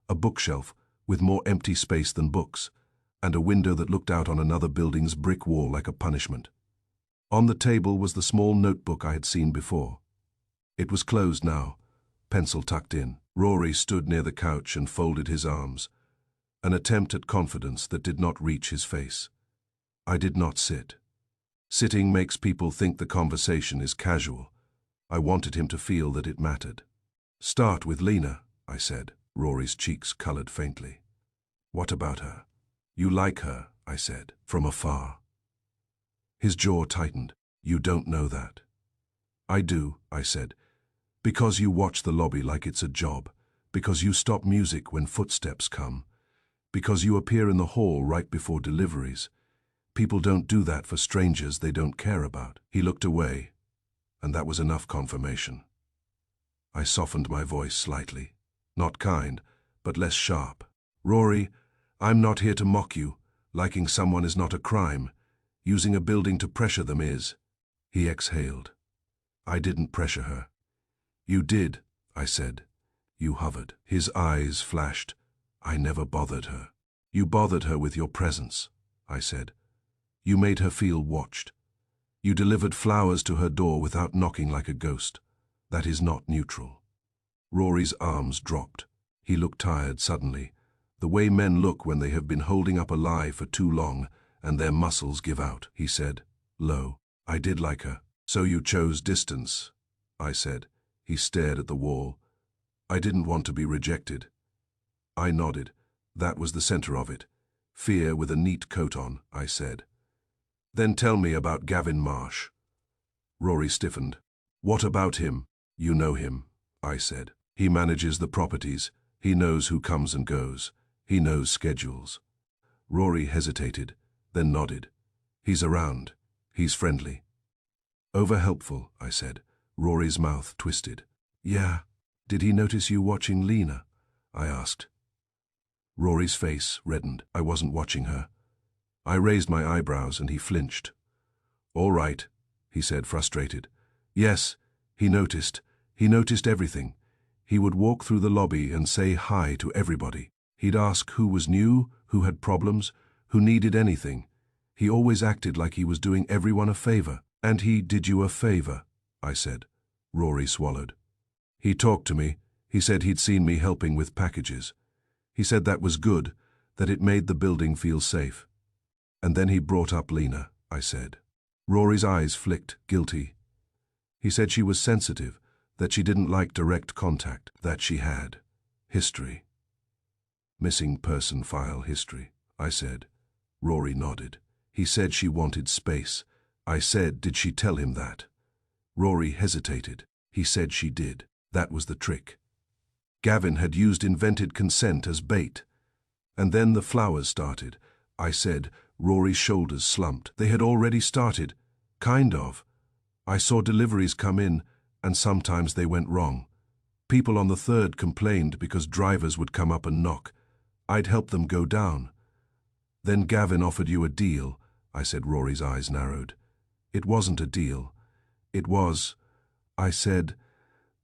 a bookshelf with more empty space than books, and a window that looked out on another building's brick wall like a punishment. On the table was the small notebook I had seen before. It was closed now, pencil tucked in. Rory stood near the couch and folded his arms, an attempt at confidence that did not reach his face. I did not sit. Sitting makes people think the conversation is casual. I wanted him to feel that it mattered. Start with Lena, I said. Rory's cheeks colored faintly. What about her? You like her, I said, from afar. His jaw tightened. You don't know that. I do, I said, because you watch the lobby like it's a job, because you stop music when footsteps come, because you appear in the hall right before deliveries. People don't do that for strangers they don't care about. He looked away, and that was enough confirmation. I softened my voice slightly. Not kind, but less sharp. Rory, I'm not here to mock you. Liking someone is not a crime. Using a building to pressure them is. He exhaled. I didn't pressure her. You did, I said. You hovered. His eyes flashed. I never bothered her. You bothered her with your presence, I said. You made her feel watched. You delivered flowers to her door without knocking like a ghost. That is not neutral. Rory's arms dropped. He looked tired suddenly, the way men look when they have been holding up a lie for too long and their muscles give out. He said, low, I did like her. So you chose distance, I said. He stared at the wall. I didn't want to be rejected. I nodded. That was the center of it. Fear with a neat coat on, I said. Then tell me about Gavin Marsh. Rory stiffened. What about him? You know him, I said. He manages the properties. He knows who comes and goes. He knows schedules. Rory hesitated, then nodded. He's around. He's friendly. Over-helpful, I said. Rory's mouth twisted. Yeah. Did he notice you watching Lena? I asked. Rory's face reddened. I wasn't watching her. I raised my eyebrows and he flinched. All right, he said, frustrated. Yes, he noticed. He noticed everything. He would walk through the lobby and say hi to everybody. He'd ask who was new, who had problems, who needed anything. He always acted like he was doing everyone a favor. And he did you a favor, I said. Rory swallowed. He talked to me. He said he'd seen me helping with packages. He said that was good, that it made the building feel safe. And then he brought up Lena, I said. Rory's eyes flicked, guilty. He said she was sensitive, that she didn't like direct contact, that she had history. Missing person file history, I said. Rory nodded. He said she wanted space. I said, did she tell him that? Rory hesitated. He said she did. That was the trick. Gavin had used invented consent as bait. And then the flowers started, I said. Rory's shoulders slumped. They had already started. Kind of. I saw deliveries come in, and sometimes they went wrong. People on the third complained because drivers would come up and knock. I'd help them go down. Then Gavin offered you a deal, I said. Rory's eyes narrowed. It wasn't a deal. It was, I said.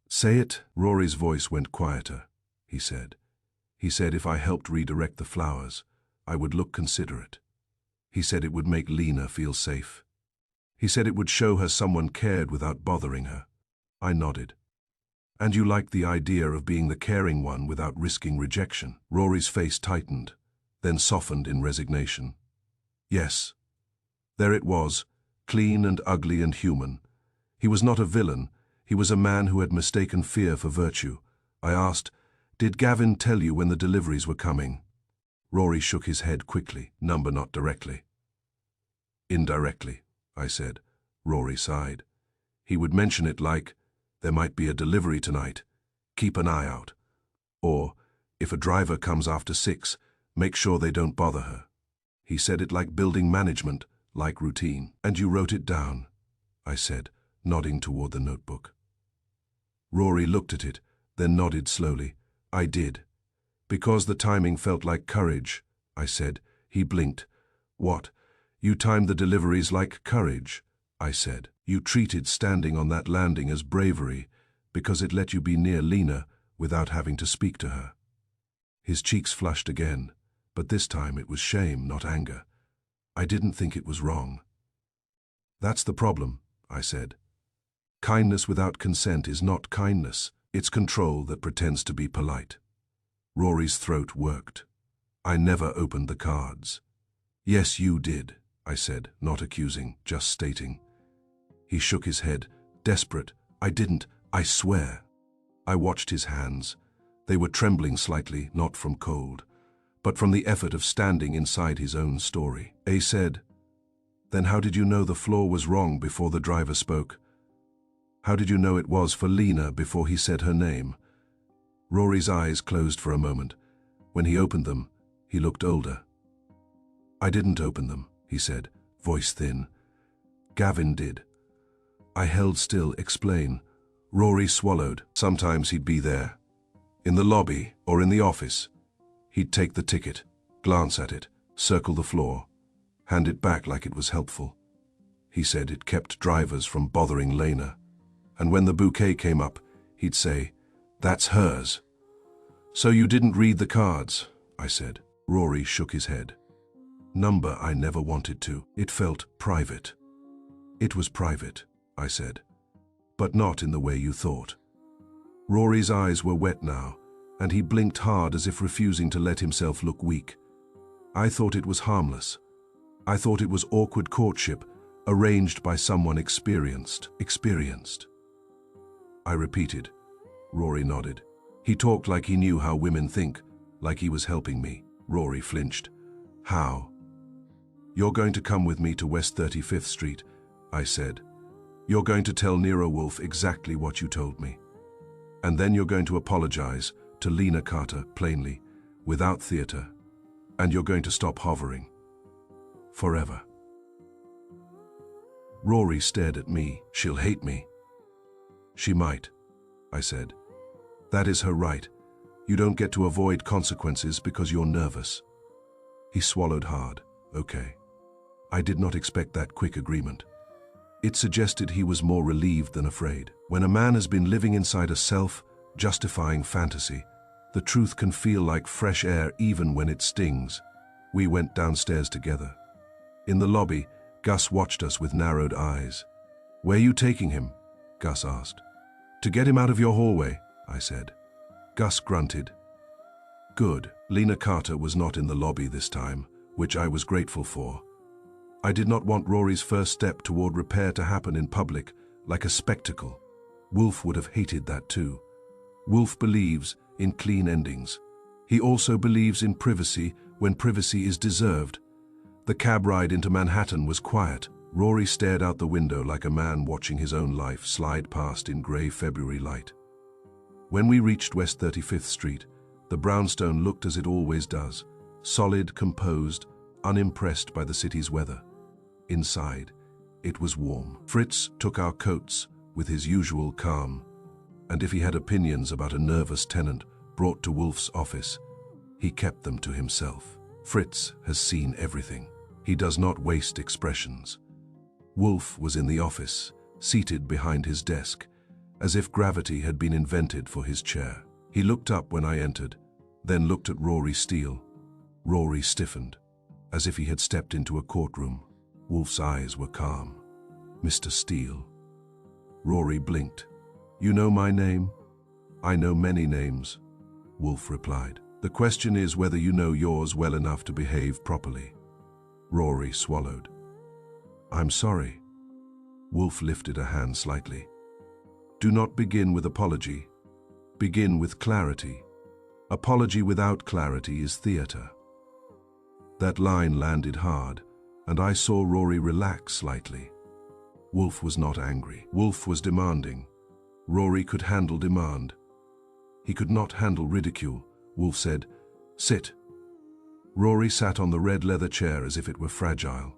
Say it. Rory's voice went quieter. He said if I helped redirect the flowers, I would look considerate. He said it would make Lena feel safe. He said it would show her someone cared without bothering her. I nodded. And you liked the idea of being the caring one without risking rejection? Rory's face tightened, then softened in resignation. Yes. There it was, clean and ugly and human. He was not a villain. He was a man who had mistaken fear for virtue. I asked, did Gavin tell you when the deliveries were coming? Rory shook his head quickly. Number not directly. Indirectly, I said. Rory sighed. He would mention it like, there might be a delivery tonight. Keep an eye out. Or, if a driver comes after 6, make sure they don't bother her. He said it like building management, like routine. And you wrote it down, I said, nodding toward the notebook. Rory looked at it, then nodded slowly. I did. Because the timing felt like courage, I said. He blinked. What? You timed the deliveries like courage, I said. You treated standing on that landing as bravery because it let you be near Lena without having to speak to her. His cheeks flushed again, but this time it was shame, not anger. I didn't think it was wrong. That's the problem, I said. Kindness without consent is not kindness. It's control that pretends to be polite. Rory's throat worked. I never opened the cards. Yes, you did, I said, not accusing, just stating. He shook his head, desperate. I didn't, I swear. I watched his hands. They were trembling slightly, not from cold, but from the effort of standing inside his own story. A said, then how did you know the floor was wrong before the driver spoke? How did you know it was for Lena before he said her name? Rory's eyes closed for a moment. When he opened them, he looked older. I didn't open them, he said, voice thin. Gavin did. I held still. Explain. Rory swallowed. Sometimes he'd be there. In the lobby or in the office. He'd take the ticket, glance at it, circle the floor, hand it back like it was helpful. He said it kept drivers from bothering Lena. And when the bouquet came up, he'd say, that's hers. So you didn't read the cards, I said. Rory shook his head. Number I never wanted to. It felt private. It was private, I said, but not in the way you thought. Rory's eyes were wet now, and he blinked hard as if refusing to let himself look weak. I thought it was harmless. I thought it was awkward courtship, arranged by someone experienced. I repeated. Rory nodded. He talked like he knew how women think, like he was helping me. Rory flinched. How? You're going to come with me to West 35th Street, I said. You're going to tell Nero Wolfe exactly what you told me. And then you're going to apologize to Lena Carter plainly, without theater. And you're going to stop hovering. Forever. Rory stared at me. She'll hate me. She might, I said. That is her right. You don't get to avoid consequences because you're nervous. He swallowed hard. Okay. I did not expect that quick agreement. It suggested he was more relieved than afraid. When a man has been living inside a self-justifying fantasy, the truth can feel like fresh air even when it stings. We went downstairs together. In the lobby, Gus watched us with narrowed eyes. Where are you taking him? Gus asked. To get him out of your hallway, I said. Gus grunted. Good. Lena Carter was not in the lobby this time, which I was grateful for. I did not want Rory's first step toward repair to happen in public, like a spectacle. Wolfe would have hated that too. Wolfe believes in clean endings. He also believes in privacy when privacy is deserved. The cab ride into Manhattan was quiet. Rory stared out the window like a man watching his own life slide past in grey February light. When we reached West 35th Street, the brownstone looked as it always does, solid, composed, unimpressed by the city's weather. Inside, it was warm. Fritz took our coats with his usual calm, and if he had opinions about a nervous tenant brought to Wolfe's office, he kept them to himself. Fritz has seen everything. He does not waste expressions. Wolfe was in the office, seated behind his desk, as if gravity had been invented for his chair. He looked up when I entered, then looked at Rory Steele. Rory stiffened, as if he had stepped into a courtroom. Wolfe's eyes were calm. "Mr. Steele." Rory blinked. "You know my name?" "I know many names," Wolfe replied. "The question is whether you know yours well enough to behave properly." Rory swallowed. "I'm sorry." Wolfe lifted a hand slightly. "Do not begin with apology. Begin with clarity. Apology without clarity is theater." That line landed hard, and I saw Rory relax slightly. Wolfe was not angry. Wolfe was demanding. Rory could handle demand. He could not handle ridicule. Wolfe said, "Sit." Rory sat on the red leather chair as if it were fragile.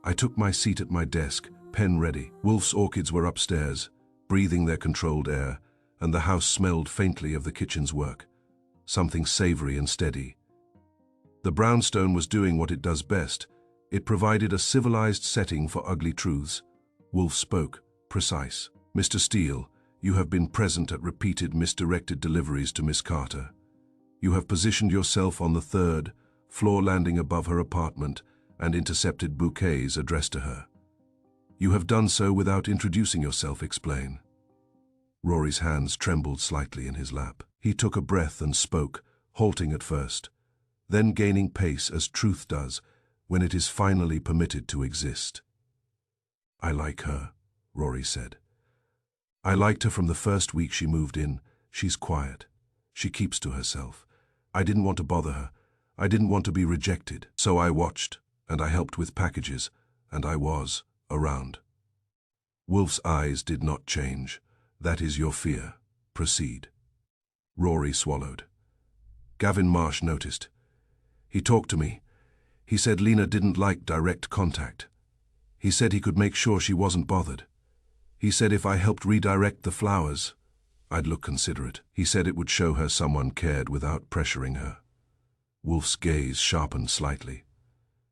I took my seat at my desk, pen ready. Wolfe's orchids were upstairs, breathing their controlled air, and the house smelled faintly of the kitchen's work, something savory and steady. The brownstone was doing what it does best. It provided a civilized setting for ugly truths. Wolfe spoke, precise. "Mr. Steele, you have been present at repeated misdirected deliveries to Miss Carter. You have positioned yourself on the third floor landing above her apartment and intercepted bouquets addressed to her. You have done so without introducing yourself. Explain." Rory's hands trembled slightly in his lap. He took a breath and spoke, halting at first, then gaining pace as truth does when it is finally permitted to exist. "I like her," Rory said. "I liked her from the first week she moved in. She's quiet. She keeps to herself. I didn't want to bother her. I didn't want to be rejected. So I watched, and I helped with packages, and I was around." Wolfe's eyes did not change. "That is your fear. Proceed." Rory swallowed. Gavin Marsh noticed. "He talked to me. He said Lena didn't like direct contact. He said he could make sure she wasn't bothered. He said if I helped redirect the flowers, I'd look considerate. He said it would show her someone cared without pressuring her." Wolfe's gaze sharpened slightly.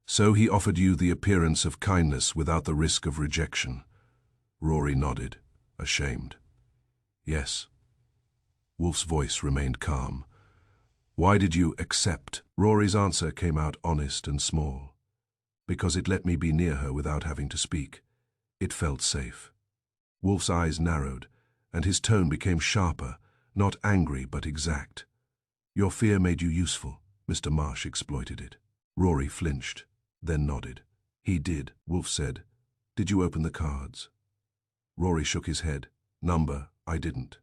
"So he offered you the appearance of kindness without the risk of rejection?" Rory nodded, ashamed. "Yes." Wolfe's voice remained calm. "Why did you accept?" Rory's answer came out honest and small. "Because it let me be near her without having to speak. It felt safe." Wolfe's eyes narrowed, and his tone became sharper, not angry but exact. "Your fear made you useful. Mr. Marsh exploited it." Rory flinched, then nodded. "He did," Wolfe said. "Did you open the cards?" Rory shook his head. "Number, I didn't.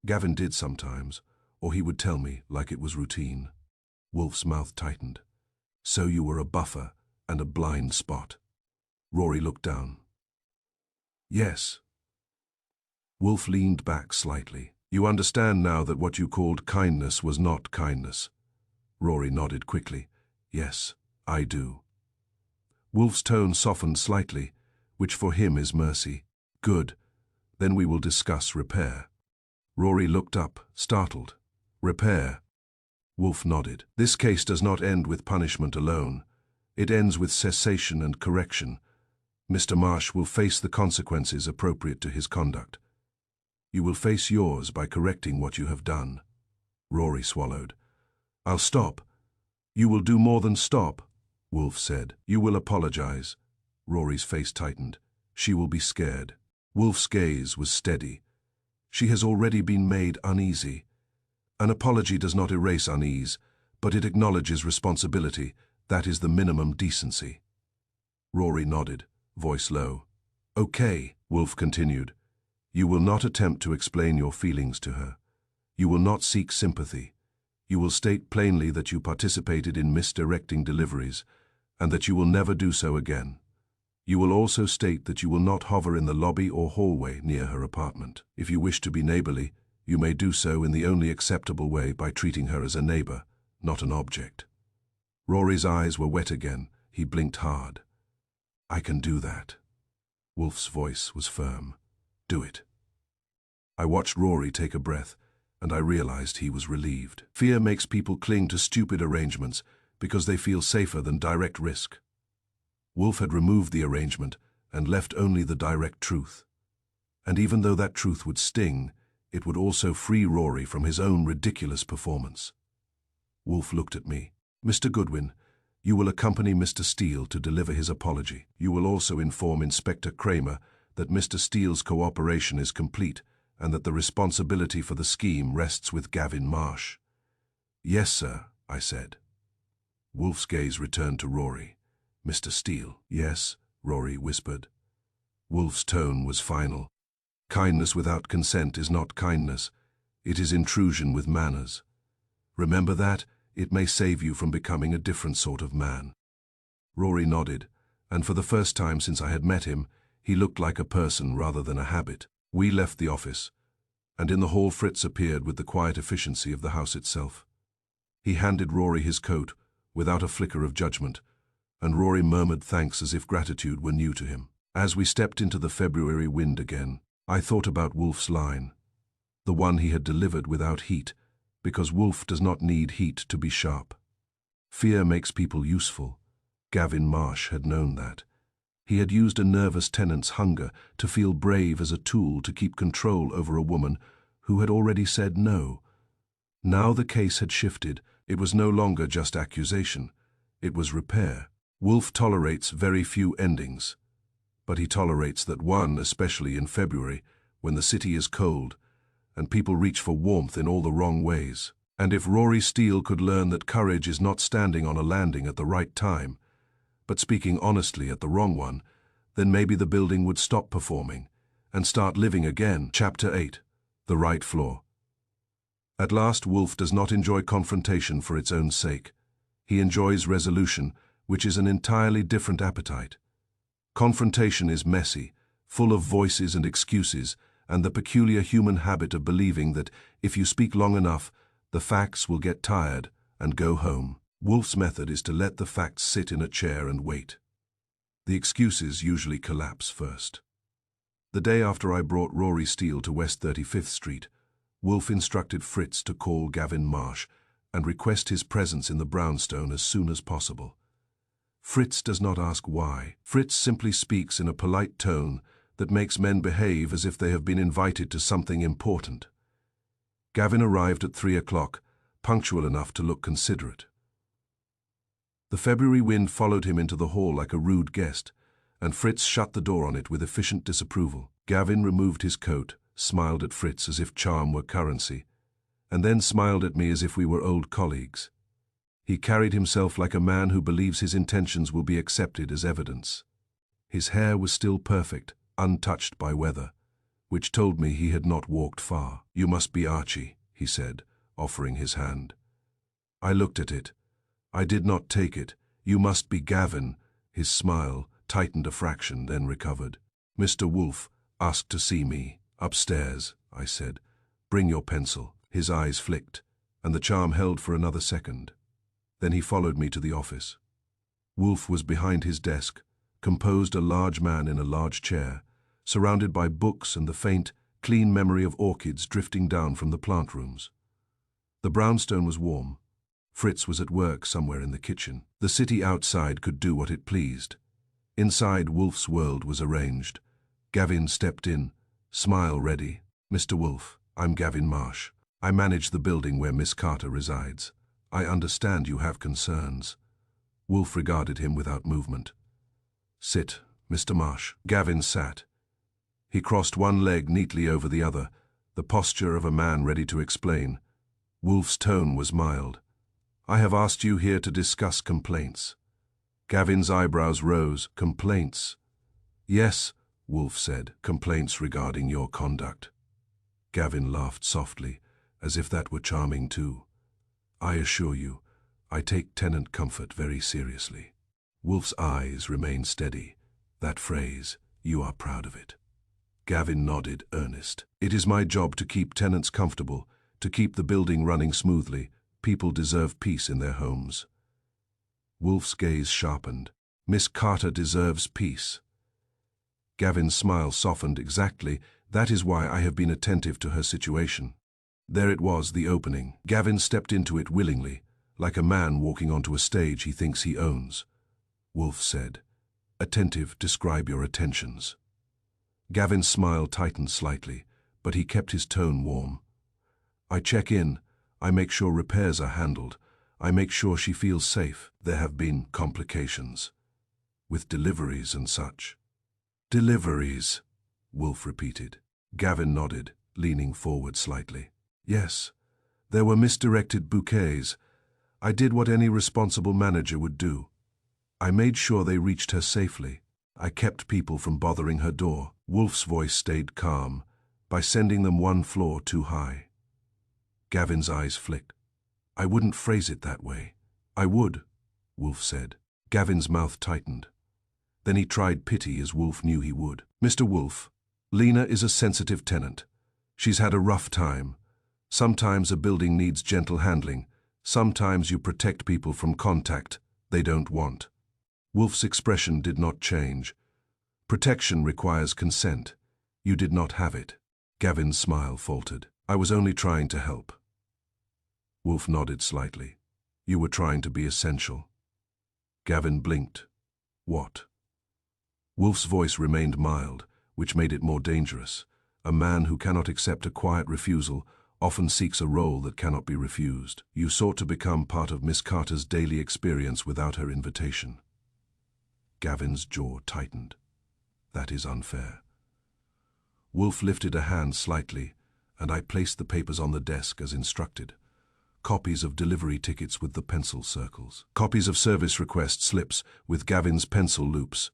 Gavin did sometimes, or he would tell me like it was routine." Wolfe's mouth tightened. "So you were a buffer and a blind spot." Rory looked down. "Yes." Wolfe leaned back slightly. "You understand now that what you called kindness was not kindness?" Rory nodded quickly. "Yes, I do." Wolfe's tone softened slightly, which for him is mercy. "Good. Then we will discuss repair." Rory looked up, startled. "Repair?" Wolfe nodded. "This case does not end with punishment alone. It ends with cessation and correction. Mr. Marsh will face the consequences appropriate to his conduct. You will face yours by correcting what you have done." Rory swallowed. "I'll stop." "You will do more than stop," Wolfe said. "You will apologize." Rory's face tightened. "She will be scared." Wolfe's gaze was steady. "She has already been made uneasy. An apology does not erase unease, but it acknowledges responsibility. That is the minimum decency." Rory nodded, voice low. "Okay," Wolfe continued. "You will not attempt to explain your feelings to her. You will not seek sympathy. You will state plainly that you participated in misdirecting deliveries, and that you will never do so again. You will also state that you will not hover in the lobby or hallway near her apartment. If you wish to be neighborly, You may do so in the only acceptable way, by treating her as a neighbor, not an object. Rory's eyes were wet again. He blinked hard. I can do that. Wolfe's voice was firm. Do it. I watched Rory take a breath, and I realized he was relieved. Fear makes people cling to stupid arrangements because they feel safer than direct risk. Wolfe had removed the arrangement and left only the direct truth. And even though that truth would sting, it would also free Rory from his own ridiculous performance. Wolfe looked at me. Mr. Goodwin, you will accompany Mr. Steele to deliver his apology. You will also inform Inspector Kramer that Mr. Steele's cooperation is complete and that the responsibility for the scheme rests with Gavin Marsh. Yes, sir, I said. Wolfe's gaze returned to Rory. Mr. Steele. Yes, Rory whispered. Wolfe's tone was final. Kindness without consent is not kindness. It is intrusion with manners. Remember that. It may save you from becoming a different sort of man. Rory nodded, and for the first time since I had met him, he looked like a person rather than a habit. We left the office, and in the hall Fritz appeared with the quiet efficiency of the house itself. He handed Rory his coat, without a flicker of judgment, and Rory murmured thanks as if gratitude were new to him. As we stepped into the February wind again, I thought about Wolfe's line, the one he had delivered without heat, because Wolfe does not need heat to be sharp. Fear makes people useful. Gavin Marsh had known that. He had used a nervous tenant's hunger to feel brave as a tool to keep control over a woman who had already said no. Now the case had shifted. It was no longer just accusation. It was repair. Wolfe tolerates very few endings, but he tolerates that one, especially in February, when the city is cold, and people reach for warmth in all the wrong ways. And if Rory Steele could learn that courage is not standing on a landing at the right time, but speaking honestly at the wrong one, then maybe the building would stop performing and start living again. Chapter 8. The Right Floor. At last, Wolfe does not enjoy confrontation for its own sake. He enjoys resolution, which is an entirely different appetite. Confrontation is messy, full of voices and excuses, and the peculiar human habit of believing that if you speak long enough, the facts will get tired and go home. Wolfe's method is to let the facts sit in a chair and wait. The excuses usually collapse first. The day after I brought Rory Steele to West 35th Street, Wolfe instructed Fritz to call Gavin Marsh and request his presence in the brownstone as soon as possible. Fritz does not ask why. Fritz simply speaks in a polite tone that makes men behave as if they have been invited to something important. Gavin arrived at 3 o'clock, punctual enough to look considerate. The February wind followed him into the hall like a rude guest, and Fritz shut the door on it with efficient disapproval. Gavin removed his coat, smiled at Fritz as if charm were currency, and then smiled at me as if we were old colleagues. He carried himself like a man who believes his intentions will be accepted as evidence. His hair was still perfect, untouched by weather, which told me he had not walked far. You must be Archie, he said, offering his hand. I looked at it. I did not take it. You must be Gavin. His smile tightened a fraction, then recovered. Mr. Wolfe asked to see me. Upstairs, I said. Bring your pencil. His eyes flicked, and the charm held for another second. Then he followed me to the office. Wolfe was behind his desk, composed, a large man in a large chair, surrounded by books and the faint, clean memory of orchids drifting down from the plant rooms. The brownstone was warm. Fritz was at work somewhere in the kitchen. The city outside could do what it pleased. Inside, Wolfe's world was arranged. Gavin stepped in, smile ready. Mr. Wolfe, I'm Gavin Marsh. I manage the building where Miss Carter resides. I understand you have concerns. Wolfe regarded him without movement. Sit, Mr. Marsh. Gavin sat. He crossed one leg neatly over the other, the posture of a man ready to explain. Wolfe's tone was mild. I have asked you here to discuss complaints. Gavin's eyebrows rose. Complaints? Yes, Wolfe said. Complaints regarding your conduct. Gavin laughed softly, as if that were charming too. I assure you, I take tenant comfort very seriously. Wolfe's eyes remained steady. That phrase, you are proud of it. Gavin nodded, earnest. It is my job to keep tenants comfortable, to keep the building running smoothly. People deserve peace in their homes. Wolfe's gaze sharpened. Miss Carter deserves peace. Gavin's smile softened. Exactly, that is why I have been attentive to her situation. There it was, the opening. Gavin stepped into it willingly, like a man walking onto a stage he thinks he owns. Wolfe said, "Attentive, describe your attentions." Gavin's smile tightened slightly, but he kept his tone warm. "I check in. I make sure repairs are handled. I make sure she feels safe. There have been complications. With deliveries and such." "Deliveries," Wolfe repeated. Gavin nodded, leaning forward slightly. "Yes, there were misdirected bouquets. I did what any responsible manager would do. I made sure they reached her safely. I kept people from bothering her door." Wolfe's voice stayed calm, by sending them one floor too high. Gavin's eyes flicked. "I wouldn't phrase it that way." "I would," Wolfe said. Gavin's mouth tightened. Then he tried pity, as Wolfe knew he would. "Mr. Wolfe, Lena is a sensitive tenant. She's had a rough time. Sometimes a building needs gentle handling. Sometimes you protect people from contact they don't want." Wolfe's expression did not change. "Protection requires consent. You did not have it." Gavin's smile faltered. "I was only trying to help." Wolfe nodded slightly. "You were trying to be essential." Gavin blinked. "What?" Wolfe's voice remained mild, which made it more dangerous. A man who cannot accept a quiet refusal often seeks a role that cannot be refused. "You sought to become part of Miss Carter's daily experience without her invitation." Gavin's jaw tightened. "That is unfair." Wolfe lifted a hand slightly, and I placed the papers on the desk as instructed. Copies of delivery tickets with the pencil circles. Copies of service request slips with Gavin's pencil loops.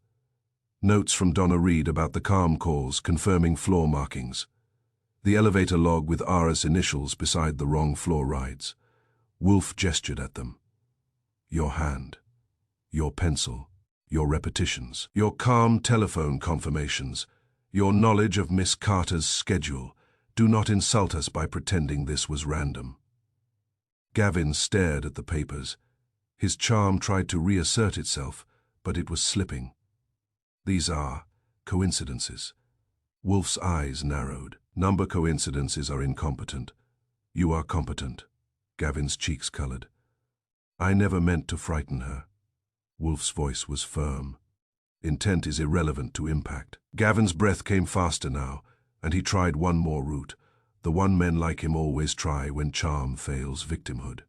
Notes from Donna Reed about the calm calls confirming floor markings. The elevator log with Ara's initials beside the wrong floor rides. Wolfe gestured at them. "Your hand. Your pencil. Your repetitions. Your calm telephone confirmations. Your knowledge of Miss Carter's schedule. Do not insult us by pretending this was random." Gavin stared at the papers. His charm tried to reassert itself, but it was slipping. "These are coincidences." Wolfe's eyes narrowed. "Number coincidences are incompetent. You are competent." Gavin's cheeks colored. "I never meant to frighten her." Wolfe's voice was firm. "Intent is irrelevant to impact." Gavin's breath came faster now, and he tried one more route, the one men like him always try when charm fails victimhood.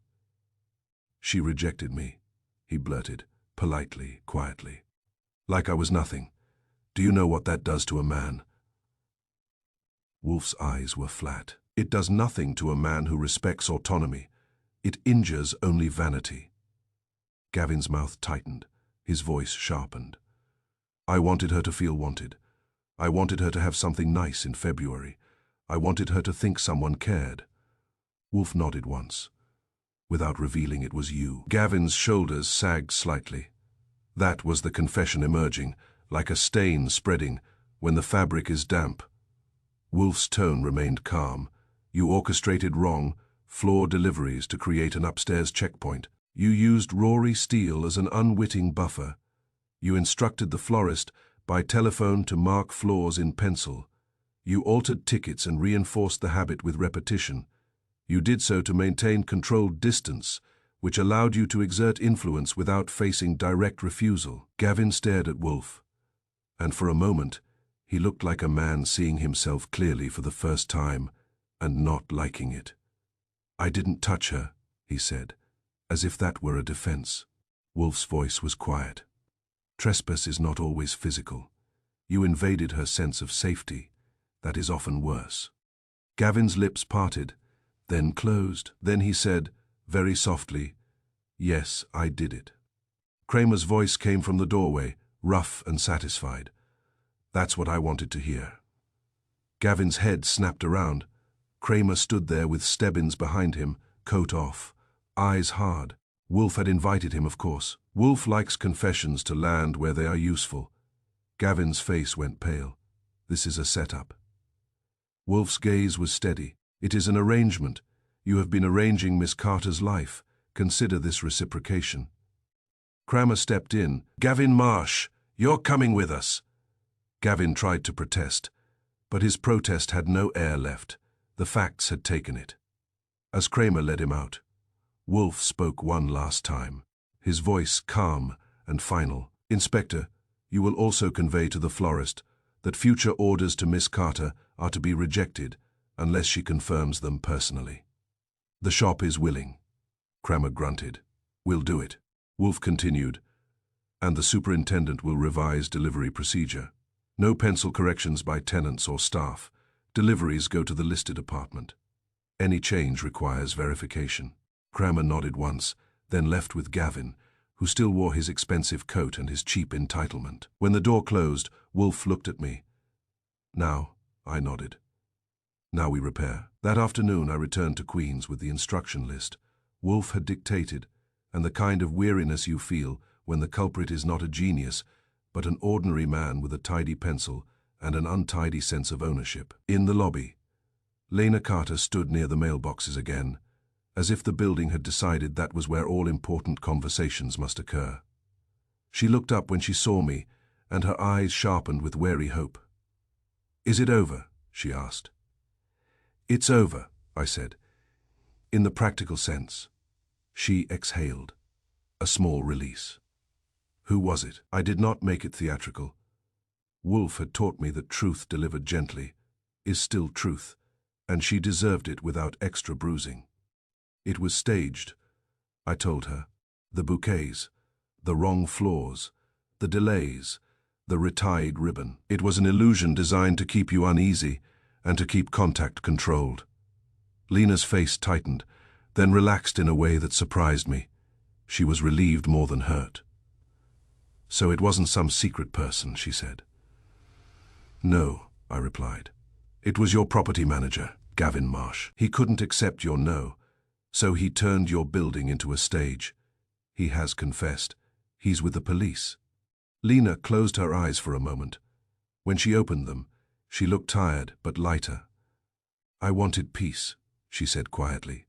"She rejected me," he blurted, politely, quietly. "Like I was nothing. Do you know what that does to a man?" Wolfe's eyes were flat. "It does nothing to a man who respects autonomy. It injures only vanity." Gavin's mouth tightened, his voice sharpened. "I wanted her to feel wanted. I wanted her to have something nice in February. I wanted her to think someone cared." Wolfe nodded once. "Without revealing it was you." Gavin's shoulders sagged slightly. That was the confession emerging, like a stain spreading when the fabric is damp. Wolfe's tone remained calm. "You orchestrated wrong, floor deliveries to create an upstairs checkpoint. You used Rory steel as an unwitting buffer. You instructed the florist by telephone to mark floors in pencil. You altered tickets and reinforced the habit with repetition. You did so to maintain controlled distance, which allowed you to exert influence without facing direct refusal." Gavin stared at Wolfe, and for a moment he looked like a man seeing himself clearly for the first time and not liking it. "I didn't touch her," he said, as if that were a defense. Wolfe's voice was quiet. "Trespass is not always physical. You invaded her sense of safety. That is often worse." Gavin's lips parted, then closed. Then he said, very softly, "Yes, I did it." Kramer's voice came from the doorway, rough and satisfied. "That's what I wanted to hear." Gavin's head snapped around. Kramer stood there with Stebbins behind him, coat off, eyes hard. Wolfe had invited him, of course. Wolfe likes confessions to land where they are useful. Gavin's face went pale. This is a setup. Wolfe's gaze was steady. It is an arrangement. You have been arranging Miss Carter's life. Consider this reciprocation. Cramer stepped in. Gavin Marsh, you're coming with us. Gavin tried to protest, but his protest had no air left. The facts had taken it. As Cramer led him out, Wolfe spoke one last time, his voice calm and final. Inspector, you will also convey to the florist that future orders to Miss Carter are to be rejected unless she confirms them personally. The shop is willing. Cramer grunted. We'll do it. Wolfe continued, and the superintendent will revise delivery procedure. No pencil corrections by tenants or staff. Deliveries go to the listed apartment. Any change requires verification. Cramer nodded once, then left with Gavin, who still wore his expensive coat and his cheap entitlement. When the door closed, Wolfe looked at me. Now, I nodded. Now we repair. That afternoon I returned to Queens with the instruction list. Wolfe had dictated, and the kind of weariness you feel when the culprit is not a genius, but an ordinary man with a tidy pencil and an untidy sense of ownership. In the lobby, Lena Carter stood near the mailboxes again, as if the building had decided that was where all important conversations must occur. She looked up when she saw me, and her eyes sharpened with wary hope. Is it over? She asked. It's over, I said, in the practical sense. She exhaled, a small release. Who was it? I did not make it theatrical. Wolfe had taught me that truth delivered gently is still truth, and she deserved it without extra bruising. It was staged, I told her. The bouquets, the wrong floors, the delays, the retied ribbon. It was an illusion designed to keep you uneasy and to keep contact controlled. Lena's face tightened, then relaxed in a way that surprised me. She was relieved more than hurt. So it wasn't some secret person, she said. No, I replied. It was your property manager, Gavin Marsh. He couldn't accept your no, so he turned your building into a stage. He has confessed. He's with the police. Lena closed her eyes for a moment. When she opened them, she looked tired but lighter. I wanted peace, she said quietly.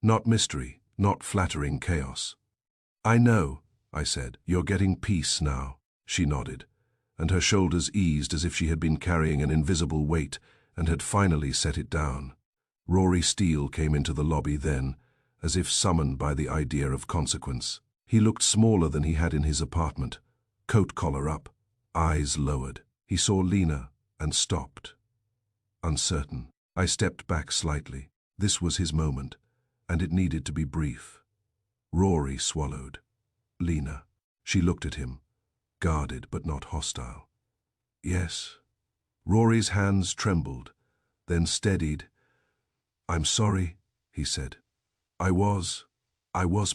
Not mystery, not flattering chaos. I know, I said. You're getting peace now. She nodded, and her shoulders eased as if she had been carrying an invisible weight and had finally set it down. Rory Steele came into the lobby then, as if summoned by the idea of consequence. He looked smaller than he had in his apartment, coat collar up, eyes lowered. He saw Lena and stopped, uncertain. I stepped back slightly. This was his moment, and it needed to be brief. Rory swallowed. Lena. She looked at him, guarded but not hostile. Yes. Rory's hands trembled, then steadied. I'm sorry, he said. I was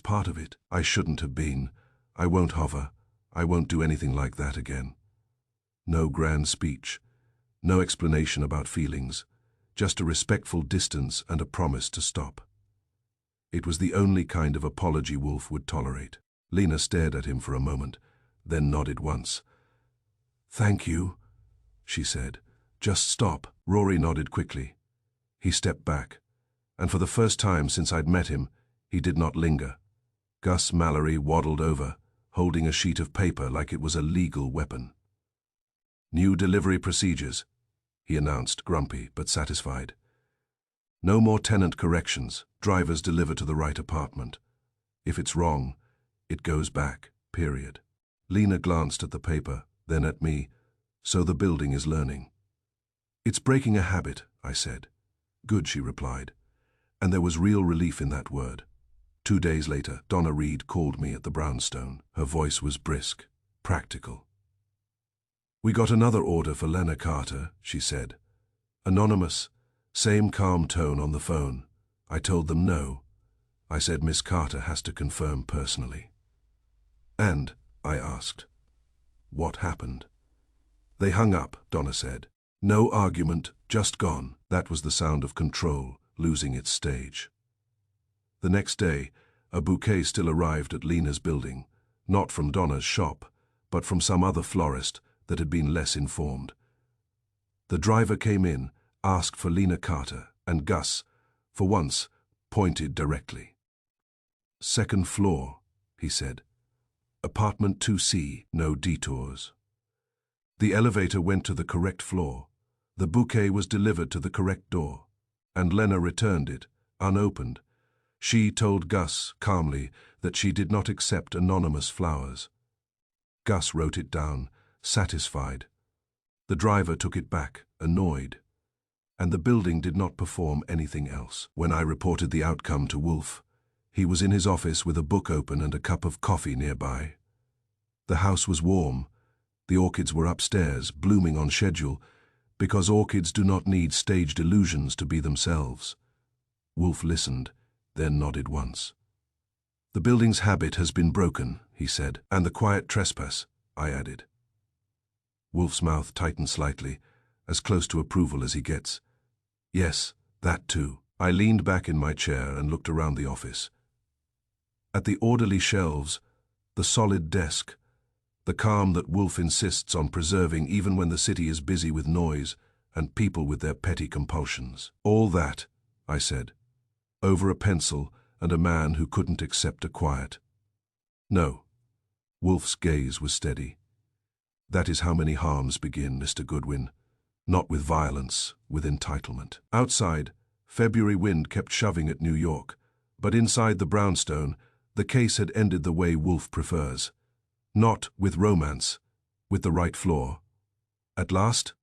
part of it. I shouldn't have been. I won't hover. I won't do anything like that again. No grand speech, no explanation about feelings, just a respectful distance and a promise to stop. It was the only kind of apology Wolfe would tolerate. Lena stared at him for a moment, then nodded once. Thank you, she said. Just stop. Rory nodded quickly. He stepped back, and for the first time since I'd met him, he did not linger. Gus Mallory waddled over, holding a sheet of paper like it was a legal weapon. New delivery procedures, he announced, grumpy but satisfied. No more tenant corrections. Drivers deliver to the right apartment. If it's wrong, it goes back, period. Lena glanced at the paper, then at me. So the building is learning. It's breaking a habit, I said. Good, she replied. And there was real relief in that word. 2 days later, Donna Reed called me at the brownstone. Her voice was brisk, practical. We got another order for Lena Carter, she said. Anonymous, same calm tone on the phone. I told them no. I said Miss Carter has to confirm personally. And, I asked, what happened? They hung up, Donna said. No argument, just gone. That was the sound of control, losing its stage. The next day, a bouquet still arrived at Lena's building, not from Donna's shop, but from some other florist that had been less informed. The driver came in, asked for Lena Carter, and Gus, for once, pointed directly. "Second floor," he said. "Apartment 2C, no detours." The elevator went to the correct floor. The bouquet was delivered to the correct door, and Lena returned it, unopened. She told Gus, calmly, that she did not accept anonymous flowers. Gus wrote it down, satisfied. The driver took it back, annoyed. And the building did not perform anything else. When I reported the outcome to Wolfe, he was in his office with a book open and a cup of coffee nearby. The house was warm. The orchids were upstairs, blooming on schedule, because orchids do not need staged illusions to be themselves. Wolfe listened, then nodded once. "The building's habit has been broken," he said. "And the quiet trespass," I added. Wolfe's mouth tightened slightly, as close to approval as he gets. "Yes, that too." I leaned back in my chair and looked around the office. At the orderly shelves, the solid desk, the calm that Wolfe insists on preserving even when the city is busy with noise and people with their petty compulsions. "All that," I said, "over a pencil and a man who couldn't accept a quiet." "No." Wolfe's gaze was steady. "That is how many harms begin, Mr. Goodwin. Not with violence, with entitlement." Outside, February wind kept shoving at New York, but inside the brownstone, the case had ended the way Wolfe prefers. Not with romance, with the right floor. At last,